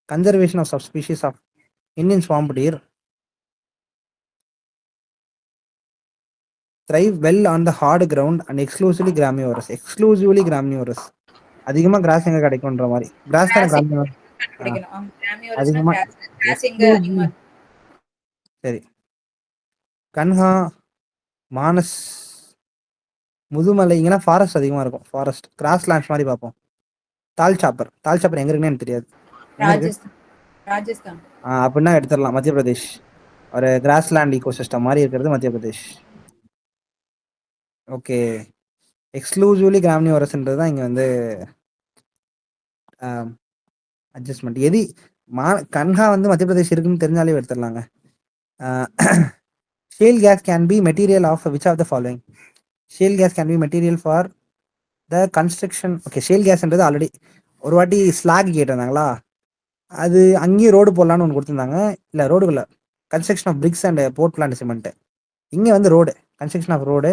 S3: conservation of subspecies of Indian swamp deer, thrive well on the hard ground and exclusively gramivorous. அதிகமா கிராஸ் எங்க கிடைக்கும்ன்ற மாதிரி. கிராஸ் தானே கிராமியோரஸ்.
S2: கண்டுபிடிக்கணும். கிராமியோரஸ்னா
S3: அதிகமா
S2: கிராஸ் எங்க அதிகமா இருக்கு?
S3: சரி, கன்ஹா, மானஸ், முதுமலை, இங்கெல்லாம் ஃபாரஸ்ட் அதிகமா இருக்கும். ஃபாரஸ்ட் கிராஸ் லேண்ட்ஸ் மாதிரி பார்ப்போம். தால் சாப்பர் எங்க இருக்குன்னு எனக்கு தெரியாது.
S2: ராஜஸ்தான்.
S3: அப்படின்னா எடுத்துடலாம், மத்திய பிரதேஷ். ஒரு கிராஸ் லேண்ட் ஈகோசிஸ்டம் மாதிரி இருக்கிறது மத்திய பிரதேஷ். ஓகே, எக்ஸ்க்ளூசிவ்லி கிராமினிவரஸ்ன்றது தான் இங்கே வந்து அட்ஜஸ்ட்மெண்ட். கன்ஹா வந்து மத்திய பிரதேஷ் இருக்குன்னு தெரிஞ்சாலே எடுத்துடலாங்க. Shale gas can be material of which of the following? Shale gas can be material for the construction. Okay, shale கேஸ்ன்றது ஆல்ரெடி ஒரு வாட்டி ஸ்லாக் கேட்டிருந்தாங்களா, அது அங்கேயும் ரோடு போடலான்னு ஒன்று கொடுத்துருந்தாங்க. இல்லை, ரோடுக்குள்ள construction of bricks and Portland cement. இங்கே வந்து road, construction of road,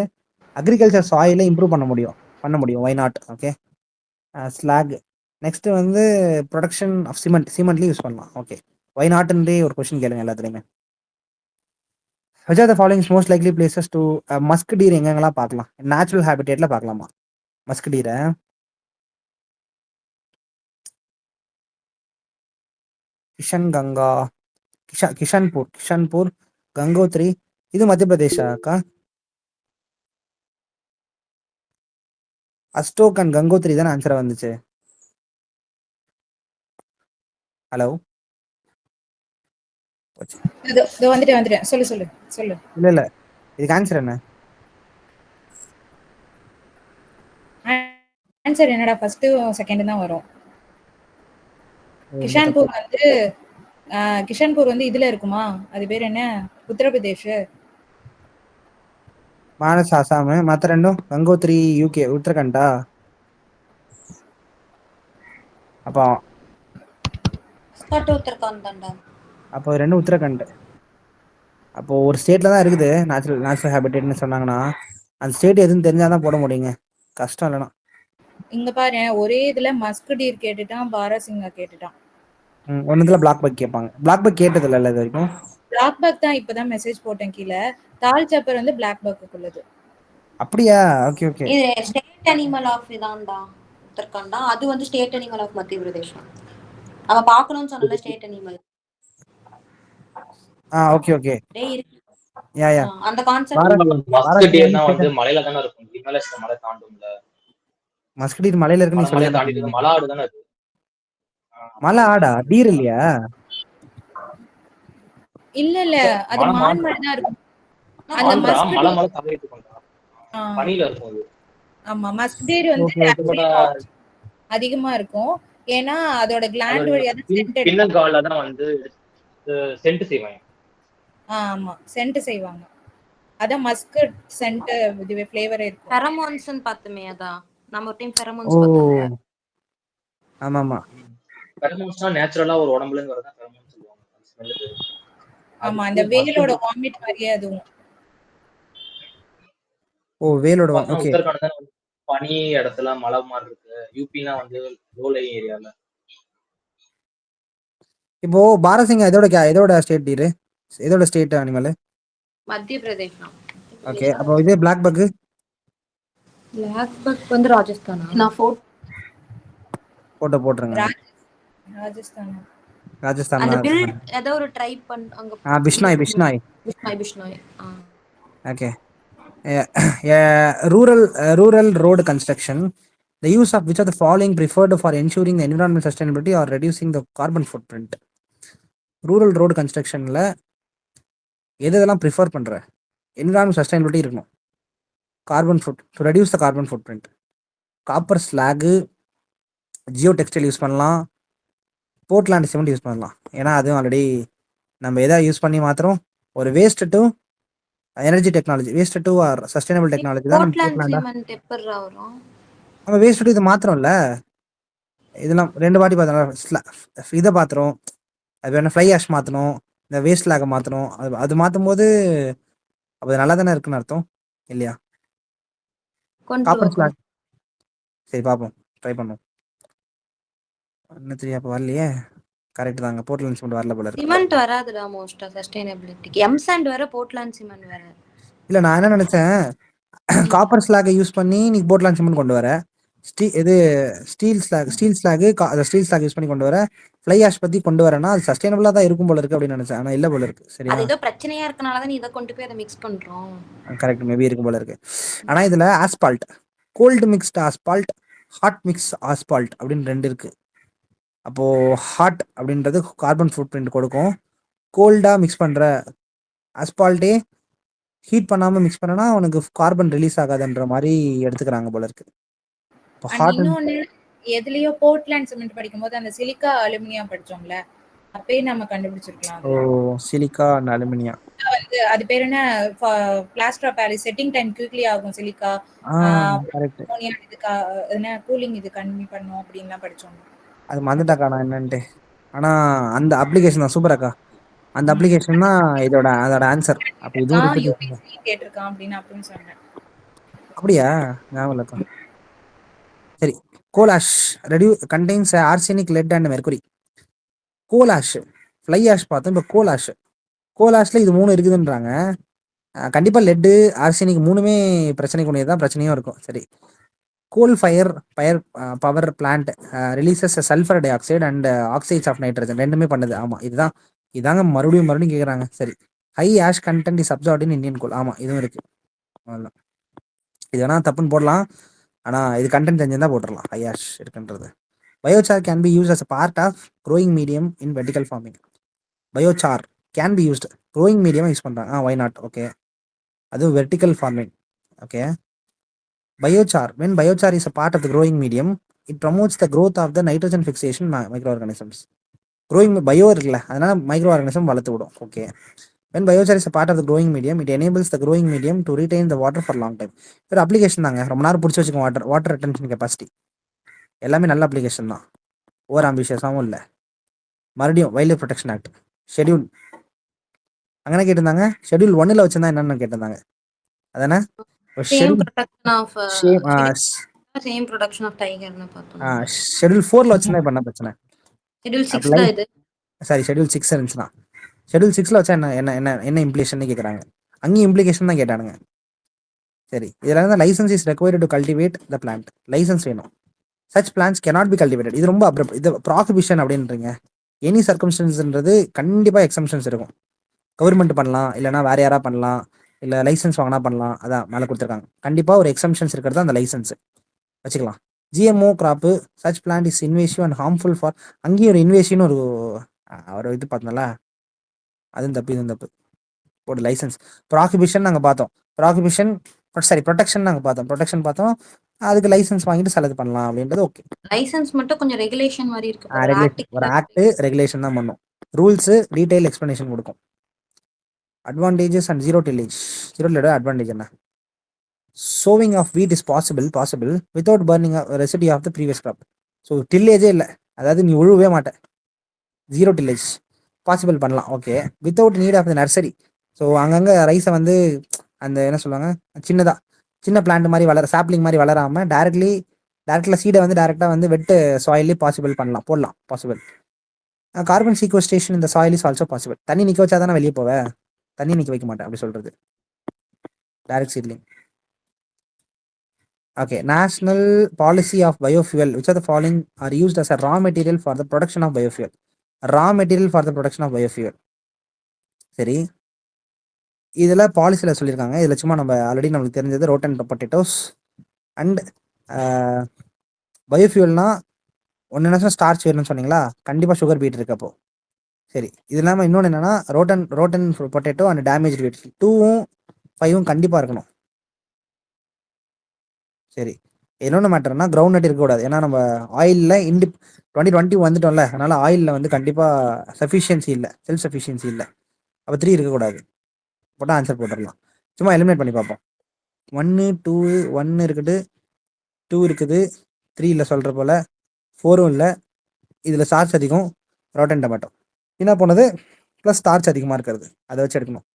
S3: agriculture சாயிலை இம்ப்ரூவ் பண்ண முடியும். Why not? Okay, slag. Next வந்து ப்ரொடக்ஷன் ஆஃப் சிமெண்ட்லேயும் யூஸ் பண்ணலாம். ஓகே, வை நாட்ன்றே ஒரு கொஸ்டின் கேளுங்க எல்லாத்துலேயுமே. which are the following most likely places to Musk deer எங்கெங்கெல்லாம் பார்க்கலாம்? நேச்சுரல் ஹேபிடேட்ல பார்க்கலாமா மஸ்க் டீரை? கிஷன்பூர், கங்கோத்ரி, இது மத்திய பிரதேஷா அக்கா? அஸ்டோக் அண்ட் கங்கோத்ரி தானே ஆன்சரா வந்துச்சு. ஹலோ,
S2: வந்துட்டேன். சொல்லு.
S3: இல்ல இதுக்கு ஆன்சர் என்ன?
S2: ஆன்சர் என்னடா, ஃபர்ஸ்ட் செகண்ட் தான் வரும். கிஷன்பூர் வந்து இதுல இருக்குமா? அது பேர் என்ன? உத்தரப்பிரதேஷ்.
S3: மானஸ் ஆசாம். மற்ற ரெண்டும் கங்கோத்ரி யூகே, உத்தரகண்டா? அப்போ ரெண்டும் உத்தரகண்ட். அப்போ ஒரு ஸ்டேட்ல தான் இருக்குது நேச்சுரல் ஹேபிடேட்னு சொன்னாங்கன்னா அந்த ஸ்டேட் எதுன்னு தெரிஞ்சாதான் போட முடியுங்க, கஷ்டம் இல்லைனா.
S2: இங்க பாரு, ஒரே இதுல மஸ்க் டீர் கேட்டுட்டான், பாராசிங்கா கேட்டுட்டான்.
S3: ஒன்னுல பிளாக் பக் கேட்பாங்க. பிளாக் பக் கேட்டது இல்ல இது வரைக்கும்.
S2: பிளாக் பக் தான் இப்பதான் மெசேஜ் போட்டேன் கீழே. தால் சாப்பர் வந்து பிளாக் பக்குள்ளது.
S3: அப்படியா? ஓகே.
S4: இது ஸ்டேட் அனிமல் ஆஃப் இதான்டா உத்தரகாண்டா. அது வந்து ஸ்டேட் அனிமல் ஆஃப் மத்திய பிரதேஷ். அவ பார்க்கணும்னு சொன்னல ஸ்டேட் அனிமல்.
S3: ஓகே.
S4: டேய் இருக்கு.
S3: யா
S4: அந்த கான்செப்ட்.
S5: மஸ்க் டீர்னா வந்து மலையில தான இருக்கும். ஹிமாலயஸ்ல மலை தாண்டும்ல.
S3: மஸ்க் டீர் மலையில இருக்கு, நீ
S5: மலை
S3: சொல்ல.
S5: தாண்டி மலை ஆடு தான அது.
S3: மலை ஆடா? டீர் இல்லையா?
S2: இல்ல அது மான் மாதிரி தான் இருக்கும். அந்த மஸ்க்
S5: மலை தள்ளிட்டு கொண்டா பனில இருக்கும் அது.
S2: ஆமா, மஸ்க் டீர் வந்து அதிகமா இருக்கும். ஏன்னா அதோட கிளாண்ட் வழியா தான் சென்ட்
S5: பின்னங்கால்ல தான் வந்து சென்ட் செய்வாங்க.
S2: ஆமா, சென்ட் செய்வாங்க. அத மஸ்க் சென்ட் இதுவே ஃப்ளேவரே இருக்கும்.
S4: ஃபெரமோன்ஸ்னு பார்த்தமே, அதான் நம்ம ஒரு டைம் ஃபெரமோன்ஸ் பார்த்தோம்ல.
S3: ஆமாமா,
S5: ஃபெரமோன்ஸ்னா நேச்சுரலா ஒரு உடம்புல இருந்து வரதா ஃபெரமோன்ஸ் சொல்லுவாங்க. ஸ்மெல்லுக்கு.
S2: ஆமா, அந்த வேலோட வாமிட் மாதிரியே அதுவும்.
S3: வேலோட. ஓகே,
S5: உத்தரகாண்ட் தான் பனி இடத்துல மலை மாதிரி இருக்கு. யூபிலாம் வந்து லோ லை ஏரியால.
S3: இப்போ பாரசிங்க எதோட ஸ்டேட் டீரு, எதோட ஸ்டேட் அனிமல்?
S4: மத்திய பிரதேஷம்.
S3: ஓகே, அப்போ இது பிளாக் பக்
S4: பிளாக் பக் வந்து ராஜஸ்தானா? நான்
S3: போட்டுருங்க.
S2: ராஜஸ்தான்.
S3: ராஜஸ்தான்
S4: அந்த
S3: தான்.
S4: பில் ஏதோ ஒரு ட்ரை அங்க
S3: Bishnoi.
S4: Bishnoi.
S3: Okay. Rural road construction. The use of which of the following preferred for ensuring the environmental sustainability or reducing the carbon footprint? Rural road கன்ஸ்ட்ரக்ஷனில் எதெல்லாம் ப்ரிஃபர் பண்ணுற? என்விரான்மெண்ட் சஸ்டைனபிலிட்டி இருக்கணும், to reduce the carbon footprint. Copper slag, geotextile use பண்ணலாம், போர்ட்லாண்ட் சிமெண்ட் யூஸ் பண்ணலாம். ஏன்னா அதுவும் ஆல்ரெடி நம்ம எதாவது யூஸ் பண்ணி மாத்திரம் ஒரு waste to energy technology, waste to or sustainable technology தான் நம்ம
S4: போர்ட்லாண்ட்
S3: போர்ட்லாண்டா.
S4: சிமெண்ட் எப்பறா வரும்?
S3: நம்ம வேஸ்ட் டு இது மாத்திரம் இல்லை, இதெல்லாம் 2 வாட்டி பார்த்தோம். இதை பார்த்துரும், அது வேணா ஃப்ளை ஆஷ் மாற்றணும், இந்த வேஸ்ட் லாகை மாற்றணும். அது மாற்றும் போது அது நல்லா தானே இருக்குன்னு அர்த்தம் இல்லையா? Copper slack. சரி பார்ப்போம், ட்ரை பண்ணுவோம். என்ன தெரியும் அப்போ வரலையே. கரெக்ட் தாங்க, போர்ட்லாண்ட் சிமெண்ட் வரல போல இருக்கு.
S4: சிமெண்ட் வராதுடா மோஸ்டா சஸ்டைனபிலிட்டிக்கு. எம் சாண்ட் வேற, போர்ட்லாண்ட் சிமெண்ட் வேற.
S3: இல்லை நான் என்ன நினைச்சேன், காப்பர் ஸ்லாகை யூஸ் பண்ணி நீ போர்ட்லாண்ட் சிமெண்ட் கொண்டு வர, ஸ்டீல் ஸ்லாக் யூஸ் பண்ணி கொண்டு வர, ஃப்ளை ஆஷ் பத்தி கொண்டு வரேன்னா அது சஸ்டைனபிளா தான் இருக்கும் போல இருக்கு அப்படின்னு நினைச்சேன். ஆனா இல்ல போல இருக்கு. சரியா,
S4: அது ஏதோ பிரச்சனையா இருக்கனால தான் இத கொண்டு போய் அத மிக்ஸ் பண்றோம்.
S3: கரெக்ட், மேபி இருக்கும் போல இருக்கு. ஆனா இதுல asphalt, cold mixed asphalt, hot mix asphalt அப்படின்னு 2 இருக்கு. அப்போ ஹாட் அப்படின்றது கார்பன் ஃபுட் பிரிண்ட் கொடுக்கும், கோல்டா மிக்ஸ் பண்ற ஆஸ்பால்ட்டே ஹீட் பண்ணாம மிக்ஸ் பண்ணனா உனக்கு கார்பன் ரிலீஸ் ஆகாதுன்ற மாதிரி எடுத்துக்கிறாங்க போல இருக்கு.
S2: இன்னொன்னு எதுலயோ போர்ட்லாண்ட் சிமெண்ட் படிக்கும்போது அந்த சிலிக்கா அலுமினியம் படிச்சோம்ல, அப்பயே நம்ம கண்டுபிடிச்சிருக்கலாம்.
S3: சிலிக்கா அண்ட் அலுமினியம்
S2: வந்து அது பேர் என்ன, plaster of Paris setting time quickly ஆகும் சிலிக்கா.
S3: கரெக்ட்,
S2: அமோனியா இதுக்கு என்ன கூலிங் இது கம்மி பண்ணும் அப்படின்லாம் படிச்சோம்.
S3: அது மறந்துட்டாக்கா நான் என்னன்ட்டு. ஆனா அந்த அப்ளிகேஷன் தான் சூப்பர் அக்கா. அந்த அப்ளிகேஷன் தான் அதோட ஆன்சர். அப்ப இதுவும் ரிப்பீட்
S2: கேட்டிருக்கான் அப்படின்னு சொன்னேன்.
S3: அப்படியா, ஞாபகம் இல்லக்கா. சரி, coal ash contains arsenic, lead and mercury. Coal ash, fly ash பார்த்தோம். இப்போ கோல் ஆஷ்ல இது 3 இருக்குதுன்றாங்க. கண்டிப்பா லெட்டு, ஆர்செனிக் 3மே பிரச்சனைக்குரியது தான், பிரச்சனையும் இருக்கும். சரி, coal power plant releases sulphur dioxide and oxides of nitrogen, 2மே பண்ணுது. ஆமா, இதாங்க மறுபடியும் கேட்குறாங்க. சரி, high ash content is absorbed in Indian coal. ஆமா, இதுவும் இருக்கு. அவ்வளோதான், இது வேணா தப்புன்னு போடலாம், ஆனா இது கண்டென்ட் தெரிஞ்சிருந்தா போட்டுடலாம் ஹை ஆஷ் இருக்குன்றது. Biochar can be use as a part of growing medium in vertical farming. Biochar can be used, growing medium use பண்ணுறாங்க. Why not, okay. அது vertical farming. Okay, biochar, when biochar is a part of the growing medium, it promotes the growth of the nitrogen fixation microorganisms. growing bio இருக்குல்ல, அதனால மைக்ரோ ஆர்கானிசம் வளர்த்து விடும். Okay, when biochar is a part of the growing medium, it enables the growing medium to retain the water for long time. ஒரு அப்ளிகேஷன் தாங்க, ரொம்ப நேரம் பிடிச்சி வச்சுக்கோங்க. வாட்டர் ரெட்டன்ஷன் கெப்பாசிட்டி எல்லாமே நல்ல அப்ளிகேஷன் தான், ஓவர் ஆம்பிஷியஸாகவும் இல்லை. மறுபடியும் wild life protection act schedule அங்கே கேட்டிருந்தாங்க. ஷெட்யூல் 1ல் வச்சிருந்தா என்னன்னு கேட்டிருந்தாங்க. அதானே
S4: சேம் ப்ரொடக்ஷன் ஆஃப் டைகர்னு பார்த்தோம்.
S3: ஷெட்யூல் 4ல வச்சிருந்தா இப்ப என்ன பிரச்சனை?
S4: ஷெட்யூல் 6 தான் இது.
S3: சாரி, ஷெட்யூல் 6 இருந்துச்சுன்னா, ஷெட்யூல் 6ல வச்சா என்ன இம்ப்ளிகேஷன் கேட்குறாங்க. அங்கேயும் இம்ப்ளிகேஷன் தான் கேட்டானுங்க. சரி, இதில் வந்து licence is required to cultivate the plant. Licence வேணும். Such plants cannot be cultivated. இது ரொம்ப இது ப்ராஹிபிஷன் அப்படின்றீங்க. எனி சர்க்கம்ஸ்டன்ஸ்ன்றது கண்டிப்பாக எக்ஸம்ஷன்ஸ் இருக்கும். கவர்மெண்ட் பண்ணலாம், இல்லைனா வேற யாரா பண்ணலாம், இல்லை லைசன்ஸ் வாங்கினா பண்ணலாம். அதான் மேலே கொடுத்துருக்காங்க. கண்டிப்பாக ஒரு எக்ஸம்ஷன்ஸ் இருக்கிறது அந்த லைசன்ஸ் வச்சுக்கலாம். GMO crop such plant is invasive and harmful for, அங்கேயும் ஒரு இன்வேஷன் ஒரு இது பார்த்தோம்ல, அதுவும் தப்பு, இதுவும் தப்பு. ஒரு லைசன்ஸ் ப்ராஹிபிஷன் நாங்கள் பார்த்தோம். ப்ரொடெக்ஷன் நாங்கள் பார்த்தோம். ப்ரொடெக்ஷன் பார்த்தோம், அதுக்கு லைசன்ஸ் வாங்கிட்டு சிலது பண்ணலாம் அப்படின்றது. ஓகே,
S4: லைசன்ஸ் மட்டும் கொஞ்சம் ரெகுலேஷன் மாதிரி இருக்கு.
S3: ஒரு ஆக்ட் ரெகுலேஷன் தான் பண்ணும். ரூல்ஸ் டீடைல் எக்ஸ்பிளனேஷன் கொடுக்கும். Advantages and zero tillage advantage என்ன? sowing of wheat is possible without burning a residue of the previous crop. So டில்லேஜே இல்லை, அதாவது நீ உழுவே மாட்டேன். ஜீரோ டில்லேஜ் பாசிபிள் பண்ணலாம். Okay, without need of the nursery. So அங்கங்கே ரைஸை வந்து அந்த என்ன சொல்லுவாங்க, சின்ன பிளான்ட் மாதிரி சாப்ளிங் மாதிரி வளராமல் டேரக்டில் சீடை வந்து டேரெக்டாக வந்து வெட்டு சாயிலே போடலாம் பாசிபிள். கார்பன் சீக்வஸ்ட்ரேஷன் இந்த சாயில் இஸ் ஆல்சோ பாசிபிள். தண்ணி நிற்க வச்சா தானே வெளியே போவேன், தண்ணி நிற்க வைக்க மாட்டேன் அப்படி சொல்கிறது. Direct seedling. Okay, national policy of biofuel which are the following are used as a raw material for the production of biofuel. Raw material for the production of biofuel. சரி, இதில் பாலிசியில் சொல்லியிருக்காங்க. இதில் சும்மா நம்ம ஆல்ரெடி நம்மளுக்கு தெரிஞ்சது ரோட்டன் பொட்டேட்டோஸ் அண்ட் பயோஃபியூல்னா ஒன்று என்ன ஸ்டார்ச் வேணும்னு சொன்னீங்களா, கண்டிப்பாக சுகர் பீட் இருக்கு அப்போ. சரி, இது இல்லாமல் இன்னொன்று என்னென்னா rotten potato and damage beet 2ம் 5ம் கண்டிப்பாக இருக்கணும். சரி, இன்னொன்று மேட்டர்னா கிரவுண்ட் நட் இருக்கக்கூடாது. ஏன்னா நம்ம ஆயிலில் 2020 வந்துட்டோம்ல, அதனால் ஆயிலில் வந்து கண்டிப்பாக சஃபிஷியன்சி இல்லை, செல்ஃப் சஃபிஷியன்சி இல்லை. அப்போ 3 இருக்கக்கூடாது. போட்டால் ஆன்சர் போட்டுடலாம். சும்மா எலிமினேட் பண்ணி பார்ப்போம். 1 2 1 இருக்குது, 2 இருக்குது, 3 இல்லை சொல்கிற போல், 4ம் இல்லை. இதில் ஸ்டார்ச் அதிகம், ரோட்டன் டொமேட்டோ. என்ன போனது ப்ளஸ் ஸ்டார்ச் அதிகமாக இருக்கிறது, அதை வச்சு எடுக்கணும்.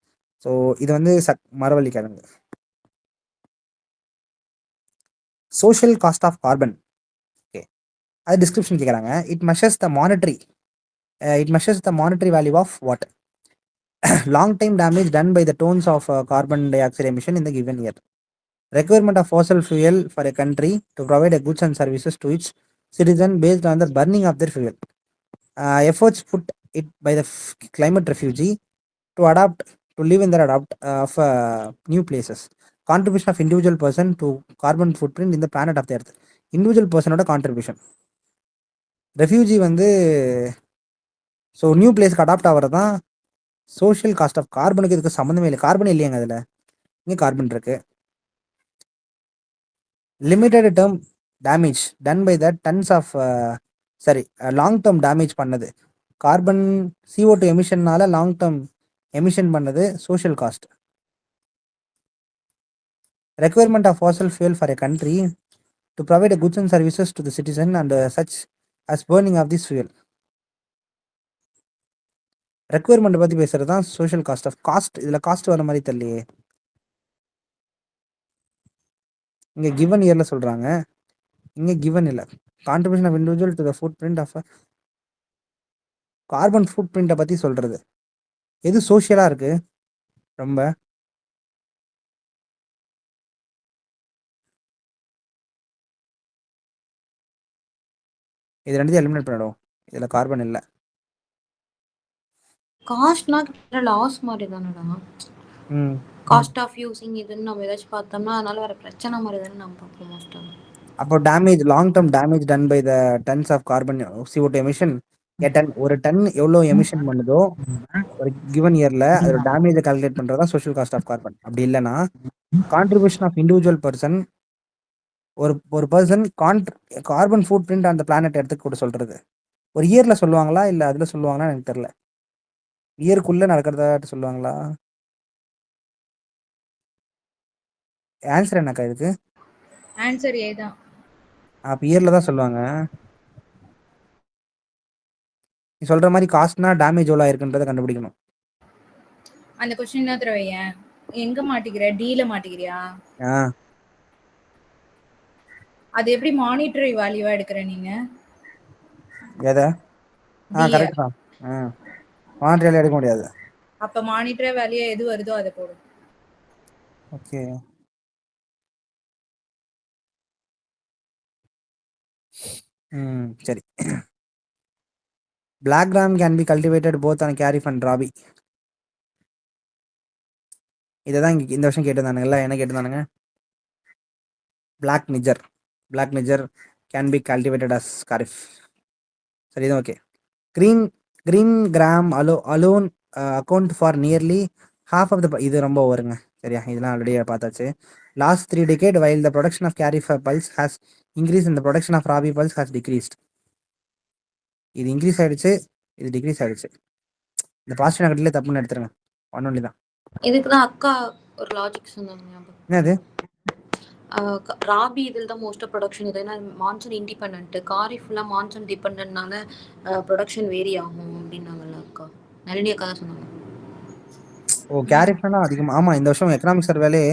S3: ஸோ இது வந்து மரவள்ளி கிழங்கு. Social cost of carbon. Okay, அது டிஸ்கிரிப்ஷன் கேட்குறாங்க. It measures the monetary value of what long time damage done by the tons of carbon dioxide emission in the given year. Requirement of fossil fuel for a country to provide a goods and services to its citizen based on the burning of their fuel. Efforts put it by the climate refugee to live in their of new places. Contribution of individual person to carbon footprint in the planet of the earth. Individual person oda contribution. Refugee வந்து ஸோ நியூ பிளேஸ்க்கு அடாப்ட் ஆகிறது தான் சோஷியல் காஸ்ட் ஆஃப் கார்பனுக்கு. இதுக்கு சம்மந்தமே இல்லை, கார்பன் இல்லையாங்க அதில், இங்கே கார்பன் இருக்கு. Limited term damage done by the tons of long term damage பண்ணது கார்பன் CO2 எமிஷன்னால லாங் டேர்ம் எமிஷன் பண்ணது social cost. Requirement of fossil fuel for a country to provide goods and services to the citizen and such as burning of this fuel. Requirement பற்றி பேசுறது தான் சோஷியல் காஸ்ட் ஆஃப் காஸ்ட். இதில் காஸ்ட் வர மாதிரி தெரியலையே, இங்கே கிவன் இயரில் சொல்கிறாங்க, இங்கே கிவன் இல்லை. Contribution of individual to the footprint of carbon ஃபுட் பிரிண்ட்டை பற்றி சொல்கிறது எது சோஷியலாக இருக்குது ரொம்ப. இது ரெண்டுத்தையும் எலிமினேட் பண்ணிடும், இதில் கார்பன் இல்லை.
S4: காஸ்ட்னா லாஸ் மாதிரி தானடா. காஸ்ட் ஆஃப் யூசிங் இதுன்னு நம்ம ஏதாச்சும் பார்த்தோம்னா அதனால வர பிரச்சனை மாதிரி தானே நம்ம பார்ப்போம் மோஸ்ட்டாக.
S3: அப்போ damage long term damage done by the tons of carbon CO2 emission. ஒரு டன் எவ்வளோ எமிஷன் பண்ணுதோ ஒரு கிவன் இயரில் அதோட டேமேஜை கால்குலேட் பண்ணுறது தான் சோஷியல் காஸ்ட் ஆஃப் கார்பன். அப்படி இல்லைன்னா கான்ட்ரிபியூஷன் ஆஃப் இண்டிவிஜுவல் பர்சன், ஒரு பர்சன் கார்பன் ஃபுட் பிரிண்ட் அந்த பிளானட் எடுத்து கூட சொல்கிறது. ஒரு இயரில் சொல்லுவாங்களா இல்லை அதில் சொல்லுவாங்களா எனக்கு தெரில. இயருக்குள்ளே நடக்கிறதா சொல்லுவாங்களா? ஆன்சர் என்னக்கா இதுக்கு?
S2: ஆன்சர் ஏ தான்.
S3: அப்போ இயரில் தான் சொல்லுவாங்க. நீ சொல்கிற மாதிரி காஸ்ட்னா டேமேஜ் எவ்வளோ இருக்குன்றதை கண்டுபிடிக்கணும்.
S2: அந்த கொஸ்டின் தான் தருவையன். எங்க மாட்டிக்கிற? டீல மாட்டிக்கிறியா? அது எப்படி மானிட்டரி வேல்யூவா எடுக்கிற நீங்க?
S3: எதை? கரெக்ட் தான். மானிட்டரி எடுக்க முடியாது.
S2: அப்ப மானிட்டரி வேல்யூ எது வருதோ அதை போடு.
S3: ஓகே, சரி. Black gram can be cultivated both on Kharif and Rabi. இதை தான் இந்த வருஷம் கேட்டிருந்தானுங்கல்ல, என்ன கேட்டிருந்தானுங்க? Black Niger can be cultivated as Kharif. சரி, okay. Green gram alone account for nearly half of the. இது ரொம்ப வருங்க, சரியா? இதெல்லாம் ஆல்ரெடி பார்த்தாச்சு. Last 3 decades, while the production of Kharif pulse has increased and the production of Rabi pulse has decreased. இது இன்க்ரீஸ் ஆயிடுச்சு, இது டிக்ரீஸ் ஆயிடுச்சு. இந்த பாசிட்டிவ் நெகட்டிவ்ல தப்புன்னு எடுத்துருங்க, ஒன் ஒன்லி தான்.
S4: இதுக்கு தான் அக்கா ஒரு லாஜிக் சொன்னாங்க.
S3: என்னது?
S4: ராபி இதில் தான் மோஸ்ட்டாக ப்ரொடக்ஷன் இது. ஏன்னா மான்சூன் இண்டிபெண்ட், காரி ஃபுல்லாக மான்சூன் டிபெண்ட்னால ப்ரொடக்ஷன் வேரி ஆகும் அப்படின்னாங்கல்ல அக்கா. நளினி அக்கா தான் சொன்னாங்க.
S3: ஓ, கேரிஃப்னா அதிகமாக. ஆமாம், இந்த வருஷம் எக்கனாமிக் சர்வேலே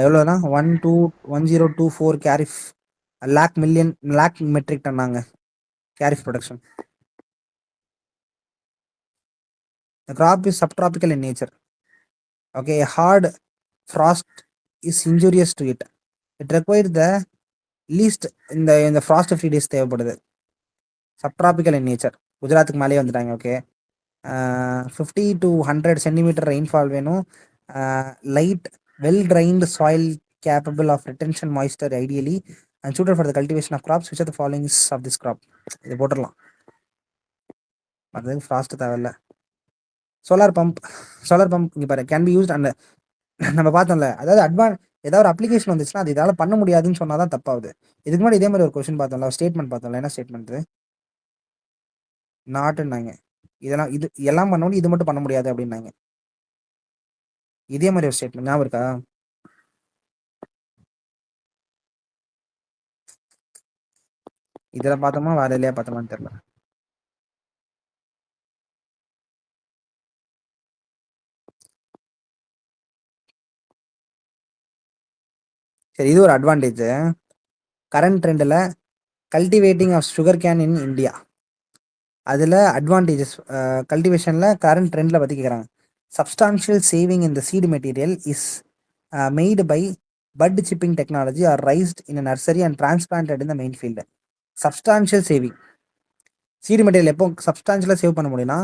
S3: எவ்வளோனா 1024 கேரிஃப் லேக் மெட்ரிக் டன்னாங்க kharif production. The crop is subtropical in nature. Okay, a hard frost is injurious to it. It requires the least in the frost free days தேவைப்படுது. Subtropical in nature. குஜராத்துக்கு மேலே வந்துட்டாங்க. ஓகே, 50 to 100 சென்டிமீட்டர் ரெயின்ஃபால் வேணும். Light well trained soil capable of retention moisture ideally and suited for the cultivation of crops. Which are the following of this crop? இது போட்டுடலாம். அதுக்கு ஃப்ராஸ்ட் தேவையில்ல. சோலார் பம்ப் இங்கே பாரு கேன் பி யூஸ்ட். அந்த நம்ம பார்த்தோம்ல, அதாவது ஏதாவது ஒரு அப்ளிகேஷன் வந்துச்சுன்னா அது இதால் பண்ண முடியாதுன்னு சொன்னால் தான் தப்பாகுது. இதுக்கு முன்னாடி இதே மாதிரி ஒரு கொஸ்டின் பார்த்தோம்ல, ஸ்டேட்மெண்ட் பார்த்தோம்ல. என்ன ஸ்டேட்மெண்ட்? நாட்டுன்னாங்க. இதெல்லாம் இது எல்லாம் பண்ண முடியும், இது மட்டும் பண்ண முடியாது அப்படின்னாங்க. இதே மாதிரி ஒரு ஸ்டேட்மெண்ட் ஞாபகம் இருக்கா? இதில் பார்த்தோமா வேற இல்லையா பார்த்தோமான்னு தெரியல. சரி, இது ஒரு அட்வான்டேஜ். கரண்ட் ட்ரெண்டில் cultivating of sugar cane in India. அதில் அட்வான்டேஜஸ் கல்டிவேஷனில் கரண்ட் ட்ரெண்டில் பற்றி கேட்குறாங்க. Substantial saving in the seed material is made by bud chipping technology are raised in nursery and transplanted in the main field. Substantial saving seed material எப்போ சப்ஸ்டான்ஷியலாக சேவ் பண்ண முடியும்னா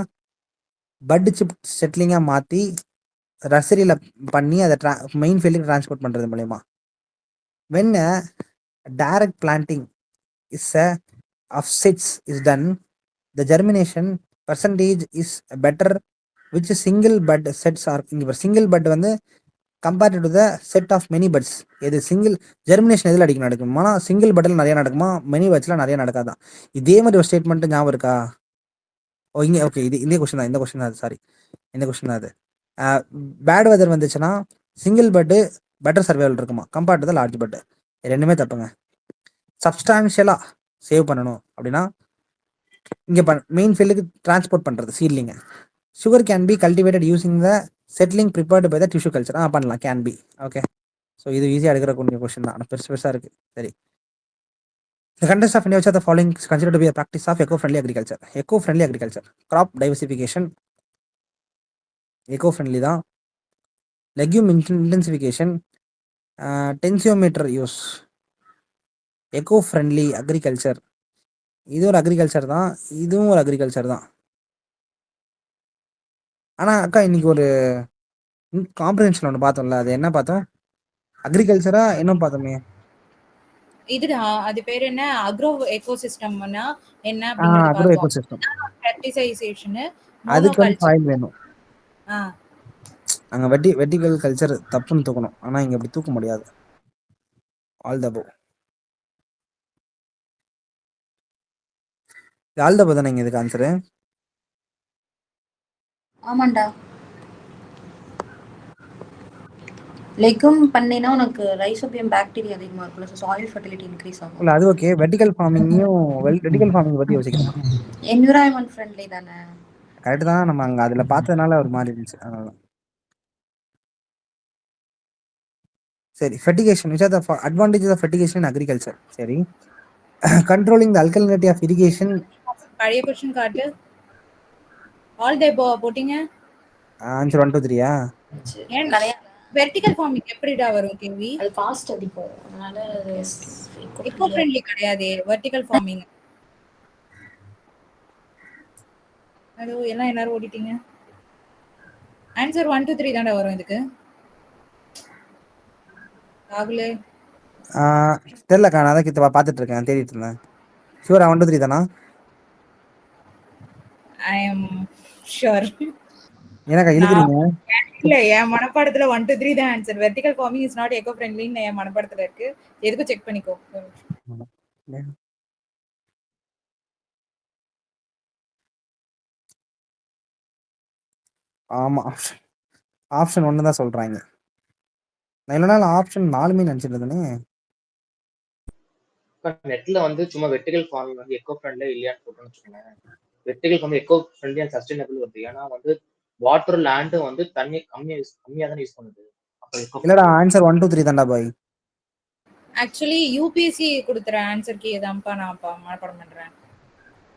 S3: பட் சிப் செட்லிங்காக மாற்றி நர்சரியில் பண்ணி அதை மெயின் ஃபீல்டுக்கு டிரான்ஸ்போர்ட் பண்ணுறது மூலயமா. when a direct planting is of seeds is done, the germination percentage is better which single bud sets are single bud வந்து compared to the set of many buds. இது சிங்கிள் ஜெர்மினேஷன் எதில் அடிக்க நடக்குமா? சிங்கிள் பட்டில் நிறைய நடக்குமா? மெனி பட்ஸில் நிறைய நடக்காதான். இதே மாதிரி ஒரு ஸ்டேட்மெண்ட் ஞாபகம் இருக்கா? ஓ இங்கே ஓகே, இது இந்த கொஸ்டின் தான். இந்த கொஸ்டின் தான் சாரி, இந்த கொஸ்டின் தான் அது. பேட் வெதர் வந்துச்சுன்னா சிங்கிள் பட்டு பெட்டர் சர்வைவல் இருக்குமா கம்பேர்ட் டு த லார்ஜ் பட்டு? ரெண்டுமே தப்புங்க. சப்ஸ்டான்ஷியலாக சேவ் பண்ணணும் அப்படின்னா இங்கே மெயின் ஃபீல்டுக்கு டிரான்ஸ்போர்ட் பண்ணுறது சீட்லிங்க. Sugarcane be cultivated using the seedling prepared by the tissue culture. பண்ணலாம், கேன் பி. ஓகே, ஸோ இது ஈஸியாக எடுக்கிறக்கூடிய கொஸ்டின் தான், ஆனால் பெருசாக இருக்குது. சரி, the contest of India, which are the following considered to be a practice of eco-friendly agriculture? Eco-friendly agriculture, crop diversification, eco-friendly தான். legume intensification, tensiometer use. eco-friendly agriculture, இது ஒரு அக்ரிகல்ச்சர் தான், இதுவும் ஒரு அக்ரிகல்ச்சர் தான். ஆனால் அக்கா இன்னைக்கு ஒரு காம்ப்ரிஹென்ஷன் ஒன்று பார்த்தோம்ல, அது என்ன பார்த்தோம்? அக்ரிகல்ச்சரா என்ன பார்த்தோமே?
S2: இதுடா, அது பேர் என்ன? அக்ரோ எக்கோசிஸ்டம்னா என்ன
S3: அக்ரோ
S2: அப்படிங்கறது
S3: எக்கோசிஸ்டம்.
S2: ஃபெர்டிலைசேஷன்,
S3: அதுக்கு வந்து
S2: மோனோகல்ச்சர்.
S3: சாயில் வேணும். அங்கே வெர்டிகல் கல்ச்சர் தப்புன்னு தூக்கணும், ஆனால் இங்கே அப்படி தூக்க முடியாது. All the above. All the above தானே இங்கே இதுக்கு ஆன்சரு?
S4: ஆமாண்டா. லெகும் பண்ணினா உனக்கு ரைசோபியம் பாக்டீரியா அதிகமாக இருக்குல்ல, ஸோ சாயில் ஃபர்டிலிட்டி இன்க்ரீஸ் ஆகும்.
S3: இல்லை அது ஓகே, வெர்டிகல் ஃபார்மிங்கையும் வெர்டிகல் ஃபார்மிங் பற்றி யோசிக்கணும்.
S4: என்விரான்மெண்ட் ஃப்ரெண்ட்லி தானே?
S3: கரெக்டு தான், நம்ம அங்கே அதில் பார்த்ததுனால ஒரு மாதிரி இருந்துச்சு, அதனால. சரி, fertigation, which are the advantages of fertigation in agriculture? சரி, controlling the alkalinity of irrigation.
S2: பழைய क्वेश्चन காட்டு. ஆல் தி அபவ் போடிங்க.
S3: ஆன்சர் 1 2 3
S2: ஏன் கிடையாது? வெர்டிகல் ஃபார்மிங் எப்படிடா வரும் கேவி?
S4: அது காஸ்ட் அதிகம், அதனால
S2: எக்கோ ஃப்ரெண்ட்லி கிடையாது வெர்டிகல் ஃபார்மிங். ஹலோ, எல்லாம் எல்லாரும் ஓடிட்டீங்க. ஆன்சர் 1 2 3 தான்டா வரும் இதுக்கு. ராகுலே
S3: தெரியலக்கா, நான் தான் கிட்ட பார்த்துட்டு இருக்கேன், தேடிட்டு இருந்தேன். ஷூரா 1 2 3 தானா?
S2: I am sure.
S3: எனக்கா இழுக்கிறீங்க?
S2: இல்ல, என் மனப்பாடத்துல 1 2 3 தான் answer. Vertical farming is not eco ஃப்ரெண்ட்லின்னு என் மனப்பாடத்துல இருக்கு. எதுக்கு செக் பண்ணிக்கோ.
S3: ஆமா, ஆப்ஷன் 1 தான் சொல்றாங்க. நான் இல்லைனா ஆப்ஷன் 4மே நினைச்சிட்டு இருந்தேனே.
S5: நெட்ல வந்து சும்மா வெர்டிகல் ஃபார்மிங் வந்து எக்கோ ஃப்ரெண்ட்லியா இல்லையான்னு போட்டோம்னு வச்சுக்கோங்களேன். Vertical farming eco friendly and sustainable வருது. ஏன்னா வந்து வாட்டர் லேண்ட் வந்து தண்ணி கம்மியா தான் யூஸ் பண்ணுது.
S3: இல்லடா, ஆன்சர் 1 2 3 தான்டா பாய்.
S2: ஆக்சுவலி யூபிஎஸ்சி கொடுத்துற ஆன்சர் கீ தான்ப்பா நான் மனப்பாடம் பண்றேன்.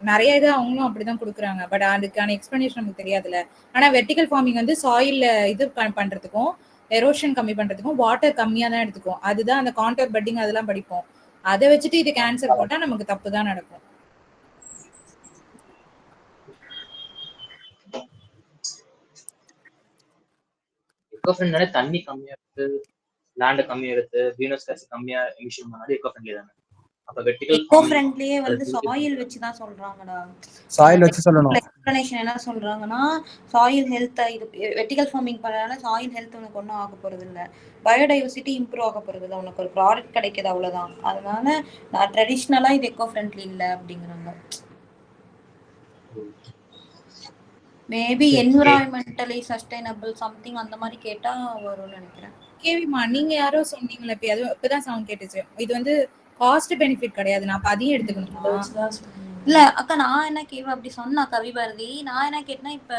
S2: நிறைய இது அவங்களும் அப்படிதான் கொடுக்குறாங்க. பட் அதுக்கான எக்ஸ்பிளனேஷன் நமக்கு தெரியாதுல்ல. ஆனா வெர்டிகல் ஃபார்மிங் வந்து சாயில்ல இது பண்றதுக்கும் எரோஷன் கம்மி பண்றதுக்கும் வாட்டர் கம்மியா தான் எடுத்துக்கும். அதுதான் அந்த கான்டோர் பெட்டிங் அதெல்லாம் படிப்போம். அதை வச்சுட்டு இதுக்கு ஆன்சர் போட்டா நமக்கு தப்பு தான் நடக்கும்.
S5: எக்கோ ஃப்ரெண்ட்னாலே தண்ணி கம்மியா எடுத்து லேண்ட் கம்மியா எடுத்து கிரீன்ஹவுஸ் கேஸ் கம்மியா எமிஷன் பண்ணாலே எக்கோ ஃப்ரெண்ட்லி தானே. அப்ப வெர்டிகல்
S4: எக்கோ ஃப்ரெண்ட்லியே வந்து சாயில் வச்சு தான் சொல்றாங்கடா.
S3: சாயில் வச்சு சொல்லணும்.
S4: எக்ஸ்பிளனேஷன் என்ன சொல்றாங்கன்னா சாயில் ஹெல்த் இது வெர்டிகல் ஃபார்மிங் பண்ணனால சாயில் ஹெல்த் உனக்கு ஒன்றும் ஆக போறது இல்லை, பயோடைவர்சிட்டி இம்ப்ரூவ் ஆக போறது இல்லை, உனக்கு ஒரு ப்ராடக்ட் கிடைக்குது அவ்வளவுதான். அதனால நான் ட்ரெடிஷ்னலா இது எக்கோ ஃப்ரெண்ட்லி இல்லை அப்படிங்கிறாங்க. மேபி என்விரான்மெண்டலி சஸ்டைனபிள் சம்திங் அந்த மாதிரி கேட்டா வரும்னு நினைக்கிறேன்.
S2: கேவிமா நீங்க யாரோ சொன்னீங்களே இப்பதான் சவுண்ட் கேட்டுச்சு. இது வந்து காஸ்ட் பெனிஃபிட் கிடையாது, நான் அதையும் எடுத்துக்கணுமா?
S4: இல்ல அக்கா, நான் என்ன கேவ அப்படி சொன்னா கவிபாரதி, நான் என்ன கேட்டேன்னா இப்ப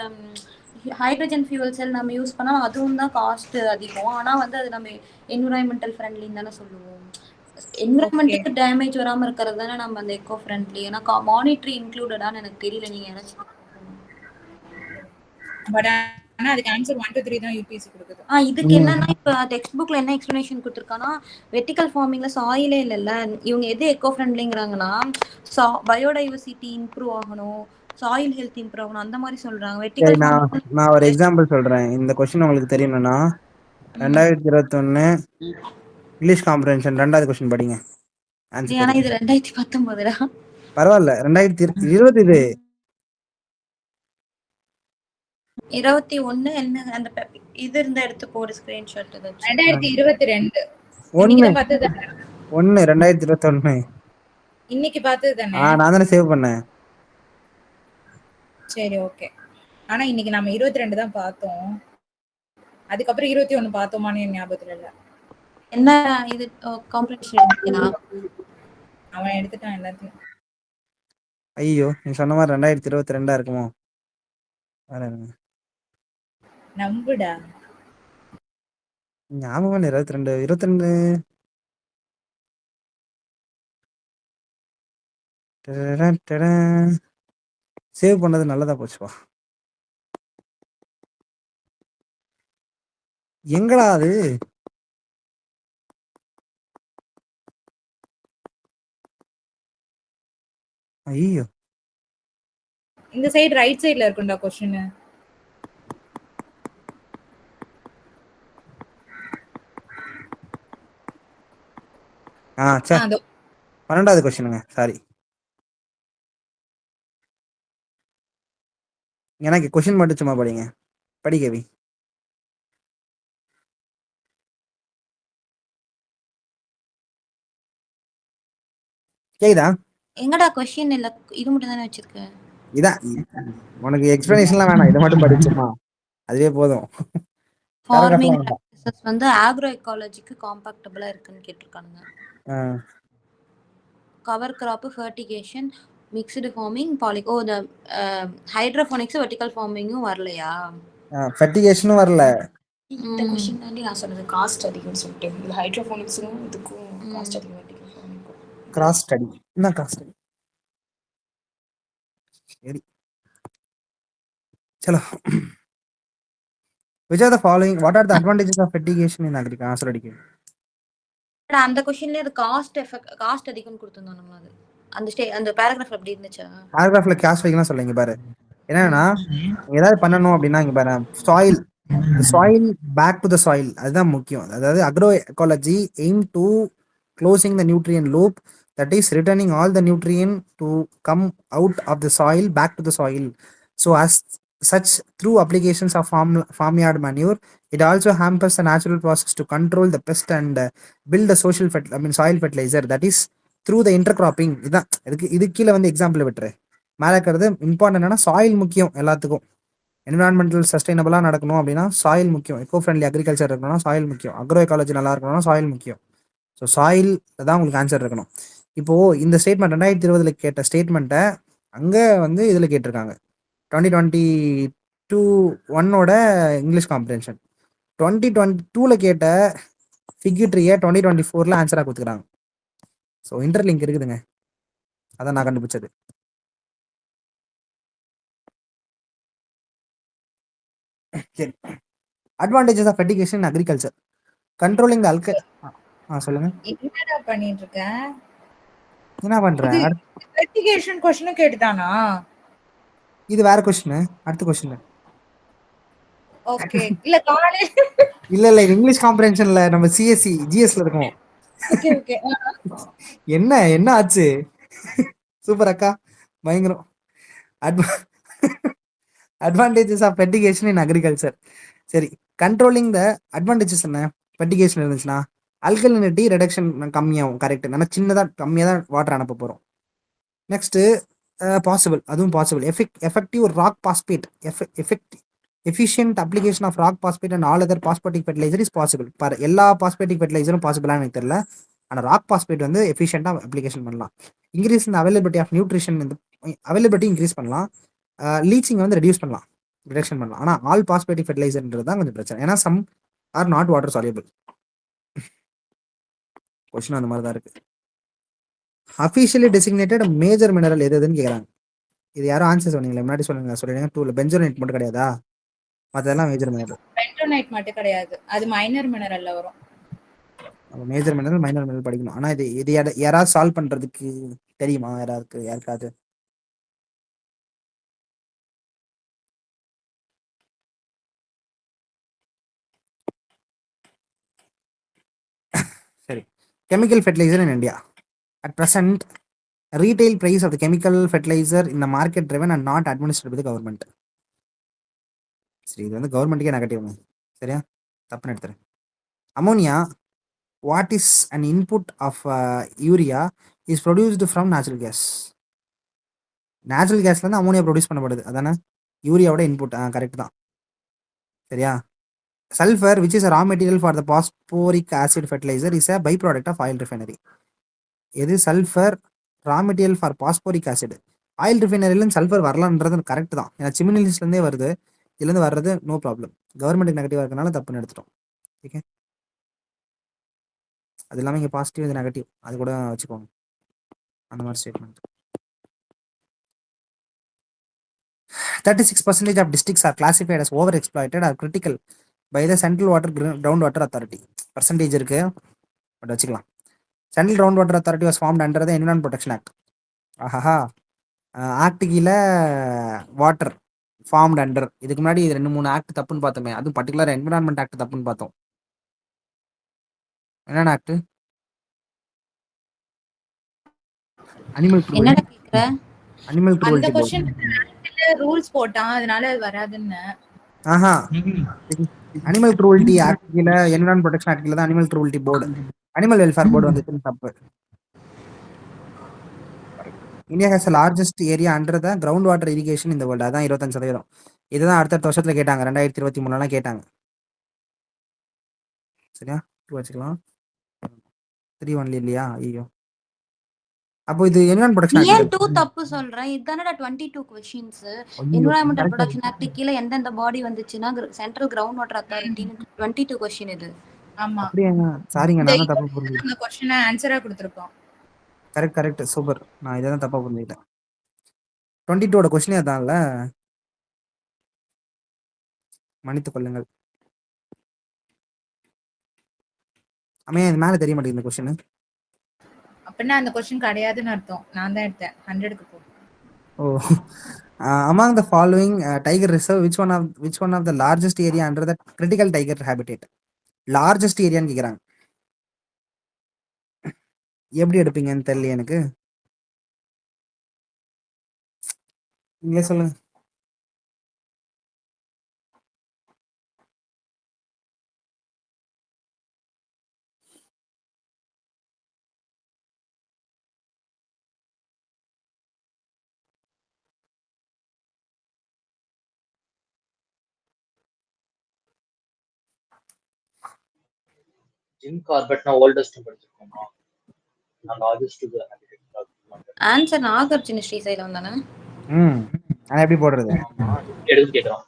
S4: ஹைட்ரஜன் ஃபியூவல் செல் நம்ம யூஸ் பண்ணா அதுவும் தான் காஸ்ட் அதிகம். ஆனா வந்து அது நம்ம என்விரான்மெண்டல் ஃப்ரெண்ட்லின்னு தானே சொல்லுவோம். என்விரான்மெண்ட்டுக்கு டேமேஜ் வராம இருக்கிறது தானே நம்ம அந்த எக்கோ ஃப்ரெண்ட்லி. ஏன்னா மானிட்டரி இன்க்ளூடடான்னு எனக்கு தெரியல. நீங்க யாராச்சும்
S2: பட் ஆனா அதுக்கு ஆன்சர் 1 to 3 தான் யூபிஎஸ்சி கொடுக்குது.
S4: இதுக்கு என்னன்னா இப்ப டெக்ஸ்ட் புக்ல என்ன எக்ஸ்பிளனேஷன் கொடுத்திருக்கானா, வெர்டிகல் ஃபார்மிங்ல சாயிலே இல்லல்ல, இவங்க எது எக்கோ ஃப்ரெண்ட்லிங்கறாங்கன்னா பயோடைவர்சிட்டி இம்ப்ரூவ் ஆகணும், சாயில் ஹெல்த் இம்ப்ரூவ் ஆகணும் அந்த மாதிரி சொல்றாங்க. வெர்டிகல்
S3: நான் ஒரு எக்ஸாம்பிள் சொல்றேன். இந்த क्वेश्चन உங்களுக்கு தெரியணும்னா 2021 இங்கிலீஷ் காம்ப்ரிஹென்ஷன் 2வது क्वेश्चन படிங்க. ஆன்சர்
S4: ஆனா இது 2019 டா.
S3: பரவாயில்ல 2020 இது
S4: 21 என்ன அந்த இது இருந்த எடுத்து போடு ஸ்கிரீன்ஷாட்.
S2: 2022
S3: ஒன்னு
S2: இன்னைக்கு பார்த்தது
S3: 2021
S2: இன்னைக்கு பார்த்தது தானே.
S3: நான் தானே சேவ் பண்ணேன்.
S2: சரி ஓகே. ஆனா இன்னைக்கு நம்ம 22 தான் பார்த்தோம். அதுக்கப்புறம் 21 பார்த்தோமான்னு ஞாபகத்துல இல்ல.
S4: என்ன இது காம்ப்ரிஹென்ஷன் எடுத்தீங்களா?
S2: அவன் எடுத்துட்டான் எல்லாத்தையும்.
S3: ஐயோ நீ சொன்ன மாதிரி 2022 இருக்குமோ?
S2: நம்புடா.
S3: ஞாபகம் 22 சேவ் பண்ணது நல்லதா போச்சுப்பா. எங்கடா அது? ஐயோ
S2: இந்த சைடு ரைட் சைடுல இருக்கும்டா क्वेश्चन.
S3: சே 12வது क्वेश्चनங்க. சாரி, எனக்கு क्वेश्चन மட்டும் சும்மா படிங்க. படி கேவி. கேக்குதா?
S4: எங்கடா क्वेश्चन இல்ல, இது மட்டும் தானே வச்சிருக்க.
S3: இதான் உனக்கு எக்ஸ்பிளனேஷன்லாம் வேணாம், இதை மட்டும் படிச்சுமா அதுவே போதும்.
S4: ஃபார்மிங் பிராக்டிசஸ் வந்து ஆக்ரோ எக்காலஜிக்கு காம்பாக்டபிளா இருக்குன்னு கேட்டிருக்காங்க. Cover crop, fertigation, mixed farming, பாலிகோ, இந்த ஹைட்ரோபோனிக்ஸ் வெர்டிகல் ஃபார்மிங்கும் வரலையா?
S3: ஃபர்டிகேஷனும் வரல.
S4: இந்த क्वेश्चन தாண்டி நான் சொன்னது காஸ்ட் அதிகம்னு சொல்லிட்டு. இது ஹைட்ரோபோனிக்ஸ்க்கும் இதுக்கும் காஸ்ட் அதிகம். வெர்டிகல் ஃபார்மிங்க்கும்
S3: கிராஸ் ஸ்டடி. என்ன கிராஸ் ஸ்டடி? சரி चलो. Which are the following? What are the advantages of fertigation in agriculture? Answer அடிக்க.
S4: அந்த क्वेश्चनல அது காஸ்ட் அதிகம்னு கொடுத்திருந்தானுங்க. அது அந்த பேராகிராஃப்ல அப்படி இருந்துச்சா?
S3: பேராகிராஃப்ல காஸ்ட் வைக்கலாம் சொல்லுங்க பாரு. என்னன்னா ஏதாவது பண்ணணும் அப்படின்னா இங்க பாரு, soil soil back to the soil அதுதான் முக்கியம். அதாவது agro ecology aim to closing the nutrient loop, that is returning all the nutrient to come out of the soil back to the soil. So as such, through applications of farmyard manure, it also hampers the natural process to control the pest and build the soil fertilizer, that is through the intercropping. இதான் இதுக்கு கீழே வந்து எக்ஸாம்பிள் விட்டுரு. மேலே இருக்கிறது இம்பார்ட்டன்ட். என்னன்னா சாயில் முக்கியம் எல்லாத்துக்கும். என்விரான்மெண்டல் சஸ்டைனபிளாக நடக்கணும் அப்படின்னா சாயில் முக்கியம். எக்கோ ஃப்ரெண்ட்லி அக்ரிகல்ச்சர் இருக்கணும்னா சாயில் முக்கியம். அக்ரோ எக்காலஜி நல்லா இருக்கணும்னா சாயில் முக்கியம். ஸோ சாயில் தான் உங்களுக்கு ஆன்சர் இருக்கணும். இப்போது இந்த ஸ்டேட்மெண்ட் 2020 கேட்ட ஸ்டேட்மெண்ட்டை அங்கே வந்து இதில் கேட்டிருக்காங்க. 2022 இங்கிலீஷ் காம்ப்ரிஹென்ஷன். 2022 கேட்ட ஃபிகிட்ரியை 2024 ஆன்சராக கொடுத்துக்கிறாங்க. ஸோ இன்டர்லிங்க் இருக்குதுங்க, அதான் நான் கண்டுபிடிச்சது. சரி, advantages of fertigation in agriculture. Controlling the அல்க சொல்லுங்க.
S2: என்னடா பண்ணிட்டு இருக்க?
S3: என்ன பண்ற?
S2: இது வெரிஃபிகேஷன் क्वेश्चन கேட்டுட்டானா?
S3: இது வேற கொஸ்டின். அடுத்த கொஸ்டின்.
S2: ஓகே. இல்ல காலே
S3: இல்ல இது இங்கிலீஷ் காம்ப்ரஹென்ஷன்ல நம்ம சிஎஸ்சி ஜிஎஸ்ல இருக்கோம்.
S2: Okay okay.
S3: என்ன என்ன ஆச்சு? சூப்பர் அக்கா, பயங்கரம். Advantages of fertigation in agriculture. சரி, கண்ட்ரோலிங் த அட்வான்டேஜஸ் என்ன? ஃபெர்டிகேஷன் இருந்துச்சுன்னா அல்கலினிட்டி ரெடக்ஷன் கம்மியாகும். கரெக்ட். நம்ம சின்னதாக கம்மியாக தான் வாட்டர் அனுப்ப போகிறோம். நெக்ஸ்ட்டு பாசிபிள், அதுவும் possible. Effective rock phosphate, efficient application of rock phosphate and all other phosphatic fertiliser is possible. எல்லா பாஸ்பேட்டிக் ஃபெர்டிலைசரும் பாசிபிளாக எனக்கு தெரியல. ஆனால் ராக் பாஸ்பேட் வந்து எஃபிஷியண்டாக அப்ளிகேஷன் பண்ணலாம். இன்க்ரீஸ் இந்த அவைலபிலிட்டி ஆஃப் நியூட்ரிஷன், இந்த அவைலபிலிட்டி இன்க்ரீஸ் பண்ணலாம். லீச்சிங் வந்து ரிடக்ஷன் பண்ணலாம். ஆனால் ஆல் பாஸ்பேட்டிக் ஃபெர்டிலைசர்ன்றது தான் கொஞ்சம் பிரச்சனை. ஏன்னா some are not water soluble. Question அந்த மாதிரி தான் இருக்கு. அஃபிஷியலி டெசிக்னேட்டட் மேஜர் மினரல் எதுன்னு கேட்குறாங்க. இது யாரும் ஆன்சர் சொன்னீங்களே முன்னாடி சொல்லுங்க. 2ல பென்சோனேட் மட்டும் கிடையாதா? மற்றதெல்லாம் மேஜர் மினரல்.
S2: பென்டோனைட் மட்டும் கிடையாது, அது மைனர் மினரல்ல வரும்.
S3: மேஜர் மினரல் மைனர் மினரல் படிக்கணும். ஆனால் இது யாராவது சால்வ் பண்ணுறதுக்கு தெரியுமா? யாருக்காவது? சரி, chemical fertilizer in India. At present, retail price of the chemical fertilizer in the market driven and not administered by the government. சரி, இது வந்து கவர்மெண்ட்டுக்கே நெகட்டிவ்ங்க. சரியா? தப்புன்னு எடுத்துறேன். Ammonia, what is an input of urea is produced from natural gas. Natural கேஸ்லேருந்து அமோனியா ப்ரொடியூஸ் பண்ணப்படுது, அதானே யூரியாவோட இன்புட். கரெக்ட் தான். சரியா? Sulfur, which is a raw material for the phosphoric acid fertilizer, is a byproduct of oil refinery. எது sulphur raw material for phosphoric acid? Oil ரிஃபைனரியிலேருந்து சல்ஃபர் வரலான்றது கரெக்ட் தான். ஏன்னா சிமினிலிஸ்லேருந்தே வருது, இதுலேருந்து வர்றது நோ ப்ராப்ளம். கவர்மெண்ட்டுக்கு நெகட்டிவாக இருக்கனால தப்புன்னு எடுத்துட்டோம். ஓகே, அது இல்லாமல் இங்கே பாசிட்டிவ், இது நெகட்டிவ், அது கூட வச்சுக்கோங்க. அந்த மாதிரி statement. 36% of districts are classified as overexploited or critical by the Central Water Ground Water Authority. Percentage இருக்கு, பட் வச்சுக்கலாம். Central ground water authority was formed under the environment protection act. ஆஹா, ஆக்ட் கீழே வாட்டர் ஃபார்ம்ட் அண்டர். இதுக்கு முன்னாடி 2-3 ஆக்ட் தப்புன்னு பார்த்தோமே, அதுவும் பர்டிகுலர் என்விரான்மெண்ட் ஆக்ட் தப்புன்னு பார்த்தோம். என்னென்ன ஆக்ட்? அனிமல்
S4: என்னடா கேக்குற?
S3: அனிமல்
S2: அந்த
S3: க்ரூவல்டி
S2: क्वेश्चन ரூல்ஸ் போட்டான், அதனால அது வராதுன்னு.
S3: ஆஹா, அனிமல் க்ரூவல்டி ஆக்ட் கீழே என்விரான்மெண்ட் ப்ரொடெக்ஷன் ஆக்ட் கீழே தான் animal cruelty board, animal welfare board வந்துச்சுன்னு தப்பு. India has largest area under the ground water irrigation இந்த வேர்ல்டு. அதான் 25%. இதுதான் அடுத்த வருஷத்துல கேட்டாங்க, 2023 கேட்டாங்க. சரியா? 2 வச்சுக்கலாம். 3 ஒன்லி இல்லையா? ஐயோ, அப்போ இது என்விரான்மெண்ட் ப்ரொடெக்ஷன்
S4: ஏன்
S3: ஆக்ட்
S4: 2 தப்பு சொல்றேன்? இதுதானடா 22 क्वेश्चंस. என்விரான்மெண்டல் ப்ரொடக்ஷன் ஆக்ட் கீழ எந்தெந்த பாடி வந்துச்சுன்னா சென்ட்ரல் கிரவுண்ட் வாட்டர் அத்தாரிட்டின்னு 22 क्वेश्चन இது.
S2: ஆமா,
S3: அப்படியேங்க. சாரிங்க, நான் தான் தப்பா புரிஞ்சுக்கிட்டேன்.
S2: அந்த क्वेश्चन ஆன்சரா கொடுத்திருக்கோம்.
S3: Correct super. நான் இதை தான் தப்பா புரிஞ்சுக்கிட்டேன். 22ஓட கொஸ்டினே அதான்ல, மன்னித்துக் கொள்ளுங்கள். அம்மையா, இது மேலே தெரிய மாட்டேங்குது இந்த கொஸ்டின்.
S2: அப்படின்னா அந்த क्वेश्चन கிடையாதுன்னு அர்த்தம். நான் தான் எடுத்தேன். 100க்கு போ.
S3: ஓ, among the following tiger reserve, which one of the largest area under the critical tiger habitat? Largest ஏரியான்னு கேக்குறாங்க. எப்படி எடுப்பீங்கன்னு தெரியல எனக்கு, நீங்களே சொல்லுங்க.
S5: ஜிம் கார்பெட்னா ஓல்டஸ்ட் படிச்சிருக்கோமா? நான் லார்ஜஸ்ட்
S4: ஆன்சர் நாகார்ஜுன ஸ்ரீசைலம் தானே?
S3: நான் எப்படி போடுறது?
S5: எடுத்து கேக்குறான்.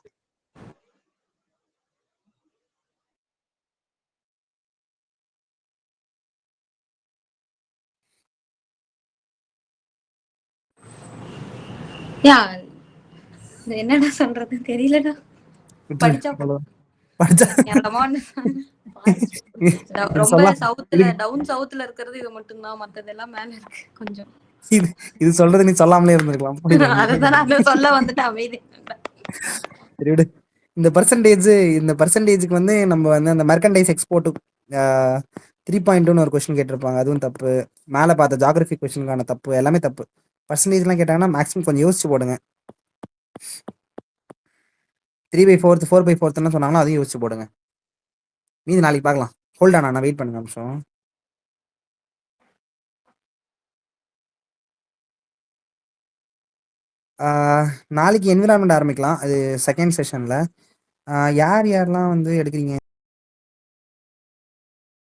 S4: யா, என்னடா சொல்றது தெரியலடா.
S3: விட்டுரு
S4: படிச்சா
S3: அவ்வளவுதான். படிச்சா
S4: கேவலமா ஒண்ணு.
S3: இது
S4: ரொம்ப
S3: சொல்லலாம்.
S4: சவுத்துல டவுன் சவுத்துல இருக்கிறது இது மட்டும்தான், மத்ததெல்லாம் மேல இருக்கு கொஞ்சம்.
S3: இது இது சொல்றது நீ சொல்லாமலே இருந்திருக்கலாம். புரியுதா?
S4: அதுதான் நான் சொல்ல வந்துட்டு அமைதி.
S3: சரி விடு. இந்த பர்சன்டேஜுக்கு வந்து நம்ம வந்து அந்த மெர்கண்டைஸ் எக்ஸ்போர்ட் 3.2 ஒரு கொஸ்டின் கேட்டிருப்பாங்க, அதுவும் தப்பு. மேலே பார்த்த ஜாகிரபி கொஸ்டினுக்கான தப்பு, எல்லாமே தப்பு. பர்சன்டேஜ்லாம் கேட்டாங்கன்னா மேக்ஸிமம் கொஞ்சம் யோசிச்சு போடுங்க. 3/4 4/4 சொன்னாங்கன்னா அதையும் யோசிச்சு போடுங்க. மீதி நாளைக்கு பார்க்கலாம். ஹோல்ட் ஆனா வெயிட் பண்ணுங்க நிமிஷம். நாளைக்கு என்விரான்மெண்ட் ஆரம்பிக்கலாம், அது செகண்ட் செஷனில். யார் யாரெல்லாம் வந்து எடுக்கிறீங்க?